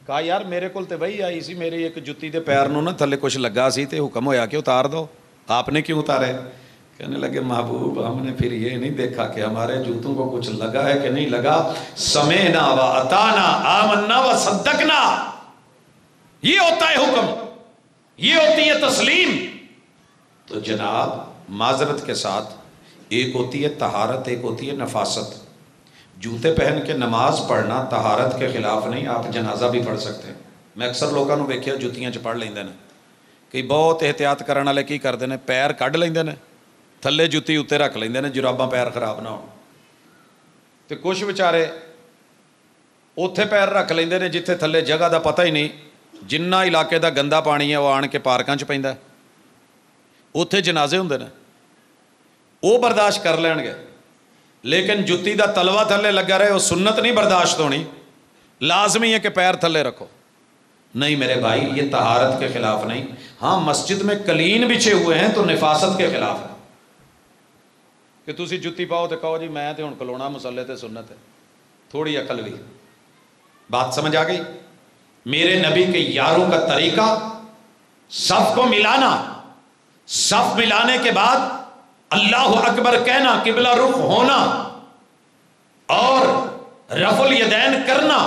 کہا یار میرے کو تو وہی آئی سی، میری ایک جتی دے پیر نو نا تھلے کچھ لگا سی تے حکم ہویا کہ اتار دو، آپ نے کیوں اتارے؟ کہنے لگے محبوب ہم نے پھر یہ نہیں دیکھا کہ ہمارے جوتوں کو کچھ لگا ہے کہ نہیں لگا، سمعنا و اطعنا آمنا و صدقنا، یہ ہوتا ہے حکم، یہ ہوتی ہے تسلیم۔ تو جناب معذرت کے ساتھ، ایک ہوتی ہے طہارت، ایک ہوتی ہے نفاست۔ جوتے پہن کے نماز پڑھنا طہارت کے خلاف نہیں، آپ جنازہ بھی پڑھ سکتے ہیں۔ میں اکثر لوگوں نے ویکھیا جتیاں چ پڑھ لیندے نے، کئی بہت احتیاط کرن والے کی کردے نے، پیر کڈ لیندے نے، تھلے جتی اتنے رکھ لیندے نے جراباں پیر خراب نہ ہون، تے کچھ بیچارے اوتھے پیر رکھ لیندے نے جتھے تھلے جگہ دا پتہ ہی نہیں، جنہ علاقے دا گندا پانی ہے وہ آن کے پارکاں چ پیندا ہے، اوتھے جنازے ہوندے نے، وہ برداشت کر لین گے، لیکن جتی دا تلوا تھلے لگا رہے وہ سنت نہیں برداشت ہونی، لازمی ہے کہ پیر تھلے رکھو۔ نہیں میرے بھائی، یہ طہارت کے خلاف نہیں۔ ہاں مسجد میں قلین بچھے ہوئے ہیں تو نفاست کے خلاف ہے کہ تسی جتی پاؤ تو کہو جی میں تے ہن کھلونا مصلے تے سنت ہے، تھوڑی عقل بھی۔ بات سمجھ آ گئی؟ میرے نبی کے یاروں کا طریقہ صف کو ملانا، صف ملانے کے بعد اللہ اکبر کہنا، قبلہ رخ ہونا اور رفع الیدین کرنا،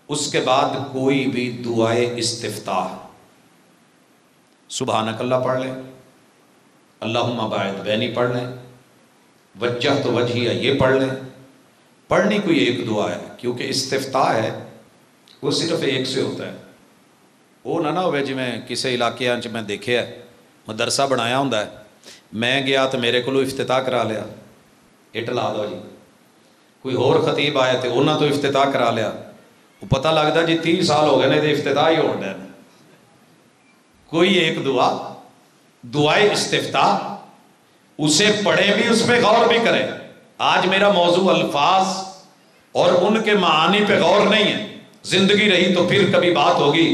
اس کے بعد کوئی بھی دعائے استفتاح، سبحانک اللہ پڑھ لیں، اللہم باعث بینی پڑھ لیں، وجہت وجہی یہ پڑھ لیں۔ پڑھنی کوئی ایک دعا ہے، کیونکہ استفتاح ہے وہ صرف ایک سے ہوتا ہے۔ وہ نہ ہوئے جی میں کسی علاقے میں دیکھے ہے مدرسہ بنایا ہوں ہے، میں گیا تو میرے کو افتتاح کرا لیا، اٹ لا دو جی، کوئی اور خطیب آئے تھے انہوں تو افتتاح کرا لیا، وہ پتہ لگتا جی 30 سال ہو گئے نے افتتاح ہی ہو رہا ہے۔ کوئی ایک دعا، دعائے استفتاح، اسے پڑھیں بھی، اس پہ غور بھی کریں۔ آج میرا موضوع الفاظ اور ان کے معانی پہ غور نہیں ہے، زندگی رہی تو پھر کبھی بات ہوگی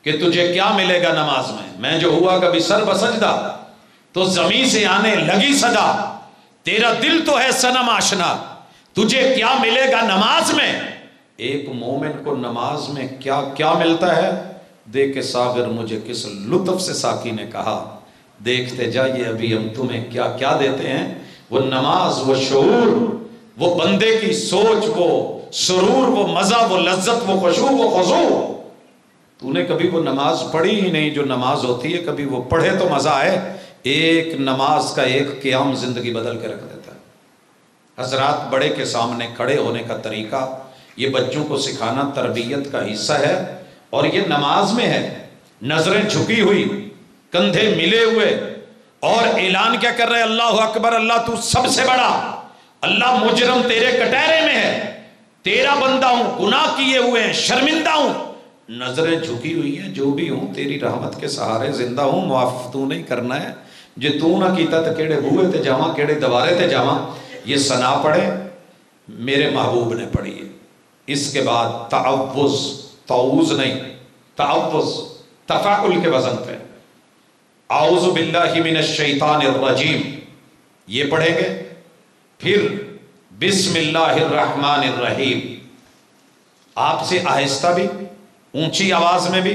کہ تجھے کیا ملے گا نماز میں جو ہوا کبھی سر بسجدہ تو زمین سے آنے لگی صدا، تیرا دل تو ہے صنم آشنا، تجھے کیا ملے گا نماز میں۔ ایک مومن کو نماز میں کیا کیا ملتا ہے، دیکھ ساغر مجھے کس لطف سے ساقی نے کہا، دیکھتے جائیے ابھی ہم تمہیں کیا کیا دیتے ہیں۔ وہ نماز، وہ شعور، وہ بندے کی سوچ، وہ سرور، وہ مزہ، وہ لذت، وہ خشوع، وہ خضوع۔ تو نے کبھی وہ نماز پڑھی ہی نہیں جو نماز ہوتی ہے، کبھی وہ پڑھے تو مزہ آئے۔ ایک نماز کا ایک قیام زندگی بدل کے رکھ دیتا ہے۔ حضرات بڑے کے سامنے کھڑے ہونے کا طریقہ، یہ بچوں کو سکھانا تربیت کا حصہ ہے، اور یہ نماز میں ہے، نظریں جھکی ہوئی، کندھے ملے ہوئے، اور اعلان کیا کر رہے؟ اللہ اکبر، اللہ تو سب سے بڑا، اللہ مجرم تیرے کٹہرے میں ہے، تیرا بندہ ہوں، گناہ کیے ہوئے ہیں، شرمندہ ہوں، نظریں جھکی ہوئی ہیں، جو بھی ہوں تیری رحمت کے سہارے زندہ ہوں، معاف تو نہیں کرنا ہے، جے تو نہ کیتا تو کیڑے ہوئے تے جاواں، کیڑے دوارے تے جاواں۔ یہ ثنا پڑھے، میرے محبوب نے پڑھی ہے۔ اس کے بعد تعوذ، تعوذ نہیں، تعوذ تفاعل کے وزن پہ، اعوذ باللہ من الشیطان الرجیم یہ پڑھیں گے، پھر بسم اللہ الرحمن الرحیم، آپ سے آہستہ بھی، اونچی آواز میں بھی،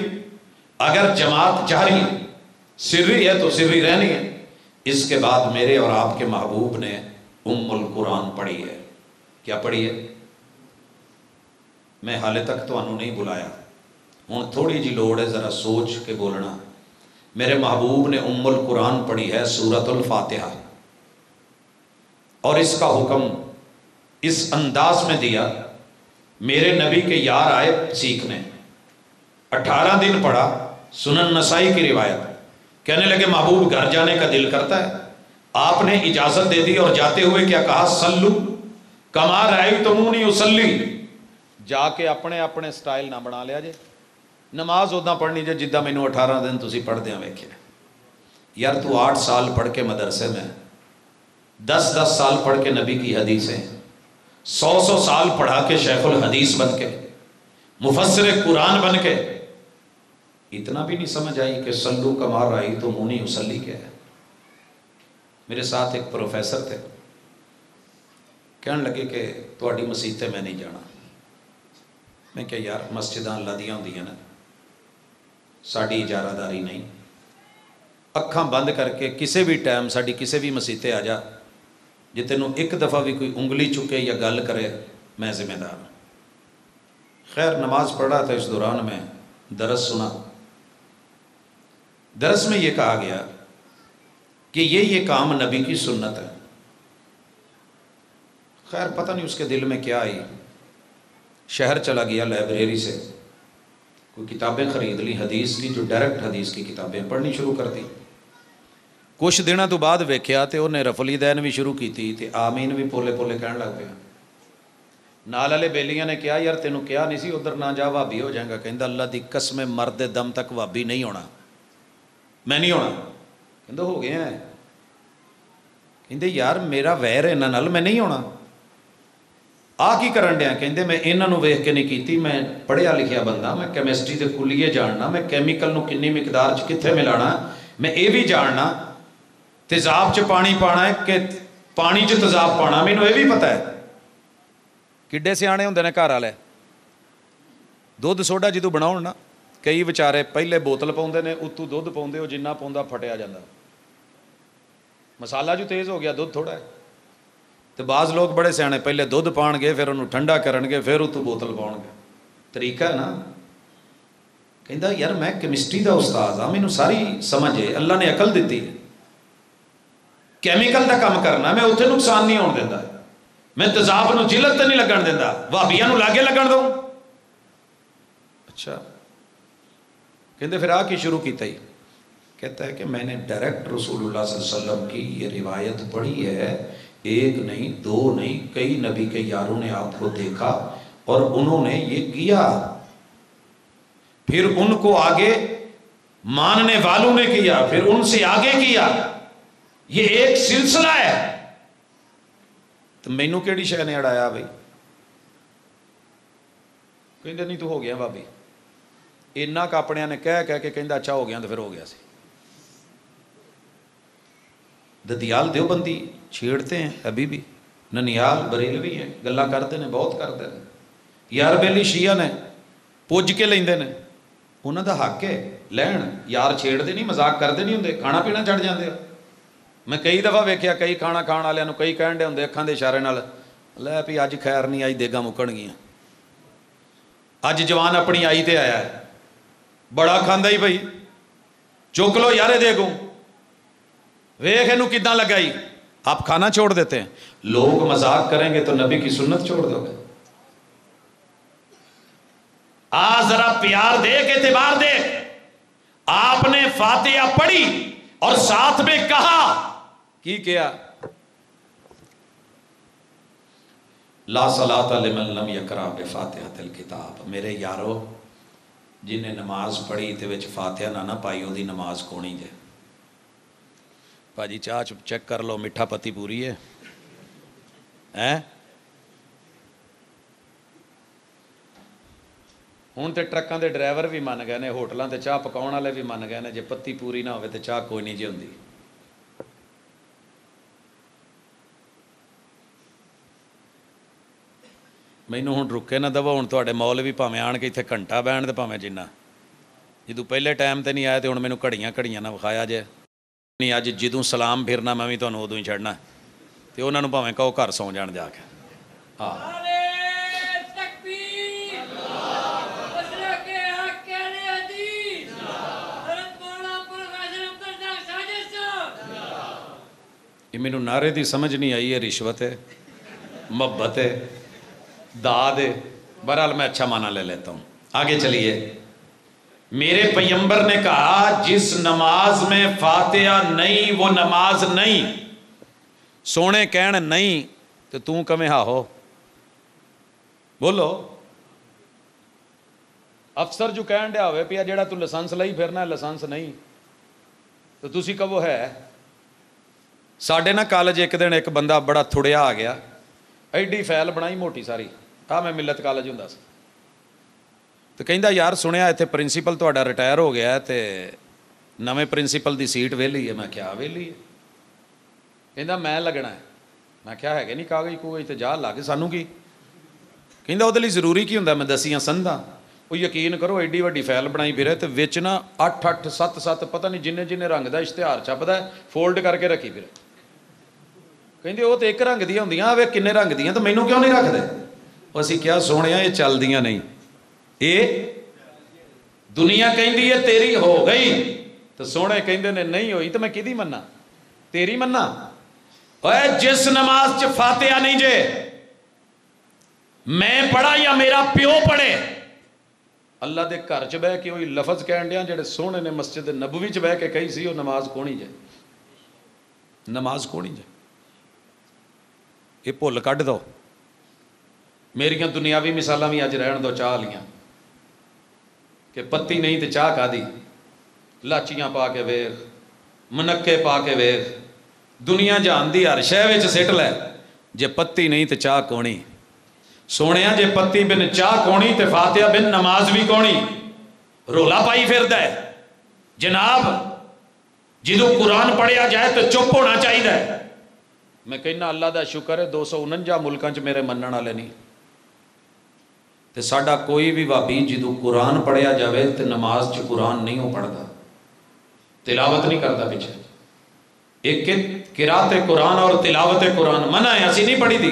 اگر جماعت جہری سری ہے تو سری رہنی ہے۔ اس کے بعد میرے اور آپ کے محبوب نے ام القرآن پڑھی ہے۔ کیا پڑھی ہے؟ میں حالے تک تو انہوں نہیں بلایا، ہوں تھوڑی جی لوڑ ہے ذرا سوچ کے بولنا۔ میرے محبوب نے ام القرآن پڑھی ہے سورۃ الفاتحہ، اور اس کا حکم اس انداز میں دیا، میرے نبی کے یار آئے سیکھنے، 18 دن پڑھا، سنن نسائی کی روایت، کہنے لگے محبوب گھر جانے کا دل کرتا ہے، آپ نے اجازت دے دی، اور جاتے ہوئے کیا کہا؟ سلو کما رأیتمونی اصلی، جا کے اپنے اپنے سٹائل نہ بنا لیا جے، نماز ادھا پڑھنی جے جدہ میں نے 18 دن تسی پڑھ دیاں ویکھے۔ یار تو 8 سال پڑھ کے مدرسے میں، 10 سال پڑھ کے نبی کی حدیثیں، 100 سال پڑھا کے شیخ الحدیث بن کے، مفسر قرآن بن کے، اتنا بھی نہیں سمجھ آئی کہ سلو کما رأیتمونی اصلی کیا ہے۔ میرے ساتھ ایک پروفیسر تھے، کہنے لگے کہ تہاڈی مسیح تے میں نہیں جانا، میں کہ یار مسجداں اللہ دیاں ہوندیاں نا، ساڑی اجارہ داری نہیں، اکھاں بند کر کے کسی بھی ٹائم ساڑی کسی بھی مسیتے آ جا، جے تینوں ایک دفعہ بھی کوئی انگلی چکے یا گل کرے میں ذمہ دار ہوں۔ خیر نماز پڑھا تھا، اس دوران میں درس سنا، درس میں یہ کہا گیا کہ یہ کام نبی کی سنت ہے۔ خیر پتہ نہیں اس کے دل میں کیا آئی، شہر چلا گیا لائبریری سے کوئی کتابیں خرید لی حدیث کی، جو ڈائریکٹ حدیث کی کتابیں پڑھنی شروع کر دی۔ کچھ دنوں تو بعد ویکھیا تے انہیں رفع الیدین بھی شروع کی تھی تے آمین بھی پولے پولے کہن لگ پیا۔ نال والے بیلیاں نے کہا یار تینوں کیا نہیں سی ادھر نہ جا وہابی ہو جائے گا، کہندا اللہ دی قسم مرد دم تک وہابی نہیں ہونا، میں نہیں ہونا۔ کہندا ہو گیا ہے، کہندے یار میرا ویر انہاں نال میں نہیں ہونا۔ آ کی کرن ڈیا؟ کہندے میں انہاں نوں ویکھ کے نہیں کیتی، میں پڑھیا لکھیا بندہ، میں کیمسٹری دے کلیے جاننا، میں کیمیکل نوں کنی مقدار چ کتھے ملانا، میں یہ بھی جاننا تیزاب چ پانی پانا ہے کہ پانی چ تیزاب پانا، مینوں یہ بھی پتہ ہے۔ کڈے سیانے ہوندے نے گھر والے، دودھ سوڈا جدوں بناؤن نا، کئی بیچارے پہلے بوتل پاؤندے نے، اتوں دودھ پاؤندے، وہ جنہ پاؤندا پھٹیا جاندا، مسالہ جو تیز ہو گیا دودھ تھوڑا ہے۔ تو بعض لوگ بڑے سیانے پہلے دودھ پان گے، پھر انہوں ٹھنڈا کرن گے، پھر اتوں بوتل پاؤ گے، طریقہ ہے نا۔ کہندا یار میں کیمسٹری دا استاد ہاں، مینوں ساری سمجھ ہے، اللہ نے عقل دیتی ہے، کیمیکل دا کام کرنا، میں اتنے نقصان نہیں ہون دیندا، میں تیزاب نو جلد تے نہیں لگن دیندا، وہابیاں نو لاگے لگن دوں۔ اچھا کہندے پھر آ کی شروع کیتا ہی؟ کہتا ہے کہ میں نے ڈائریکٹ رسول اللہ صلی اللہ علیہ وسلم کی یہ روایت پڑھی ہے، ایک نہیں دو نہیں، کئی نبی کے یاروں نے آپ کو دیکھا اور انہوں نے یہ کیا، پھر ان کو آگے ماننے والوں نے کیا، پھر ان سے آگے کیا، یہ ایک سلسلہ ہے۔ تو مینوں کیڑی شے نے اڑایا بھائی؟ کہندے نہیں تو ہو گیا بھابی، اینا کا اپنیاں نے کہہ کے کہندا اچھا ہو گیا تو پھر ہو گیا سی۔ ددیال دیوبندی چھیڑتے ہیں ابھی بھی، ننیال بریلوی ہیں گلا کرتے ہیں، بہت کرتے ہیں، یار بیلی شیعہ نے پوج کے لیندے نے، انہاں دا حق ہے لین، یار چھیڑتے نہیں، مذاق کرتے نہیں ہوندے، کھانا پینا چڑھ جاندے ہو۔ میں کئی دفعہ ویکھیا کئی کھانا کھان والوں نوں کئی کہن دے ہوندے اکھاں دے اشارے نال، لے بھی اج خیر نہیں آئی، دیگاں مکن گیاں، اج جوان اپنی آئی تے آیا ہے، بڑا کھاندا ہی بھائی، چک لو یارے دیگوں، ویکھ اینوں کداں لگائی۔ آپ کھانا چھوڑ دیتے ہیں، لوگ مذاق کریں گے تو نبی کی سنت چھوڑ دو گے؟ ذرا پیار دیکھ، اعتبار دیکھ، آپ نے فاتحہ پڑھی اور ساتھ میں کہا کی کیا؟ لا صلاۃ لمن لم یقرأ بفاتحۃ الکتاب، میرے یارو جنہیں نماز پڑھی تے وچ فاتحہ نہ پائی، وہ دی نماز کونی جے؟ پاجی چاہ چیک کر لو، میٹھا پتی پوری ہے ہوں تو ٹرکاں دے ڈرائیور بھی من گئے نے، ہوٹلاں تے چاہ پکاؤن والے بھی من گئے نے، جے پتی پوری نہ ہوئے تو چاہ کوئی نہیں جی ہوندی۔ مینوں ہوں رکے نہ دو، ہوں تواڈے مولوی بھاویں آن کے اتنے گھنٹہ بہن تے بھاویں جنہ، جدوں پہلے ٹائم تے نہیں آئے تو ہوں مینوں گھڑیاں گھڑیاں نہ وکھایا جے، نہیں اج جدوں سلام پھرنا میں بھی تمہیں ادوں ہی چڑھنا، تو انہوں نے بھاویں کہو گھر سو جان جا کے۔ ہاں یہ مینوں نعرے دی سمجھ نہیں آئی، ہے رشوت ہے، محبت ہے، داد ہے، بہرحال میں اچھا معنی لے لیتا ہوں۔ آگے چلیے، میرے پیغمبر نے کہا جس نماز میں فاتحہ نہیں وہ نماز نہیں، سونے کہن نہیں تو توں کمیں ہا ہو، بولو افسر جو کہن دیا ہوئے پیا جیڑا تو لسنس لئی پھرنا ہے لسنس نہیں تو تسی کہو ہے۔ ساڈے نا کالج ایک دن ایک بندہ بڑا تھڑیا آ گیا، ایڈی فیل بنائی موٹی ساری، میں ملت کالج ہوں سی، تو کہندا یار سنیا اتنے پرنسپل تہاڈا ریٹائر ہو گیا تے نویں پرنسپل دی سیٹ ویلی ہے۔ میں کیا ویلی ہے؟ کہندا میں لگنا ہے۔ میں کیا ہے کہ نہیں کاغذ کوئی تے جا لگ سانوں کی، ਕਹਿੰਦਾ ਉਹਦੇ ਲਈ ਜ਼ਰੂਰੀ ਕੀ ਹੁੰਦਾ, ਮੈਂ ਦਸੀਆਂ ਸੰਧਾਂ। ਉਹ ਯਕੀਨ ਕਰੋ ਐਡੀ ਵੱਡੀ ਫਾਈਲ ਬਣਾਈ ਫਿਰੇ ਤੇ ਵਿੱਚ ਨਾ 8-8 7-7 ਪਤਾ ਨਹੀਂ ਜਿੰਨੇ ਜਿੰਨੇ ਰੰਗ ਦਾ ਇਸ਼ਤਿਹਾਰ ਛਪਦਾ ਫੋਲਡ ਕਰਕੇ ਰੱਖੀ ਫਿਰੇ। ਕਹਿੰਦੇ ਉਹ ਤੇ ਇੱਕ ਰੰਗ ਦੀਆਂ ਹੁੰਦੀਆਂ, ਆਵੇ ਕਿੰਨੇ ਰੰਗ ਦੀਆਂ, ਤਾਂ ਮੈਨੂੰ ਕਿਉਂ ਨਹੀਂ ਰੱਖਦੇ? ਉਹ ਅਸੀਂ ਕਿਹਾ ਸੋਹਣਿਆ ਇਹ ਚੱਲਦੀਆਂ ਨਹੀਂ, ਇਹ ਦੁਨੀਆ ਕਹਿੰਦੀ ਹੈ ਤੇਰੀ ਹੋ ਗਈ, ਤੇ ਸੋਹਣੇ ਕਹਿੰਦੇ ਨੇ ਨਹੀਂ ਹੋਈ, ਤਾਂ ਮੈਂ ਕਿਹਦੀ ਮੰਨਾਂ? ਤੇਰੀ ਮੰਨਾਂ? ਓਏ ਜਿਸ ਨਮਾਜ਼ 'ਚ ਫਾਤਿਹਾ ਨਹੀਂ ਜੇ ਮੈਂ ਪੜ੍ਹਾ ਜਾਂ ਮੇਰਾ ਪਿਓ ਪੜ੍ਹੇ, ਅੱਲਾ ਦੇ ਘਰ 'ਚ ਬਹਿ ਕੇ ਉਹੀ ਲਫ਼ਜ਼ ਕਹਿਣ ਡਿਆ ਜਿਹੜੇ ਸੋਹਣੇ ਨੇ ਮਸਜਿਦ ਨਬਵੀ 'ਚ ਬਹਿ ਕੇ ਕਹੀ ਸੀ, ਉਹ ਨਮਾਜ਼ ਕੋਣੀ ਜੇ, ਨਮਾਜ਼ ਕੋਣੀ ਜੇ। ਇਹ ਭੁੱਲ ਕੱਢ ਦੋ। ਮੇਰੀਆਂ ਦੁਨਿਆਵੀ ਮਿਸਾਲਾਂ ਵੀ ਅੱਜ ਰਹਿਣ ਦੋ ਚਾਹ ਲੀਆਂ, ਕਿ ਪੱਤੀ ਨਹੀਂ ਤੇ ਚਾਹ ਕਾਦੀ, ਲਾਚੀਆਂ ਪਾ ਕੇ ਵੇਖ, ਮਨੱਕੇ ਪਾ ਕੇ ਵੇਖ, ਦੁਨੀਆ ਜਹਾਨ ਦੀ ਹਰ ਸ਼ੈ ਵਿੱਚ ਸਿੱਟ ਲੈ, ਜੇ ਪੱਤੀ ਨਹੀਂ ਤੇ ਚਾਹ ਕੋਣੀ। ਸੋਹਣਿਆ ਜੇ ਪੱਤੀ ਬਿਨ ਚਾਹ ਕੋਣੀ ਤੇ ਫਾਤਿਹਾ ਬਿਨ ਨਮਾਜ਼ ਵੀ ਕੋਣੀ। ਰੋਲਾ ਪਾਈ ਫਿਰਦਾ ਹੈ ਜਨਾਬ, ਜਦੋਂ ਕੁਰਾਨ ਪੜ੍ਹਿਆ ਜਾਏ ਤਾਂ ਚੁੱਪ ਹੋਣਾ ਚਾਹੀਦਾ ਹੈ। ਮੈਂ ਕਹਿੰਦਾ ਅੱਲਾ ਦਾ ਸ਼ੁਕਰ ਹੈ 249 ਮੁਲਕਾਂ 'ਚ ਮੇਰੇ ਮੰਨਣ ਵਾਲੇ ਨਹੀਂ, ਤੇ ਸਾਡਾ ਕੋਈ ਵੀ ਵਾਬੀ ਜਦੋਂ ਕੁਰਾਨ ਪੜ੍ਹਿਆ ਜਾਵੇ ਤੇ ਨਮਾਜ਼ 'ਚ ਕੁਰਾਨ ਨਹੀਂ ਉਹ ਪੜ੍ਹਦਾ, ਤਿਲਾਵਤ ਨਹੀਂ ਕਰਦਾ ਪਿੱਛੇ। ਇੱਕ ਕਿਰਾਤ ਕੁਰਾਨ ਔਰ ਤਿਲਾਵਤ ਕੁਰਾਨ ਮਨਾ ਹੈ, ਅਸੀਂ ਨਹੀਂ ਪੜ੍ਹੀ ਦੀ।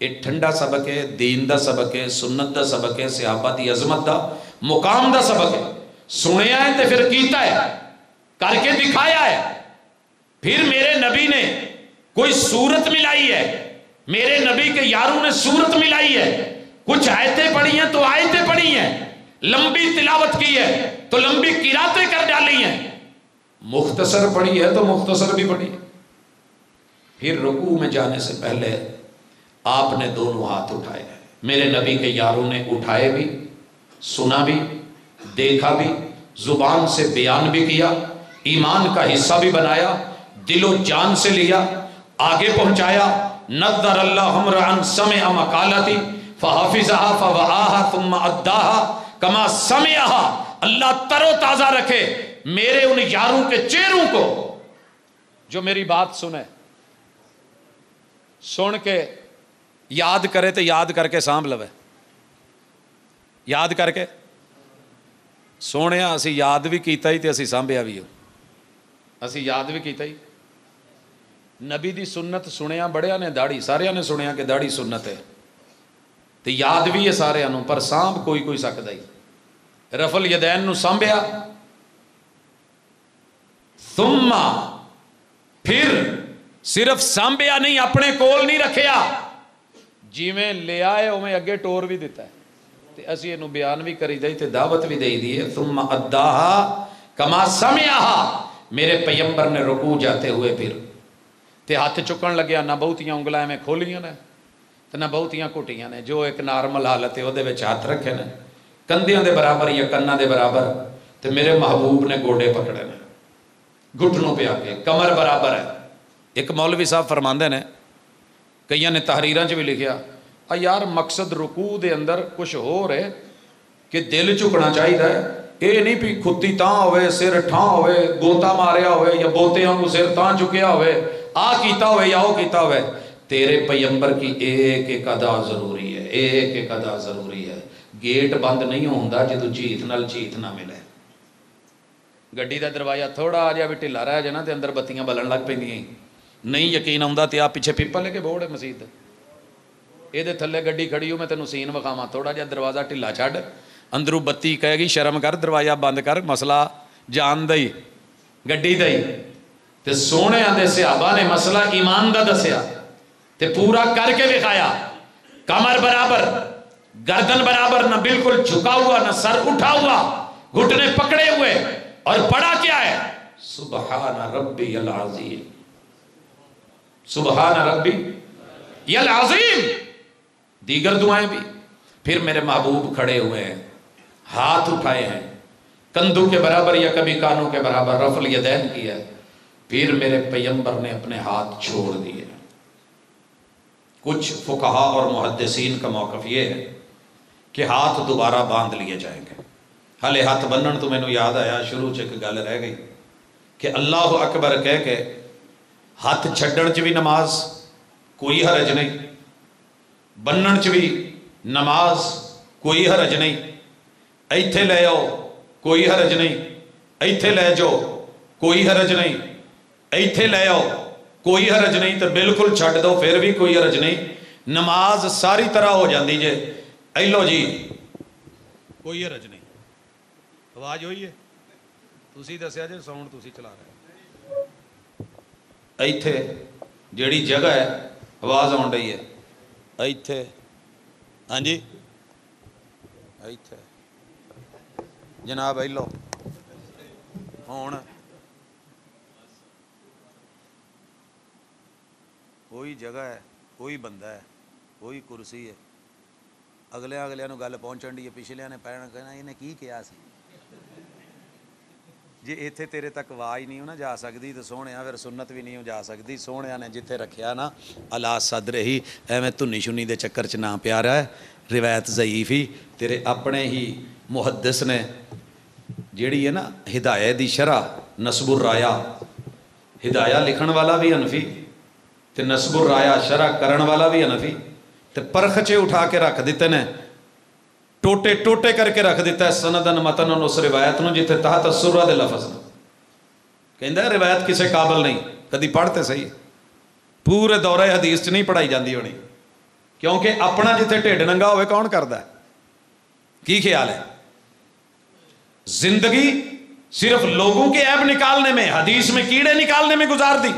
یہ ٹھنڈا سبق ہے، دین دا سبق ہے، سنت دا سبق ہے، صحابہ دی عظمت دا مقام دا سبق ہے. سنیا ہے تو پھر کیتا ہے، کر کے دکھایا ہے. پھر میرے نبی نے کوئی صورت ملائی ہے، میرے نبی کے یاروں نے صورت ملائی ہے. کچھ آیتیں پڑھی ہیں تو آیتیں پڑھی ہیں، لمبی تلاوت کی ہے تو لمبی قراتیں کر ڈالی ہیں، مختصر پڑھی ہے تو مختصر بھی پڑھی. پھر رکوع میں جانے سے پہلے آپ نے دونوں ہاتھ اٹھائے. میرے نبی کے یاروں نے اٹھائے بھی، سنا بھی، دیکھا بھی، زبان سے بیان بھی کیا، ایمان کا حصہ بھی بنایا، دل و جان سے لیا، آگے پہنچایا. نظر اللہ امرأ سمع مقالتی فحفظها فوعاها ثم اداها كما سمعها. اللہ تر و تازہ رکھے میرے ان یاروں کے چہروں کو جو میری بات سنے، سن کے یاد کرے تو یاد کر کے سانبھ لوے. یاد کر کے سونے اسی یاد بھی کیتا ہی تے اسی سانبھیا بھی ہو. اسی یاد بھی کیتا ہی. نبی دی سنت سنیا بڑیا نے داڑھی سارے نے سنیا کہ داڑھی سنت ہے تے یاد بھی ہے سارے نو، پر سانبھ کوئی کوئی سکدا ہی. رفع الیدین نو سانبھیا، ثم پھر صرف سانبھیا نہیں، اپنے کول نہیں رکھیا، جی میں لے آئے اویں اگے ٹور بھی دیتا ہے تے اسی اینو بیان بھی کری دئی تے دعوت بھی دئی دی ہے. ثم اداہا کما سمعہا. میرے پیغمبر نے رکوع جاتے ہوئے پھر تے ہاتھ چکن لگیا، نہ بہتیاں انگلاں میں کھولیاں نے تے نہ بہتیاں کٹیاں نے، جو ایک نارمل حالت ہے وہ ہاتھ رکھے نے کندھیاں دے برابر یا کناں دے برابر. تے میرے محبوب نے گوڑے پکڑے نے گھٹنوں پہ آ کے، کمر برابر ہے. ایک مولوی صاحب فرماندے نے، کئیاں نے تحریراں چ بھی لکھیا یار مقصد رکوع دے اندر کچھ ہو رہے کہ دل جھکنا چاہیے. اے نہیں بھی کھتی تاں ہوئے، سر ٹھاں ہوئے، گوتا ماریا ہوئے یا بوتیاں کو سر تاں چکیا ہوئے، آ کیتا ہوئے یا او کیتا ہوئے. تیرے پیغمبر کی ایک ایک ادا ضروری ہے، ایک ایک ادا ضروری ہے. گیٹ بند نہیں ہوندا جدو چیت نال چیت نہ ملے. گڈی دا دروازہ تھوڑا جہا بھی ڈھلا رہ جائے نا تے اندر بتیاں بلن لگ پیندیاں. نہیں یقین آਉਂਦਾ تے آپ پیچھے پیپل لے کے بوڑ ہے مسجد یہ تھلے گڈی کھڑی ہو، میں تینوں سین وکھاواں، تھوڑا جہا دروازہ ڈھلا چھڈ، اندروں بتی کہے گی شرم کر، دروازہ بند کر، مسئلہ جان دئی گڈی دئی. تے سونے دے صحابہ نے مسئلہ ایمان دا دسیا تے پورا کر کے دکھایا. کمر برابر، گردن برابر، نہ بالکل جھکا ہوا نہ سر اٹھا ہوا، گھٹنے پکڑے ہوئے. اور پڑھا کیا ہے؟ سبحان ربی العظیم، سبحان ربی العظیم. دیگر دعائیں بھی. پھر میرے محبوب کھڑے ہوئے ہیں، ہاتھ اٹھائے ہیں کندھوں کے برابر یا کبھی کانوں کے برابر، رفع الیدین کیا. پھر میرے پیغمبر نے اپنے ہاتھ چھوڑ دیے. کچھ فقہا اور محدثین کا موقف یہ ہے کہ ہاتھ دوبارہ باندھ لیے جائیں گے. ہلے ہاتھ بنن تو مینوں یاد آیا شروع چ ایک گل رہ گئی کہ اللہ اکبر کہہ کے ہاتھ چھڈن چ بھی نماز کوئی حرج نہیں، بنن چ بھی نماز کوئی حرج نہیں. ایتھے لے آؤ کوئی حرج نہیں، ایتھے لے جاؤ کوئی حرج نہیں، ایتھے لے آؤ کوئی حرج نہیں، تو بالکل چھڈ دو پھر بھی کوئی حرج نہیں. نماز ساری طرح ہو جاندی جے. اے لو جی کوئی حرج نہیں. آواز ہوئی ہے؟ تسی دسیا جے ساؤنڈ تسی چلا رہے. ایتھے جیڑی جگہ ہے آواز آن رہی ہے، ایتھے ہاں جی ایتھے جناب اے لو ہون کوئی جگہ ہے، کوئی بندہ ہے، کوئی کرسی ہے. اگلے نو گل پہنچن دی، پچھلے نے پہنا کہنا انہیں کی کیا سی. جی ایتھے تیرے تک آواز نہیں ہو نا جا سکتی تو سونے پھر سنت بھی نہیں ہو جا سکتی. سونے نے جتھے رکھیا نا الا صدر ہی ایویں دھنی شنی دے چکر چ نہ پیارا ہے. روایت ضعیف ہی تیرے اپنے ہی محدث نے جیڑی ہے نا ہدایہ دی شرح نصب الرایا، ہدایہ لکھن والا بھی حنفی تے نصب الرایا شرح کرن والا بھی حنفی، تے پرخچے اٹھا کے رکھ دیتے نے، ٹوٹے ٹوٹے کر کے رکھ دیتا ہے سندن متن اس روایت نو جتھے تحت السرہ دے لفظ نے. کہندا ہے روایت کسے قابل نہیں. کدی پڑھتے صحیح پورے دورہ حدیث چ نہیں پڑھائی جاندی ہونی. کیونکہ اپنا جتھے ٹھڈ ننگا ہوئے کون کردا ہے؟ کی خیال ہے؟ زندگی صرف لوگوں کے عیب نکالنے میں، حدیث میں کیڑے نکالنے میں گزار دی.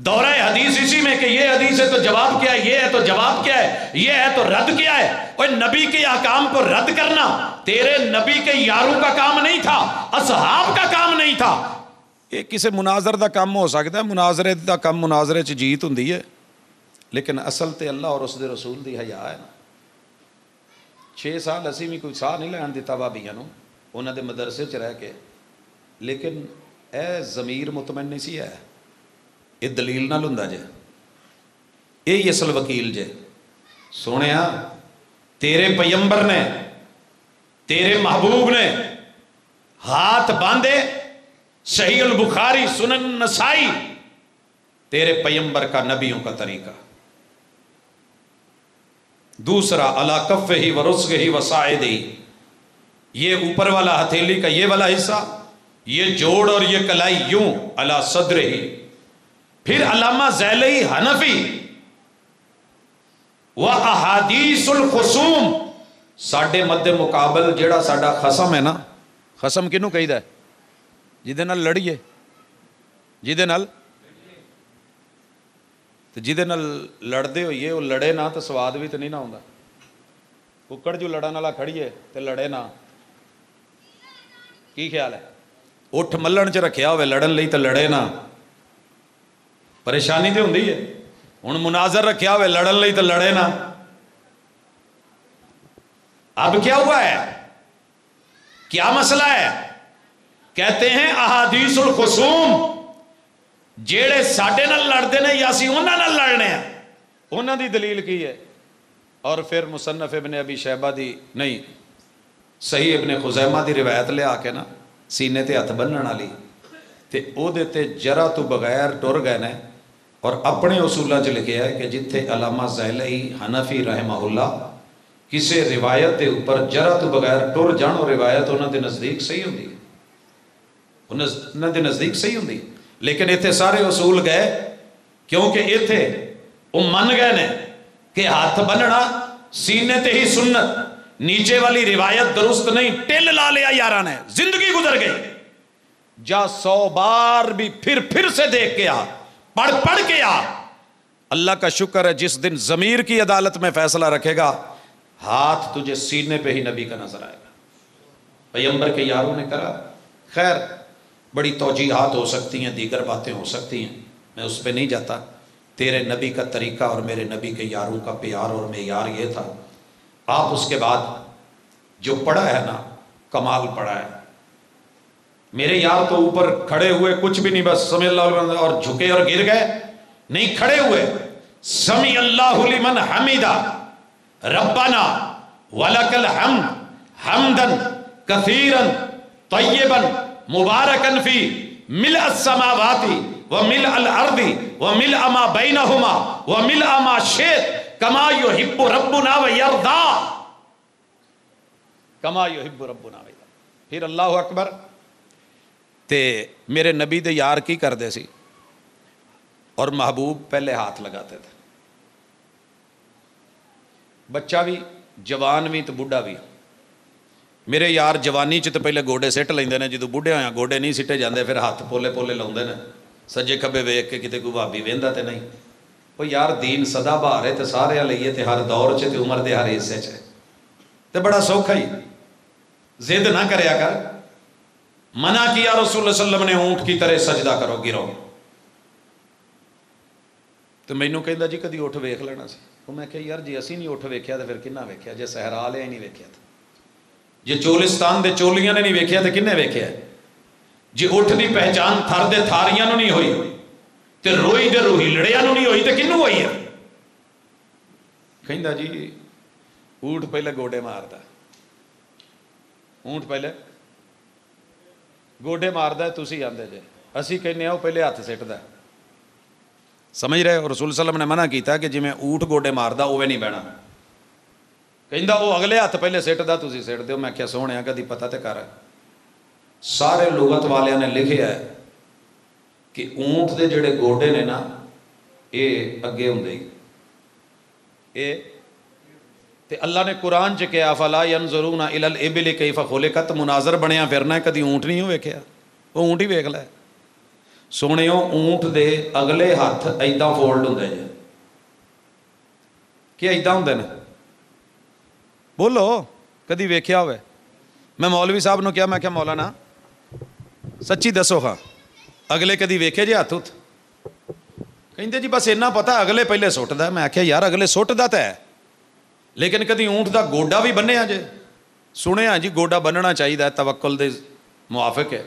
دورہ حدیث اسی میں کہ یہ حدیث ہے تو جواب کیا ہے، یہ ہے تو جواب کیا ہے، یہ ہے تو رد کیا ہے. اور نبی کے احکام کو رد کرنا تیرے نبی کے یاروں کا کام نہیں تھا، اصحاب کا کام نہیں تھا. یہ کسی مناظر دا کام ہو سکتا ہے، مناظرے دا کام مناظرے چ جیت ہوندی ہے، لیکن اصل تے اللہ اور اس دے رسول دی حیا ہے نا. 6 سال اسی بھی کوئی ساہ نہیں لین دیتا بابیاں نو انہاں دے مدرسے چ رہ کے، لیکن اے ضمیر مطمئن نہیں سی ہے. یہ دلیل نہ لوندا جے، یہ اصل وکیل جے. سونیا تیرے پیمبر نے، تیرے محبوب نے ہاتھ باندھے، صحیح البخاری سنن نسائی، تیرے پیمبر کا، نبیوں کا طریقہ. دوسرا علی کفہ ورسغہ وساعدہ، یہ اوپر والا ہتھیلی کا یہ والا حصہ، یہ جوڑ اور یہ کلائی یوں، علی صدرہ. پھر علامہ ذیلی حنفی وَأَحَادِيثُ الْخُصُوم، ساڈے مد مقابل جیڑا ساڈا خصم ہے نا، خصم کنوں کہیدا ہے؟ جہدے نال لڑیے، جہدے نال تے جہدے نال لڑدے ہوئیے وہ لڑے نہ تو سواد بھی تو نہیں نہ ہوندا. ککڑ جو لڑن والا کھڑیے تے لڑے نہ، کی خیال ہے؟ اٹھ ملن چ رکھیا ہوئے لڑن لئی تے لڑے نہ، پریشانی تو ہوندی ہے. ہن مناظر رکھیا ہوئے لڑن لئی تے لڑے نہ. اب کیا ہوا ہے؟ کیا مسئلہ ہے؟ کہتے ہیں احادیث الخصوم، جیڑے ساڈے نال لڑدے نے یا اسی انہاں نال لڑنے ہیں، انہاں دی دلیل کی ہے. اور پھر مصنف ابن ابی شیبہ دی نہیں، صحیح ابن خزیمہ دی روایت لے آ کے نا سینے تے ہاتھ بنن والی تے او دے تے جرا تو بغیر ٹر گئے نے. اور اپنے اصولہ چ لکھیا ہے کہ جتھے علامہ ذیلی حنفی رحمہ اللہ کسی روایت دے اوپر جرا تو بغیر ٹر جان، اور روایت انہاں دے نزدیک صحیح ہوندی، انہاں دے نزدیک صحیح ہوندی. لیکن ایتھے سارے اصول گئے، کیونکہ ایتھے وہ من گئے نے کہ ہاتھ بننا سینے تے ہی سنت، نیچے والی روایت درست نہیں، ٹل لا لیا یاراں نے، زندگی گزر گئی. جا 100 بار بھی پھر سے دیکھ کے آ، پڑھ کے آ. اللہ کا شکر ہے جس دن ضمیر کی عدالت میں فیصلہ رکھے گا، ہاتھ تجھے سینے پہ ہی نبی کا نظر آئے گا. پیغمبر کے یاروں نے کرا. خیر بڑی توجیحات ہو سکتی ہیں، دیگر باتیں ہو سکتی ہیں، میں اس پہ نہیں جاتا. تیرے نبی کا طریقہ اور میرے نبی کے یاروں کا پیار اور معیار یہ تھا. آپ اس کے بعد جو پڑھا ہے نا، کمال پڑھا ہے. میرے یار تو اوپر کھڑے ہوئے کچھ بھی نہیں، بس سمع اللہ لمن، اور جھکے اور گر گئے نہیں، کھڑے ہوئے سمع اللہ لمن حمیدہ ربنا ولک الحمد حمدا کثیرا طیبا مبارکا فی ملء السماوات وملء الارض وملء ما بینہما وملء ما شئت کما یحب ربنا ویرضا، کما یحب ربنا ویرضا. پھر اللہ اکبر. تے میرے نبی دے یار کی کردے سی، اور محبوب پہلے ہاتھ لگاتے تھے. بچہ بھی، جوان بھی تو بڈھا بھی. میرے یار جوانی چ تو پہلے گوڈے سٹ لیندے نے، جدوں بڈھے ہویا گوڈے نہیں سٹے جاندے، پھر ہاتھ پولے پولے لاؤندے نے، سجے کھبے ویکھ کے کتے کوئی بھابی ویندا تے نہیں. وہ یار دین سدا بہار ہے تے سارے لئیے تے ہر دور چ تے عمر دے ہر حصے چ تے بڑا سوکھا ہی. ضد نہ کریا کر. منع کیا رسول اللہ صلی اللہ علیہ وسلم نے اونٹ کی طرح سجدہ کرو، گرو. تو مینوں کہندا جی کدی اٹھ ویکھ لینا سی. میں کہ یار جی اسی نہیں اٹھ ویکھیا تے پھر کنہ ویکھیا؟ جے صحرا والے ہی نہیں ویکھیا تے، جے چولستان دے چولیاں نے نہیں ویکھیا تے کنے ویکھیا؟ جے اٹھ دی پہچان تھر دے تھاریاں نو نہیں ہوئی تے روئی دے روہی لڑیاں نو نہیں ہوئی تے کنوں ہوئی ہے؟ کہندا جی اونٹ پہلے گوڈے ماردا، اونٹ پہلے گوڈے ماردا ہے، تسی آندے جے. اسی کہنے وہ پہلے ہاتھ سٹدا. سمجھ رہے ہو؟ رسول صلی اللہ علیہ وسلم نے منع کیتا کہ جی میں اونٹ گوڈے ماردا اوے نہیں بہنا. کہندا وہ اگلے ہاتھ پہلے سٹدا، تسی سٹ دیو. میں کیا سونے کدی پتہ تے کر. سارے لغت والیاں نے لکھیا ہے کہ اونٹ دے جڑے گوڈے نے نا، یہ اگے ہوندے اے تے اللہ نے قرآن چ کہا فلا ینظرون الی الابل کیف خلقت، مناظر بنیا پھرنا کدی اونٹ نہیں ویکھیا، وہ اونٹ ہی ویکھ لے سونےو، اونٹ دے اگلے ہاتھ ایداں فولڈ ہوندے جے کہ ایداں ہوندے نے، بولو کدی ویکھیا ہوئے؟ میں مولوی صاحب نو کیا، میں کیا مولانا سچی دسو ہاں اگلے کدی ویکھے جے ہاتھ کہندے جی بس اینا پتا اگلے پہلے سٹدا، میں آخیا یار اگلے سٹدا تے ہے لیکن کدی اونٹ دا گوڈا بھی بنیا جے؟ سنیا جی گوڈا بننا چاہیے توکل دے موافق ہے،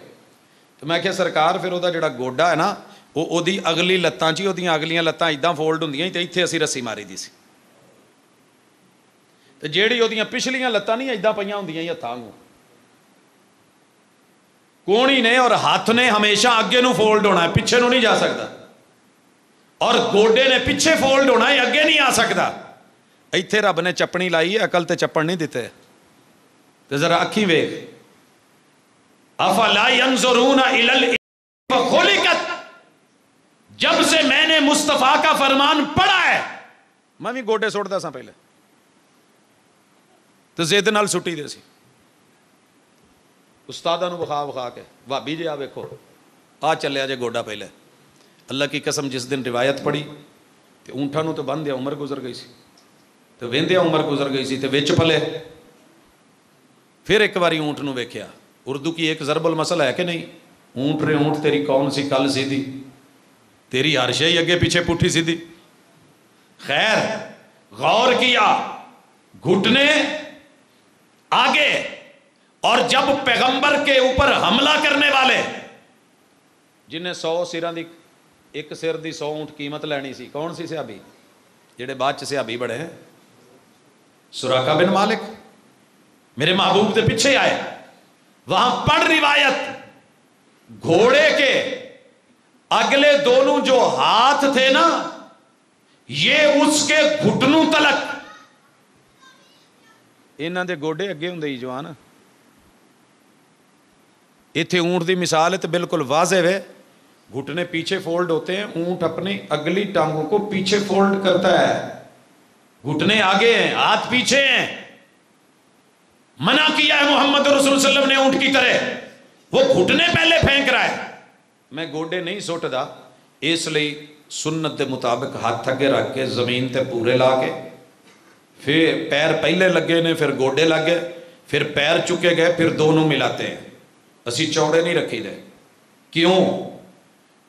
تو میں کہا سرکار پھر وہ جڑا گوڈا ہے نا وہ دی اگلی لتاں چی وہ اگلیاں لتاں ایداں فولڈ ہوندیاں تے ایتھے اسی رسی ماری دی سی، تے جیڑی وہ پچھلیاں لتاں نہیں ایداں پئیاں ہوندیاں ہتھاں وانگوں، کونی نے اور ہاتھ نے ہمیشہ اگے نو فولڈ ہونا ہے، پیچھے نو نہیں جا سکتا، اور گوڈے نے پیچھے فولڈ ہونا ہے، اگے نہیں آ سکتا۔ ایتھے رب نے چپنی لائی ہے، عقل تے چپن نہیں دیتے، تے ذرا اکھی ویکھ افلا ینظرون الی الابل خلقت، جب سے میں نے مصطفیٰ کا فرمان پڑھا ہے میں بھی گوڈے سٹدا سا پہلے تو زید نال سٹی دے سی، استاداں نو بخا کے بھابی جی آ ویکھو آ چلیا جے گوڈا پہلے، اللہ کی قسم جس دن روایت پڑھی تے اونٹاں نو تو بندیا عمر گزر گئی سی، تو ویندیا عمر گزر گئی سی، تے وچ پلے پھر ایک باری اونٹ نو ویکھیا، اردو کی ایک ضرب المثل ہے کہ نہیں، اونٹ رے اونٹ تیری کون سی کل سیدھی، تیری ہر شے اگے پیچھے پٹھی سیدھی، خیر غور کیا گھٹنے آگے، اور جب پیغمبر کے اوپر حملہ کرنے والے جنہیں 100 سراں دی ایک سر دی 100 اونٹ قیمت لینی سی، کون سی صحابی جڑے بعد چ صحابی بڑے ہیں، سراقہ بن مالک میرے محبوب کے پیچھے آئے، وہاں پڑھ روایت گھوڑے کے اگلے دونوں جو ہاتھ تھے نا یہ اس کے گھٹنوں تلک، انہاں دے گوڈے اگے ہوندے ہی جوان، ایتھے اونٹ دی مثال ہے تو بالکل واضح ہے، گھٹنے پیچھے فولڈ ہوتے ہیں، اونٹ اپنی اگلی ٹانگوں کو پیچھے فولڈ کرتا ہے، گھٹنے آگے ہیں ہاتھ پیچھے ہیں، منع کیا ہے محمد رسول اللہ علیہ وسلم نے اونٹ کی طرح، وہ گھٹنے پہلے پھینک رہا ہے، میں گوڈے نہیں سٹدا، اس لیے سنت دے مطابق ہاتھ اگے رکھ کے زمین تے پورے لا کے پھر پیر پہلے لگے نے، پھر گوڈے لگے، پھر پیر چکے گئے، پھر دونوں ملاتے ہیں، اسی چوڑے نہیں رکھی دے، کیوں؟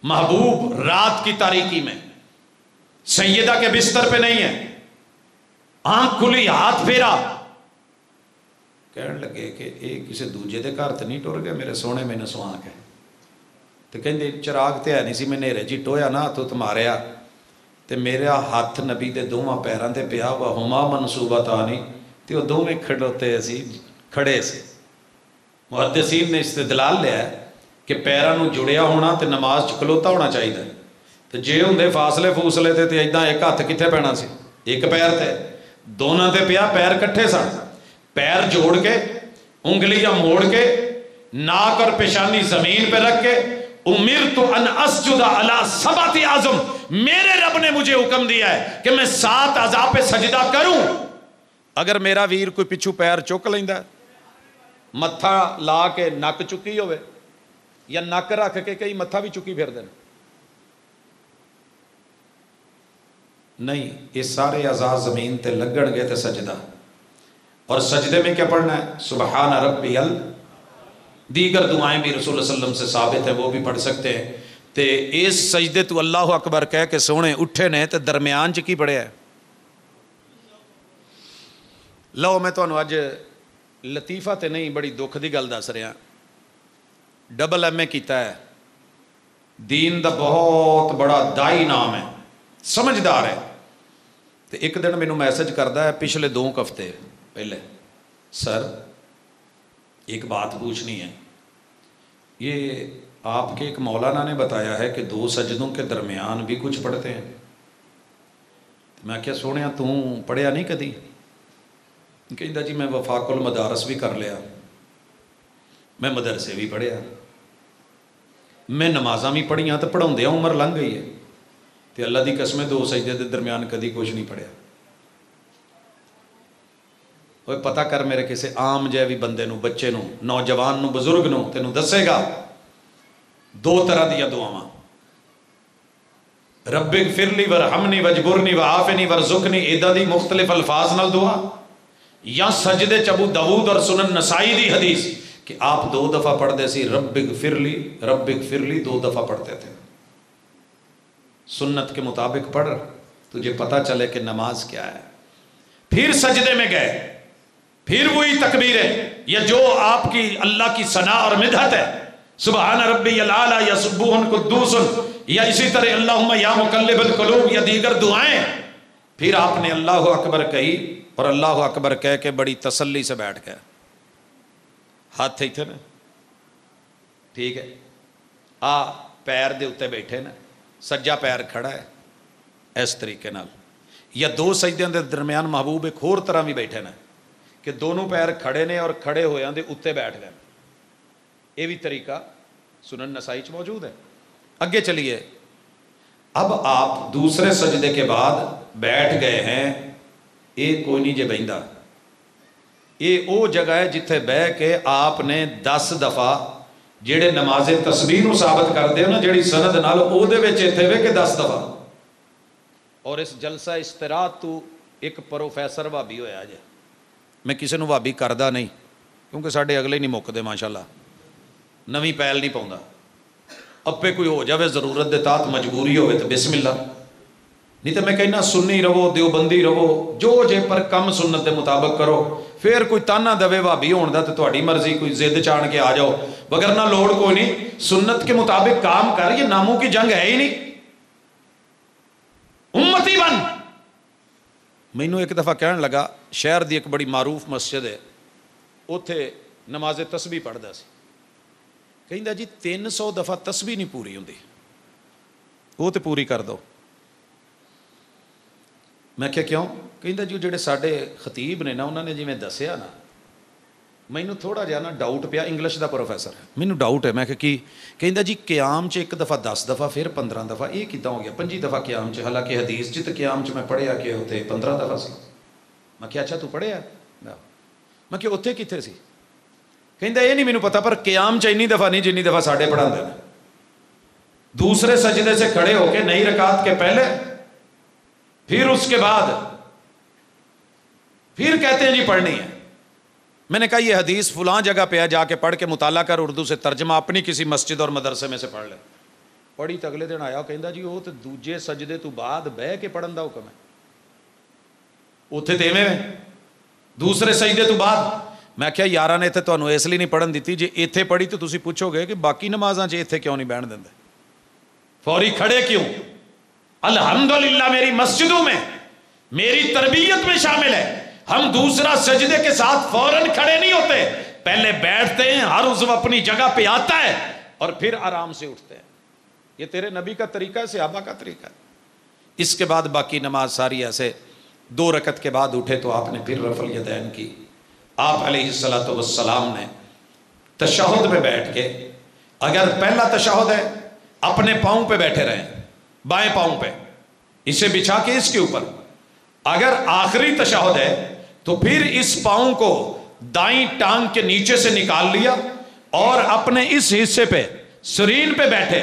محبوب رات کی تاریکی میں سیدہ کے بستر پہ نہیں ہے، آنکھ کھلی ہاتھ پھیرا، کہنے لگے کہ اے کسی دوجے دے گھر تے نہیں ٹر گیا، میرے سونے میں نسو آنکھ ہے، تو کہندے چراغ تے ہے نہیں سی، میں نیرے جی ٹویا نا تو تمہاریا تے میرا ہاتھ نبی دے دوواں پیراں تے پیا، وہما منصوبتانی، تے وہ دوویں کھڑوتے سی کھڑے سے، محدثین نے استدلال لیا ہے کہ پیراں نو جڑیا ہونا تے نماز چ کھلوتا ہونا چاہیے، تو جے ہوندے فاصلے فوصلے تے ایداں ایک ہاتھ کتنے پینا سی، ایک پیر تے دونوں تے پیا، پیر کٹھے سن، پیر جوڑ کے انگلیاں موڑ کے ناک اور پیشانی زمین پہ رکھ کے امرت ان اسجد علی 7 اعظم، میرے رب نے مجھے حکم دیا ہے کہ میں 7 اعضاء پہ سجدہ کروں، اگر میرا ویر کوئی پچھو پیر چک لیندا متھا لا کے نک چکی ہوئے یا نک رکھ کے کئی متھا بھی چکی پھر دین، نہیں یہ سارے اعضاء زمین تے لگن گے تے سجدہ، اور سجدے میں کیا پڑھنا ہے؟ سبحان ربی ال، دیگر دعائیں بھی رسول اللہ صلی اللہ علیہ وسلم سے ثابت ہیں، وہ بھی پڑھ سکتے ہیں، تے اس سجدے تو اللہ اکبر کہہ کے سونے اٹھے نے تے درمیان چ کی پڑھیا ہے؟ لو میں تانوں اج لطیفہ تے نہیں بڑی دکھ دی گل دس رہا، ڈبل ایم اے کیتا ہے، دین دا بہت بڑا دائی نام ہے، سمجھدار ہے، تے ایک دن مینوں میسج کردا ہے پچھلے 2 ہفتے پہلے، سر ایک بات پوچھنی ہے، یہ آپ کے ایک مولانا نے بتایا ہے کہ 2 سجدوں کے درمیان بھی کچھ پڑھتے ہیں، میں کیا سونیا تو پڑھیا نہیں کدی؟ کہندا جی میں وفاق المدارس بھی کر لیا، میں مدرسے بھی پڑھیا، میں نمازاں بھی پڑھیاں، تو پڑھاؤندیاں عمر لنگ گئی ہے، تے اللہ دی قسم 2 سجدے دے درمیان کدی کچھ نہیں پڑھیا، وہ پتہ کر میرے کسی عام جے بھی بندے نو، بچے نو، نوجوان نو، بزرگ نو تینوں دسے گا دو طرح دیا دعاواں، رب اغفر لی ورحمنی وجبرنی وعافنی ورزقنی، ایدہ دی مختلف الفاظ نال دعا، یا سجدے چ ابو داؤد اور سنن نسائی دی حدیث کہ آپ 2 دفعہ پڑھتے سی رب اغفر لی 2 دفعہ پڑھتے تھے۔ سنت کے مطابق پڑھ، تجھے پتہ چلے کہ نماز کیا ہے۔ پھر سجدے میں گئے، پھر وہی تکبیریں، یا جو آپ کی اللہ کی ثنا اور مدحت ہے، سبحان ربی الاعلیٰ یا سبوح قدوس، یا اسی طرح اللہم یا مقلب القلوب، یا دیگر دعائیں۔ پھر آپ نے اللہ اکبر کہی، اور اللہ اکبر کہہ کے بڑی تسلی سے بیٹھ گئے، ہاتھ تھے نا، ٹھیک ہے، پیر دے اتے بیٹھے نا، سجا پیر کھڑا ہے اس طریقے نال، یا 2 سجدیاں دے درمیان محبوب ایک اور طرح بھی بیٹھے نا کہ دونوں پیر کھڑے نے اور کھڑے ہویاں دے اتے بیٹھ گئے، یہ بھی طریقہ سنن نسائی چ موجود ہے۔ اگے چلیے، اب آپ دوسرے سجدے کے بعد بیٹھ گئے ہیں، یہ کوئی نہیں جے بہندا، یہ او جگہ ہے جتھے بہ کے آپ نے 10 دفعہ جیڑے نماز تسبیح نو ثابت کر دے نا جیڑی سند نال او دے وچ ایتھے وے کہ 10 دفعہ۔ اور اس جلسہ استراحت تو ایک پروفیسر وہابی ہویا جے، میں کسی نو وہابی کردا نہیں کیونکہ ساڈے اگلے نہیں مکدے ماشاءاللہ، نویں پہل نہیں پاؤندا، اپے کوئی ہو جاوے ضرورت دے تحت مجبوری ہوئے تو بسم اللہ، نہیں تو میں کہنا سنی رہو، دیوبندی رہو، جو جے پر کم سنت دے مطابق کرو، پھر کوئی تانا دوے وہابی ہون دا تو تہاڈی مرضی، کوئی ضد چاڑ کے آ جاؤ، وگرنہ لوڑ کوئی نہیں، سنت کے مطابق کام کر، یہ ناموں کی جنگ ہے ہی نہیں، امتی بن۔ مینوں ایک دفعہ کہنے لگا، شہر دی ایک بڑی معروف مسجد ہے، اوتھے نماز تسبیح پڑھدا سی، کہندا جی 300 دفعہ تسبیح نہیں پوری ہوندی، وہ تے پوری کر دو۔ میں کہا کیوں؟ کہندا جی جڑے ساڈے خطیب نے نا، انہوں نے جی میں دسیا نا، مینوں تھوڑا جہا نا ڈاؤٹ پیا، انگلش دا پروفیسر ہے، مینوں ڈاؤٹ ہے، میں کہ کی؟ کہندا جی قیام چ 1 دفعہ 10 دفعہ پھر 15 دفعہ، یہ کداں ہو گیا 25 دفعہ قیام چ؟ حالانکہ حدیث چ تے قیام چ میں پڑھیا کہ ہوتے 15 دفعہ سی۔ میں کہ اچھا تو پڑھیا؟ میں کہ اوتھے کتھے سی؟ کہندا یہ نہیں مینوں پتا، پر قیام چ انی دفعہ نہیں جنی دفعہ ساڈے پڑھاندے نے۔ دوسرے سجدے سے کھڑے ہو کے نئی رکعت کے پہلے، پھر اس کے بعد پھر کہتے ہیں جی پڑھنی ہے۔ میں نے کہا یہ حدیث فلاں جگہ پہ ہے، جا کے پڑھ کے مطالعہ کر، اردو سے ترجمہ اپنی کسی مسجد اور مدرسے میں سے پڑھ لے۔ پڑھی تو اگلے دن آیا، کہندا جی وہ تو دوجے سجدے تو بعد بہ کے پڑھن دا حکم ہے، اوتھے تے ایویں دوسرے سجدے تو بعد۔ میں کہا یاراں نے تے تانوں اس لیے نہیں پڑھن دیتی، جے ایتھے پڑھی تو تسی پوچھو گے کہ باقی نمازاں چ ایتھے کیوں نہیں بہن دیندے، فوری کھڑے کیوں؟ الحمدللہ میری مسجدوں میں، میری تربیت میں شامل ہے، ہم دوسرا سجدے کے ساتھ فوراً کھڑے نہیں ہوتے، پہلے بیٹھتے ہیں، ہر عضو اپنی جگہ پہ آتا ہے اور پھر آرام سے اٹھتے ہیں۔ یہ تیرے نبی کا طریقہ ہے، صحابہ کا طریقہ ہے۔ اس کے بعد باقی نماز ساری ایسے 2 رکعت کے بعد اٹھے تو آپ نے پھر رفع الیدین کی۔ آپ علیہ الصلوۃ والسلام نے تشہد میں بیٹھ کے، اگر پہلا تشہد ہے اپنے پاؤں پہ بیٹھے رہیں، بائیں پاؤں پہ، اسے بچھا کے اس کے اوپر، اگر آخری تشہد ہے تو پھر اس پاؤں کو دائیں ٹانگ کے نیچے سے نکال لیا اور اپنے اس حصے پہ سرین پہ بیٹھے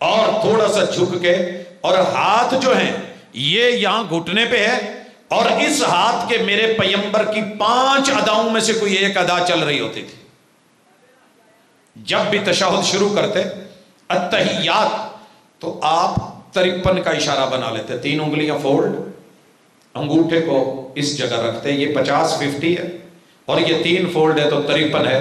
اور تھوڑا سا جھک کے، اور ہاتھ جو ہیں یہ یہاں گھٹنے پہ ہے، اور اس ہاتھ کے میرے پیغمبر کی 5 اداؤں میں سے کوئی ایک ادا چل رہی ہوتی تھی۔ جب بھی تشہد شروع کرتے التحیات تو آپ 53 کا اشارہ بنا لیتے، 3 انگلیاں فولڈ، انگوٹھے کو اس جگہ رکھتے، یہ 50-50 ہے، اور یہ 3 فولڈ ہے تو 53 ہے۔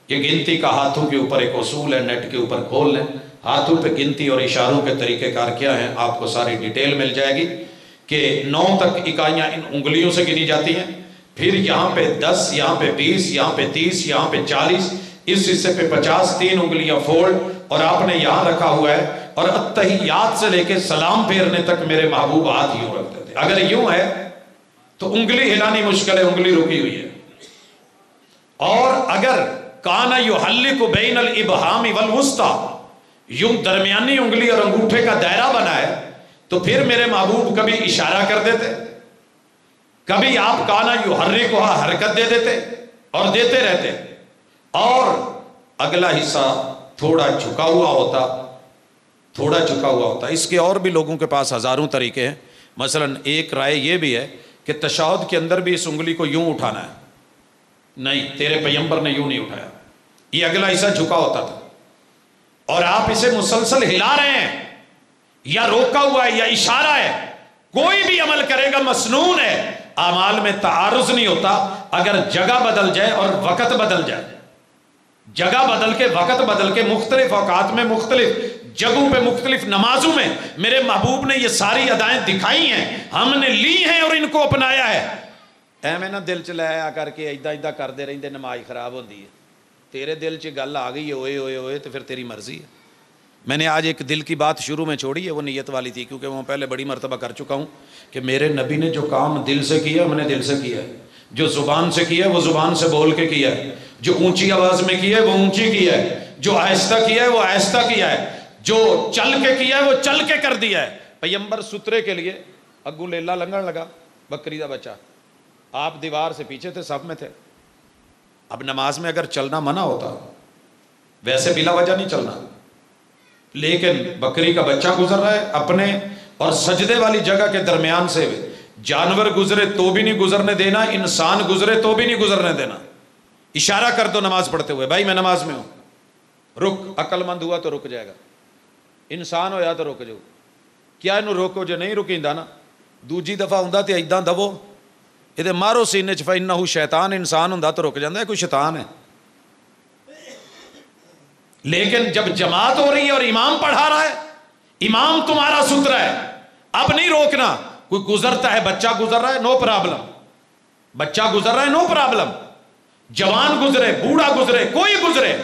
یہ گنتی کا ہاتھوں کے اوپر ایک اصول ہے، نیٹ کے اوپر کھول لیں، ہاتھوں پہ گنتی اور اشاروں کے طریقہ کار کیا ہیں آپ کو ساری ڈیٹیل مل جائے گی کہ 9 تک اکائیاں ان انگلیوں سے گنی جاتی ہیں، پھر یہاں پہ 10، یہاں پہ 20، یہاں پہ 30، یہاں پہ 40، اس حصے پہ 50، 3 انگلیاں فولڈ، اور آپ نے یہاں رکھا ہوا ہے، اور التحیات سے لے کے سلام پھیرنے تک میرے محبوب ہاتھ یوں رکھتے تھے۔ اگر یوں ہے تو انگلی ہلانی مشکل ہے، انگلی رکی ہوئی ہے، اور اگر کانا یحلق بین الابہام والوسطی، یوں درمیانی انگلی اور انگوٹھے کا دائرہ بنا ہے تو پھر میرے محبوب کبھی اشارہ کر دیتے، کبھی آپ کانا یحرکھا حرکت دے دیتے اور دیتے رہتے، اور اگلا حصہ تھوڑا جھکا ہوا ہوتا، تھوڑا جھکا ہوا ہوتا۔ اس کے اور بھی لوگوں کے پاس ہزاروں طریقے ہیں۔ مثلا ایک رائے یہ بھی ہے کہ تشہد کے اندر بھی اس انگلی کو یوں اٹھانا ہے، نہیں، تیرے پیغمبر نے یوں نہیں اٹھایا، یہ اگلا حصہ جھکا ہوتا تھا، اور آپ اسے مسلسل ہلا رہے ہیں، یا روکا ہوا ہے یا اشارہ ہے، کوئی بھی عمل کرے گا مسنون ہے۔ اعمال میں تعارض نہیں ہوتا اگر جگہ بدل جائے اور وقت بدل جائے، جگہ بدل کے وقت بدل کے مختلف اوقات میں مختلف جگہوں پہ مختلف نمازوں میں میرے محبوب نے یہ ساری ادائیں دکھائی ہیں، ہم نے لی ہیں اور ان کو اپنایا ہے۔ ایویں نہ دل چ لایا کر کے ایدا ایدا کرتے رہتے نماز خراب ہوتی ہے، تیرے دل چ گل آ گئی ہے اوئے اوئے اوئے تو پھر تیری مرضی ہے۔ میں نے آج ایک دل کی بات شروع میں چھوڑی ہے، وہ نیت والی تھی، کیونکہ وہ پہلے بڑی مرتبہ کر چکا ہوں کہ میرے نبی نے جو کام دل سے کیا ہم نے دل سے کیا ہے، جو زبان سے کیا ہے وہ زبان سے بول کے کیا ہے، جو اونچی آواز میں کیا ہے وہ اونچی کیا ہے، جو آہستہ کیا ہے وہ آہستہ کیا ہے، جو چل کے کیا ہے وہ چل کے کر دیا ہے۔ پیغمبر سترے کے لیے اگوں لیلا لنگن لگا، بکری دا بچہ، آپ دیوار سے پیچھے تھے، سب میں تھے۔ اب نماز میں اگر چلنا منع ہوتا، ویسے بلا وجہ نہیں چلنا، لیکن بکری کا بچہ گزر رہا ہے اپنے اور سجدے والی جگہ کے درمیان سے، جانور گزرے تو بھی نہیں گزرنے دینا، انسان گزرے تو بھی نہیں گزرنے دینا۔ اشارہ کر دو نماز پڑھتے ہوئے، بھائی میں نماز میں ہوں، رک، عقل مند ہوا تو رک جائے گا، انسان ہویا تو رک جاؤ، کیا انہوں روکو جو نہیں رکیندا نا، دوجی دفعہ ہوندا تے ایداں دو، یہ مارو سینے چ فإنہ شیطان، انسان ہوندا تو رک جاندا ہے، کوئی شیطان ہے۔ لیکن جب جماعت ہو رہی ہے اور امام پڑھا رہا ہے، امام تمہارا سترا ہے، اب نہیں روکنا۔ کوئی گزرتا ہے، بچہ گزر رہا ہے، نو پرابلم، بچہ گزر رہا ہے، نو پرابلم، جوان گزرے، بوڑھا گزرے، کوئی گزرے،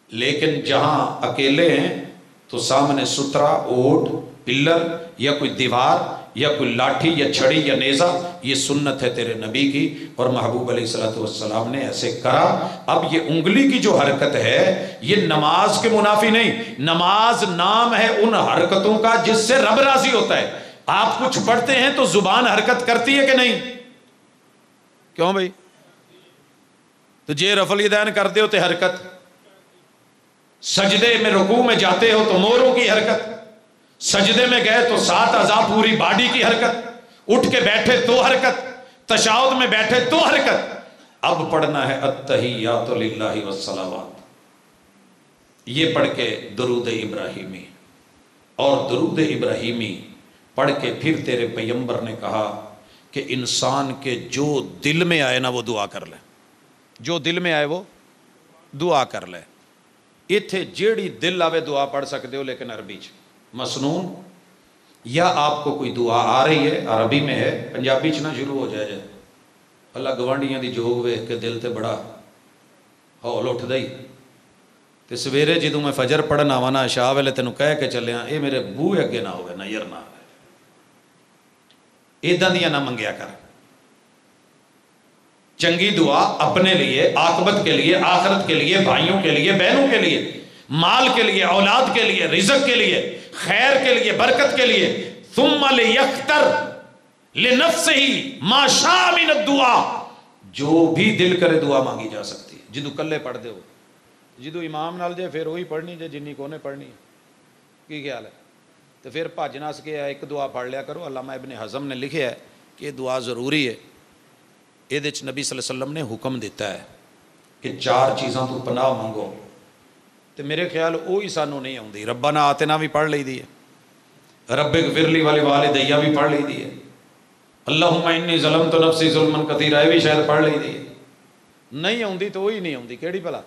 لیکن جہاں اکیلے ہیں تو سامنے سترا، اوٹ، پلر یا کوئی دیوار یا کوئی لاٹھی یا چھڑی یا نیزہ، یہ سنت ہے تیرے نبی کی، اور محبوب علیہ الصلوۃ والسلام نے ایسے کرا۔ اب یہ انگلی کی جو حرکت ہے یہ نماز کے منافی نہیں، نماز نام ہے ان حرکتوں کا جس سے رب راضی ہوتا ہے۔ آپ کچھ پڑھتے ہیں تو زبان حرکت کرتی ہے کہ نہیں؟ کیوں بھائی؟ تو جے رفع الیدین کرتے ہو تو حرکت، سجدے میں رکوع میں جاتے ہو تو موروں کی حرکت، سجدے میں گئے تو 7 اعضاء پوری باڈی کی حرکت، اٹھ کے بیٹھے تو حرکت، تشہد میں بیٹھے تو حرکت۔ اب پڑھنا ہے التحیات للہ والصلوات، یہ پڑھ کے درود ابراہیمی، اور درود ابراہیمی پڑھ کے پھر تیرے پیغمبر نے کہا کہ انسان کے جو دل میں آئے نا وہ دعا کر لے، جو دل میں آئے وہ دعا کر لے۔ ایتھے جیڑی دل آوے دعا پڑھ سکتے ہو، لیکن عربی چ مسنون، یا آپ کو کوئی دعا آ رہی ہے عربی میں ہے، پنجابی چ نہ شروع ہو جائے اللہ گوانڈیاں دی جوگ ویکھ کے دل تے بڑا ہول اٹھدا ہی، تے سویرے جدوں میں فجر پڑھن آواں نا عشاء ویلے تینوں کہہ کے چلیاں اے میرے بوئے اگے نہ ہوئے، نظر نہ آئے، ایداں دیاں نہ منگیا کر۔ چنگی دعا اپنے لیے، عاقبت کے لیے، آخرت کے لیے، بھائیوں کے لیے، بہنوں کے لیے، مال کے لیے، اولاد کے لیے، رزق کے لیے، خیر کے لیے، برکت کے لیے۔ ثم لیختر لنفسہ ما شاء من الدعا، جو بھی دل کرے دعا مانگی جا سکتی ہے، جدو کلے پڑھ دے ہو، جدو امام نال جے پھر وہی پڑھنی جے جنی کونے پڑھنی، کی خیال ہے؟ تو پھر بھج نس کے ایک دعا پڑھ لیا کرو۔ علامہ ابن حزم نے لکھا ہے کہ یہ دعا ضروری ہے، یہ نبی صلی اللہ علیہ وسلم نے حکم دیتا ہے کہ 4 چیزاں تو پناہ مانگو، تو میرے خیال وہی سانوں نہیں آتی۔ ربنا آتنا بھی پڑھ لی دی ہے، رب اغفر لی ولوالدیہ بھی پڑھ لی دی ہے، اللہم انی ظلمت نفسی ظلما کثیرا بھی شاید پڑھ لی دی ہے۔ نہیں آتی تو وہی نہیں آتی، کیڑی بھلا؟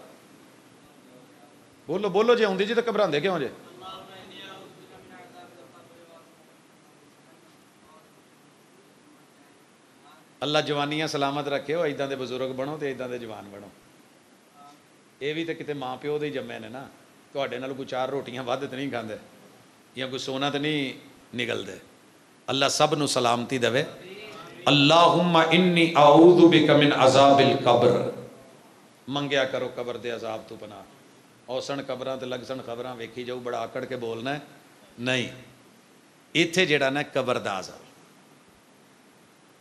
بولو بولو، جی آتی جی تو گھبراندے کیوں جے؟ اللہ جوانیاں سلامت رکھے ہو، ایداں دے بزرگ بنو تے ایداں دے جوان بنو۔ یہ بھی تو کتے ماں پیو دے جمے نے نا، تواڈے نال کوئی 4 روٹیاں ود تے نہیں کھاندے یا کوئی سونا تے نہیں نگلدے۔ اللہ سب نو سلامتی دے۔ اللہم انی اعوذ بک من عذاب القبر، منگیا کرو قبر دے عذاب تو پناہ۔ اوسن قبراں تے لگ سن خبراں ویکھی جاؤ، بڑا آکڑ کے بولنا ہے نہیں، ایتھے جڑا نا قبر دا عذاب،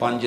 5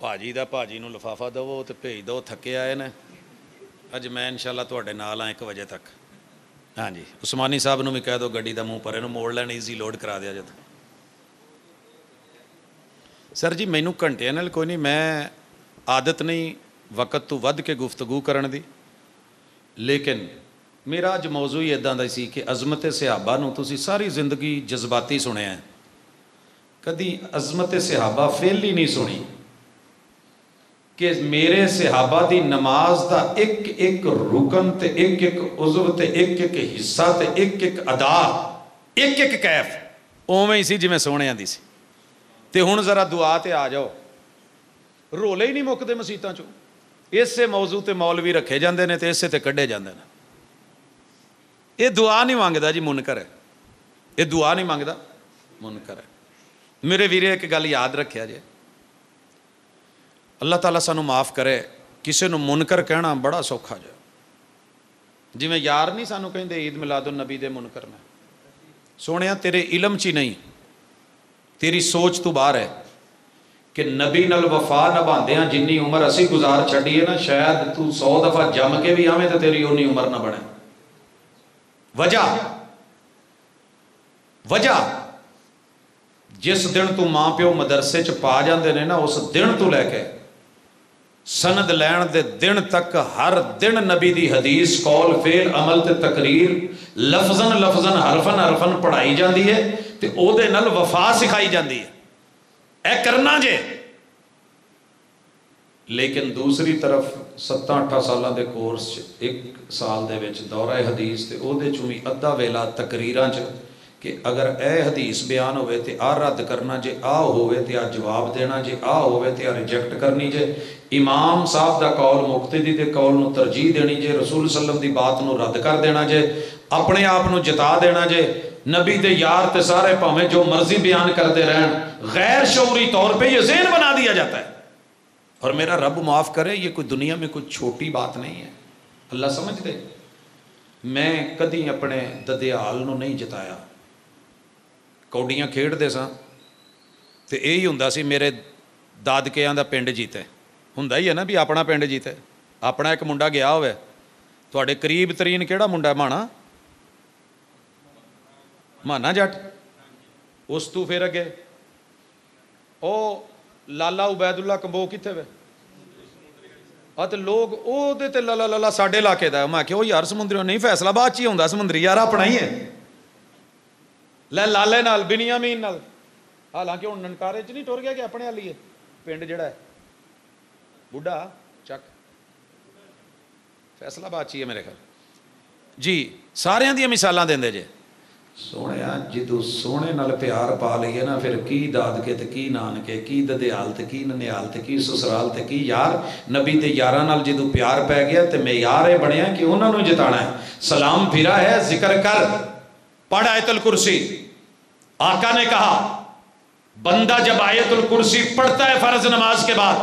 ਭਾਜੀ ਦਾ ਭਾਜੀ ਨੂੰ ਲਿਫਾਫਾ ਦੇਵੋ ਤੇ ਭੇਜ ਦਿਓ, ਥੱਕੇ ਆਏ ਨੇ ਅੱਜ। ਮੈਂ ਇਨਸ਼ਾਅੱਲਾ ਤੁਹਾਡੇ ਨਾਲ ਆ 1 ਵਜੇ ਤੱਕ। ਹਾਂਜੀ, ਉਸਮਾਨੀ ਸਾਹਿਬ ਨੂੰ ਵੀ ਕਹਿ ਦਿਓ ਗੱਡੀ ਦਾ ਮੂੰਹ ਪਰੇ ਨੂੰ ਮੋੜ ਲੈਣ, ਈਜ਼ੀ ਲੋਡ ਕਰਾ ਦਿਆ ਜਦ। ਸਰ ਜੀ ਮੈਨੂੰ ਘੰਟਿਆਂ ਨਾਲ ਕੋਈ ਨਹੀਂ, ਮੈਂ ਆਦਤ ਨਹੀਂ ਵਕਤ ਤੋਂ ਵੱਧ ਕੇ ਗੁਫ਼ਤਗੂ ਕਰਨ ਦੀ, ਲੇਕਿਨ ਮੇਰਾ ਅੱਜ ਮੌਜ਼ੂ ਹੀ ਇੱਦਾਂ ਦਾ ਸੀ ਕਿ ਅਜ਼ਮਤ ਸਹਾਬਾ ਨੂੰ ਤੁਸੀਂ ਸਾਰੀ ਜ਼ਿੰਦਗੀ ਜਜ਼ਬਾਤੀ ਸੁਣਿਆ, ਕਦੀ ਅਜ਼ਮਤ ਸਹਾਬਾ ਫੇਲ ਹੀ ਨਹੀਂ ਸੁਣੀ کہ میرے صحابہ دی نماز دا ایک ایک رکن تے ایک ایک عضو تے ایک ایک حصہ تے ایک ایک ادا ایک ایک کیف اوویں ہی سی جویں سونے آندی سی۔ تے ہن ذرا دعا تے آ جاؤ، رولے ہی نہیں مکدے مسیتاں چوں، اسے موضوع تے مولوی رکھے جاندے نے تے اسے تے کڈے جاندے نے۔ یہ دعا نہیں مانگدا جی، منکر ہے، یہ دعا نہیں مانگدا، منکر ہے۔ میرے ویرے ایک گل یاد رکھیا جے، اللہ تعالیٰ سانو معاف کرے، کسی نو منکر کہنا بڑا سوکھا جا، جی میں یار نہیں سانو کہیں دے عید میلاد النبی دے منکر میں، سونیا تیرے علم چی نہیں، تیری سوچ تو باہر ہے کہ نبی نال وفا نبھاندیاں جنی عمر اسی گزار چھڑی ہے نا، شاید تو 100 دفعہ جم کے بھی آویں تے تیری اونی عمر نہ بنے۔ وجہ جس دن تو ماں پیو مدرسے چ پا جاندے نے نا، اس دن تو لے کے سند لین دے دن تک ہر دن نبی دی حدیث قول فعل عمل تے تقریر لفظاً حرفاً حرفاً پڑھائی جاندی ہے تے او دے نال وفا سکھائی جاندی ہے، اے کرنا جے۔ لیکن دوسری طرف 7-8 سالاں دے کورس 1 سال دے وچ دورہ حدیث تے او دے چوں وی ادھا ویلا تقریراں چ کہ اگر اے حدیث بیان ہوئے تے آ رد کرنا جے، آ ہوئے تے آ جواب دینا جے، آ ہوئے تے آ ریجیکٹ کرنی جے، امام صاحب دا قول مقتدی دے قول نو ترجیح دینی جے، رسول صلی اللہ علیہ وسلم دی بات نو رد کر دینا جے، اپنے آپ نو جتا دینا جے، نبی دے یار تے سارے پاویں جو مرضی بیان کرتے رہن، غیر شعوری طور پہ یہ ذہن بنا دیا جاتا ہے۔ اور میرا رب معاف کرے، یہ کوئی دنیا میں کوئی چھوٹی بات نہیں ہے، اللہ سمجھ دے۔ میں کدی اپنے ددیال نو نہیں جتایا، کوڈیاں کھیڑ دے ساں تے یہی ہوندا سی میرے دادکیاں دا پنڈ جیتے، ہوندا ہی ہے نا بھی اپنا پنڈ جیتے، اپنا ایک منڈا گیا ہوئے، تواڈے قریب ترین کیڑا منڈا ہے؟ مانا جٹ، اس تو پھر اگے او لالا عبید اللہ کمبو کتنے وے تے لوگ او دے تے لالا ساڈے علاقے دا، میں کہ او یار سمندریوں نہیں، فیصلہ باد چ ہی ہوندا سمندری یار اپنا ہی ہے، لے لالے نال بنیامین نال، حالانکہ ہن ننکارے چ نہیں ٹر گیا کہ اپنے والی ہے پنڈ جڑا ہے بڈھا چک فیصلہ باد چ ہی ہے میرے خیال جی۔ سارے دیاں مثالاں دیندے جے، سونے جدو سونے نال پیار پا لئیے نا، پھر کی دادکے تے کی نانکے، کی ددیال تے کی ننیال تے کی سسرال تے کی یار، نبی تے یاراں نال جدو پیار پہ گیا تے معیار یہ بنیا کہ انہاں نوں جتانا ہے۔ سلام پھرا ہے، ذکر کر، پڑھ آیت الکرسی۔ آقا نے کہا بندہ جب آیت الکرسی پڑھتا ہے فرض نماز کے بعد،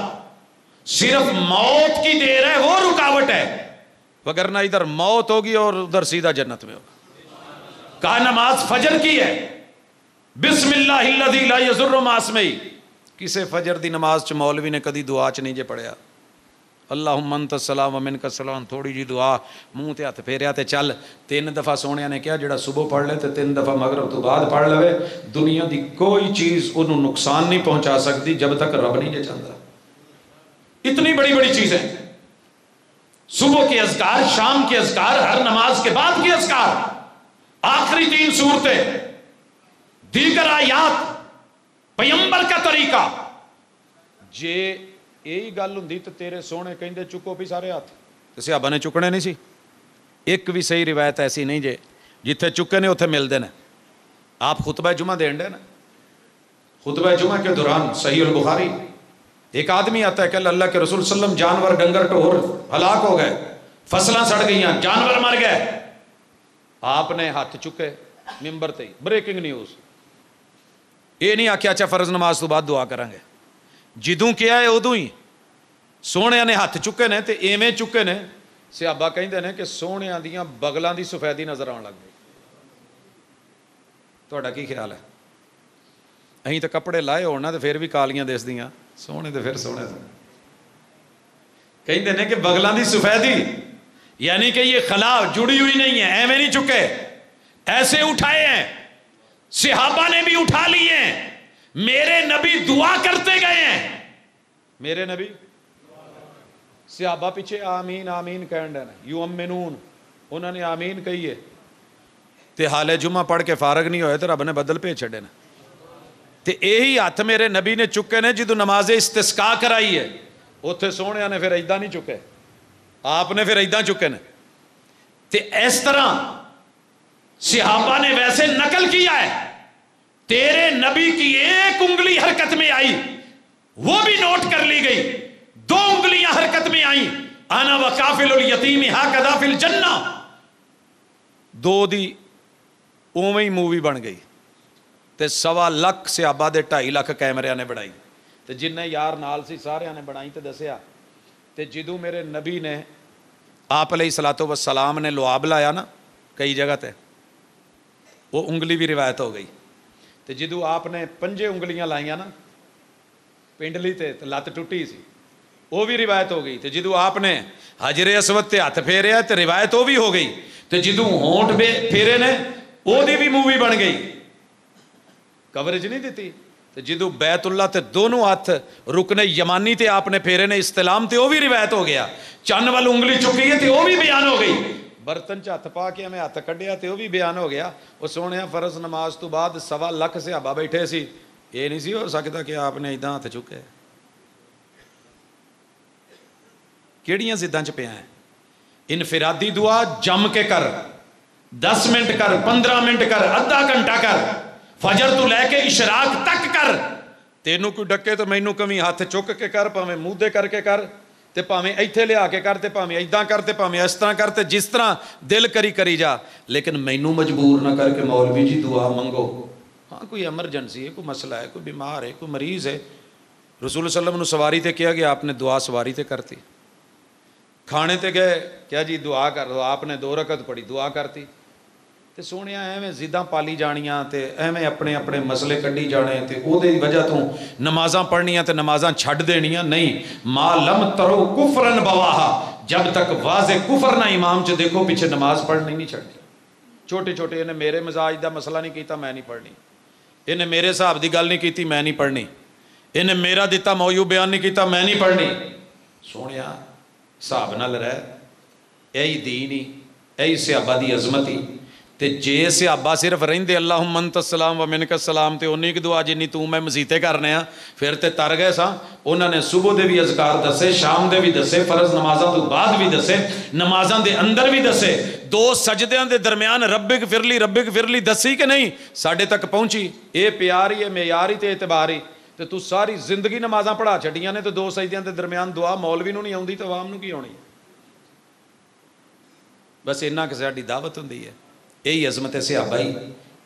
صرف موت کی دیر ہے وہ رکاوٹ ہے، وگرنہ ادھر موت ہوگی اور ادھر سیدھا جنت میں ہوگا۔ کہا نماز فجر کی ہے، بسم اللہ الذی لا یضر مع اسمہ، کسے فجر دی نماز چ مولوی نے کدی دعا چ نہیں جے پڑھیا، اللہم انت السلام و منک السلام، تھوڑی جی دعا منہ تے ہاتھ پھیریا تے چل۔ 3 دفعہ سونیا نے کیا جڑا صبح پڑھ لے تے 3 دفعہ مغرب تو بعد پڑھ لے، دنیا دی کوئی چیز انہوں نقصان نہیں پہنچا سکتی جب تک رب نہیں جے چاہتا۔ اتنی بڑی بڑی چیزیں، صبح کے اذکار، شام کے اذکار، ہر نماز کے بعد کے اذکار، آخری 3 صورتیں، دیگر آیات، پیغمبر کا طریقہ۔ جے یہی گل ہوں تو تیرے سونے کہیں چکو بھی سارے ہاتھ، تے صحابہ نے چکنے نہیں سی۔ ایک بھی صحیح روایت ایسی نہیں جے جتھے چکے نے اتھے ملتے ہیں۔ آپ خطبہ جمعہ دین دے نا، خطبہ جمعہ کے دوران صحیح البخاری ایک آدمی آتا ہے کہ اللہ کے رسول صلی اللہ علیہ وسلم جانور ڈنگر ٹور ہلاک ہو گئے، فصلاں سڑ گئیاں، جانور مر گئے۔ آپ نے ہاتھ چکے ممبر تے، بریکنگ نیوز، یہ نہیں آکھیا اچھا فرض نماز تو بعد دعا کریں گے، جدوں کیا ہے ادوں ہی سونے نے ہاتھ چکے نے تے ایویں چکے نے، صحابہ کہندے نے کہ سونے دیاں بغلاں دی سفیدی نظر آن لگ گئی۔ تہاڈا کی خیال ہے؟ اہیں تے کپڑے لائے ہونا تے پھر بھی کالیاں دس دیاں، سونے تو پھر سونے سے کہیں دینے کہ بغلاں دی سفیدی یعنی کہ یہ خلا جڑی ہوئی نہیں ہے، ایویں نہیں چکے، ایسے اٹھائے ہیں، صحابہ نے بھی اٹھا لیے ہیں، میرے نبی دعا کرتے گئے ہیں، میرے نبی صحابہ پیچھے آمین آمین کہن ڈے یؤمنون، انہوں نے آمین کہی ہے تے حال جمعہ پڑھ کے فارغ نہیں ہوئے تو رب نے بدل پہ چھڑے نا، تے یہی ہاتھ میرے نبی نے چکے نے جدو نماز استسقاء کرائی ہے، اتنے سونے نے پھر ایداں نہیں چکے، آپ نے پھر ایداں چکے نے، تے اس طرح صحابہ نے ویسے نقل کیا ہے، تیرے نبی کی ایک انگلی حرکت میں آئی وہ بھی نوٹ کر لی گئی، 2 انگلیاں حرکت میں آئیں، انا وکافل الیتیم ہاکذا فی الجنہ، 2 دی اوویں ہی مووی بن گئی تے 1.25 لاکھ صحابہ دے 2.5 لاکھ کیمریاں نے بنائی تے جن یار نال سی سارے نے بنائی تے دسیا تے جدوں میرے نبی نے آپ علیہ الصلوۃ والسلام نے لعاب لایا نا کئی جگہ تے وہ انگلی بھی روایت ہو گئی تے جدوں آپ نے 5 انگلیاں لائیاں نا پنڈلی تے لت ٹوٹی سی وہ بھی روایت ہو گئی تے جدوں آپ نے حجر اسود تے ہاتھ پھیریا تے روایت وہ بھی ہو گئی تے جدوں ہونٹ پھیرے نے وہ دی بھی مووی بن گئی، کوریج نہیں دیتی تے جدوں بیت اللہ تے دونوں ہاتھ رکن یمانی تے آپ نے پھیرے نے استلام تے وہ بھی روایت ہو گیا، چن وال انگلی چکی ہے تے وہ بھی بیان ہو گئی، برتن چ ہاتھ پا کے ہمیں ہاتھ کڈیا تے وہ بھی بیان ہو گیا، وہ سونے فرض نماز تو بعد 1.25 لاکھ صحابہ بیٹھے سی، یہ نہیں سی ہو سکتا کہ آپ نے اداں ہاتھ چکے، کیڑیاں زداں چ پیا ہیں، انفرادی دعا جم کے کر، 10 منٹ کر، 15 منٹ کر، آدھا گھنٹہ کر، فجر تو لے کے اشراق تک کر، تینوں کوئی ڈکے تو مینوں کمی ہاتھ چک کے کر، پاویں منہ دے کر کے کر تے پاویں ایتھے لیا کے کر تے پاویں ایداں کر تے پاویں اس طرح کر تے جس طرح دل کری جا، لیکن مینوں مجبور نہ کر کے مولوی جی دعا منگو، ہاں کوئی ایمرجنسی ہے، کوئی مسئلہ ہے، کوئی بیمار ہے، کوئی مریض ہے، رسول صلی اللہ علیہ وسلم نے سواری تے کیا گیا، آپ نے دعا سواری تے کرتی، کھانے تے گئے کیا جی دعا کر دو، آپ نے 2 رکعت پڑھی دعا کرتی، تے سونیا ایویں زداں پالی جانیاں تے ایویں اپنے اپنے مسئلے کڈی جانے تے او دی وجہ تو نمازاں پڑھنیاں تے نمازاں چھڈ دینیاں نہیں، ما لم ترو کفرن بواہا، جب تک واضح کفر نہ امام چ دیکھو پیچھے نماز پڑھنی نہیں چھڈنی، چھوٹے چھوٹے انہیں میرے مزاج دا مسئلہ نہیں کیتا میں نہیں پڑھنی، انہیں میرے حساب دی گل نہیں کیتی میں نہیں پڑھنی، انہیں میرا دیتا موضوع بیان نہیں کیتا میں نہیں پڑھنی، سونیا حساب نال رہ، یہی دین ہی یہی صحابہ دی عظمت ہی، تے جے صحابہ صرف رہندے اللہم انت السلام و منک السلام تے انہی کی دعا جنی تو میں مزیدے کرنے ہاں پھر تے تر گئے سا، انہوں نے صبح دے بھی اذکار دسے، شام دے بھی دسے، فرض نمازاں تو بعد بھی دسے، نمازاں دے اندر بھی دسے، 2 سجدیاں دے درمیان ربک فرلی دسی کہ نہیں ساڈے تک پہنچی، اے پیاری ہے معیاری تے اعتباری، تے تو ساری زندگی نمازاں پڑھا چھڈیاں نے تے 2 سجدیاں دے درمیان دعا مولوی نوں نہیں آوندی تے عوام نوں کی آونی، بس اتنا کہ ساڈی دعوت ہوندی ہے، یہی عظمت صحابہ ہی،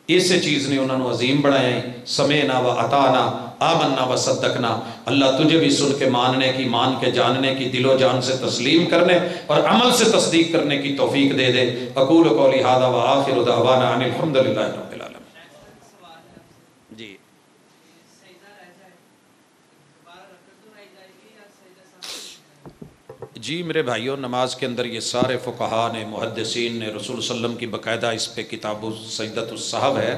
اس چیز نے انہوں نے عظیم بنایا ہے، سمعنا و اطعنا آمنا و صدقنا، اللہ تجھے بھی سن کے ماننے کی، مان کے جاننے کی، دل و جان سے تسلیم کرنے اور عمل سے تصدیق کرنے کی توفیق دے دے، اقول قولی ھذا و آخر دعوانا ان الحمدللہ رب العالمین۔ جی جی میرے بھائیوں، نماز کے اندر یہ سارے فقہا نے، محدثین نے، رسول صلی اللہ علیہ وسلم کی باقاعدہ اس پہ کتاب سجدۃ السہو ہے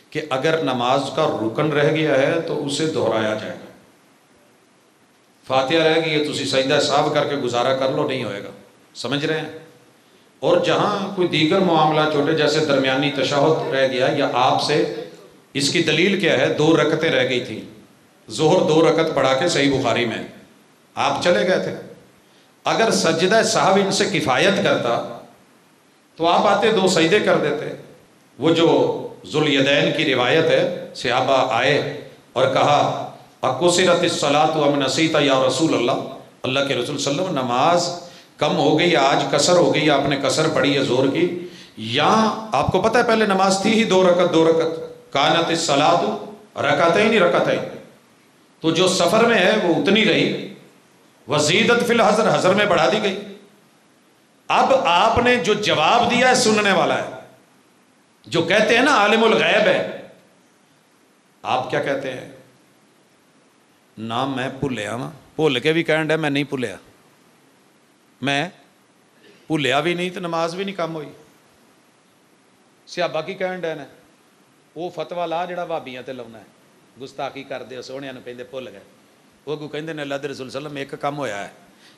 کہ اگر نماز کا رکن رہ گیا ہے تو اسے دہرایا جائے گا، فاتحہ رہ گئی ہے تو اسی سجدہ سہو کر کے گزارا کر لو، نہیں ہوئے گا، سمجھ رہے ہیں؟ اور جہاں کوئی دیگر معاملہ چھوٹے جیسے درمیانی تشہد رہ گیا یا آپ سے، اس کی دلیل کیا ہے؟ 2 رکعتیں رہ گئی تھیں، ظہر 2 رکعت پڑھا کے صحیح بخاری میں آپ چلے گئے تھے، اگر سجدہ سہو ان سے کفایت کرتا تو آپ آتے 2 سجدے کر دیتے، وہ جو ذوالیدین کی روایت ہے، صحابہ آئے اور کہا اقصرت الصلاۃ ام نسیت یا رسول اللہ، اللہ کے رسول صلی اللہ علیہ وسلم نماز کم ہو گئی، آج قصر ہو گئی، آپ نے قصر پڑھی ہے ظہر کی، یا آپ کو پتہ ہے پہلے نماز تھی ہی 2 رکعت، کانت الصلاۃ رکعتین، تو جو سفر میں ہے وہ اتنی رہی، وزیدت فی الحضر، حضر میں بڑھا دی گئی۔ اب آپ نے جو جواب دیا ہے سننے والا ہے، جو کہتے ہیں نا عالم الغیب ہے، آپ کیا کہتے ہیں؟ نہ میں بھولیا وا، بھول کے بھی کہن ڈیا میں نہیں بھولیا، میں بھولیا بھی نہیں تو نماز بھی نہیں کم ہوئی۔ صحابہ کی کہن ڈے نے وہ فتوا لا جڑا بھابیاں تے لاؤنا ہے، گستاخی کر دے سوہنیاں نوں کہندے بھول گئے، وہ کو کہندے نے اللہ دے رسول صلی اللہ علیہ وسلم ایک کم ہویا ہے،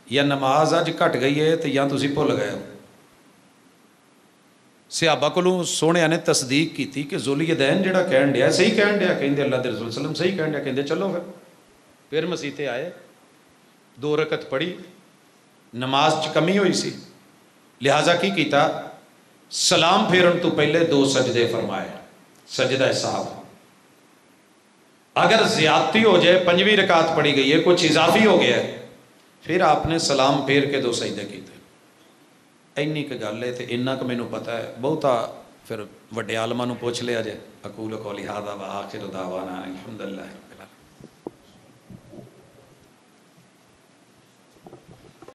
یا نماز اج گھٹ گئی ہے تو یا تسی بھول گئے ہو۔ صحابہ کولوں سوہنیاں نے تصدیق کی کہ ذوالدین جڑا کہن ڈیا صحیح کہن ڈیا، کہندے اللہ دے رسول صلی اللہ علیہ وسلم صحیح کہن ڈیا، کہندے چلو پھر مسیح تے آئے، 2 رکعت پڑھی، نماز چ کمی ہوئی سی، لہٰذا کی کیتا، سلام پھیرن تو پہلے 2 سجدے فرمائے، سجدہ صاحب۔ اگر زیادتی ہو جائے 5ویں رکعت پڑھی گئی ہے، کچھ اضافی ہو گیا ہے، پھر آپ نے سلام پھیر کے 2 سجدے کیتے۔ اینی کہ گل ہے تو اینا کہ مینوں پتہ ہے، بہتا پھر وڈے عالماں نوں پوچھ لیا جائے۔ اقول قولی ھذا وآخر دعوانا الحمدللہ۔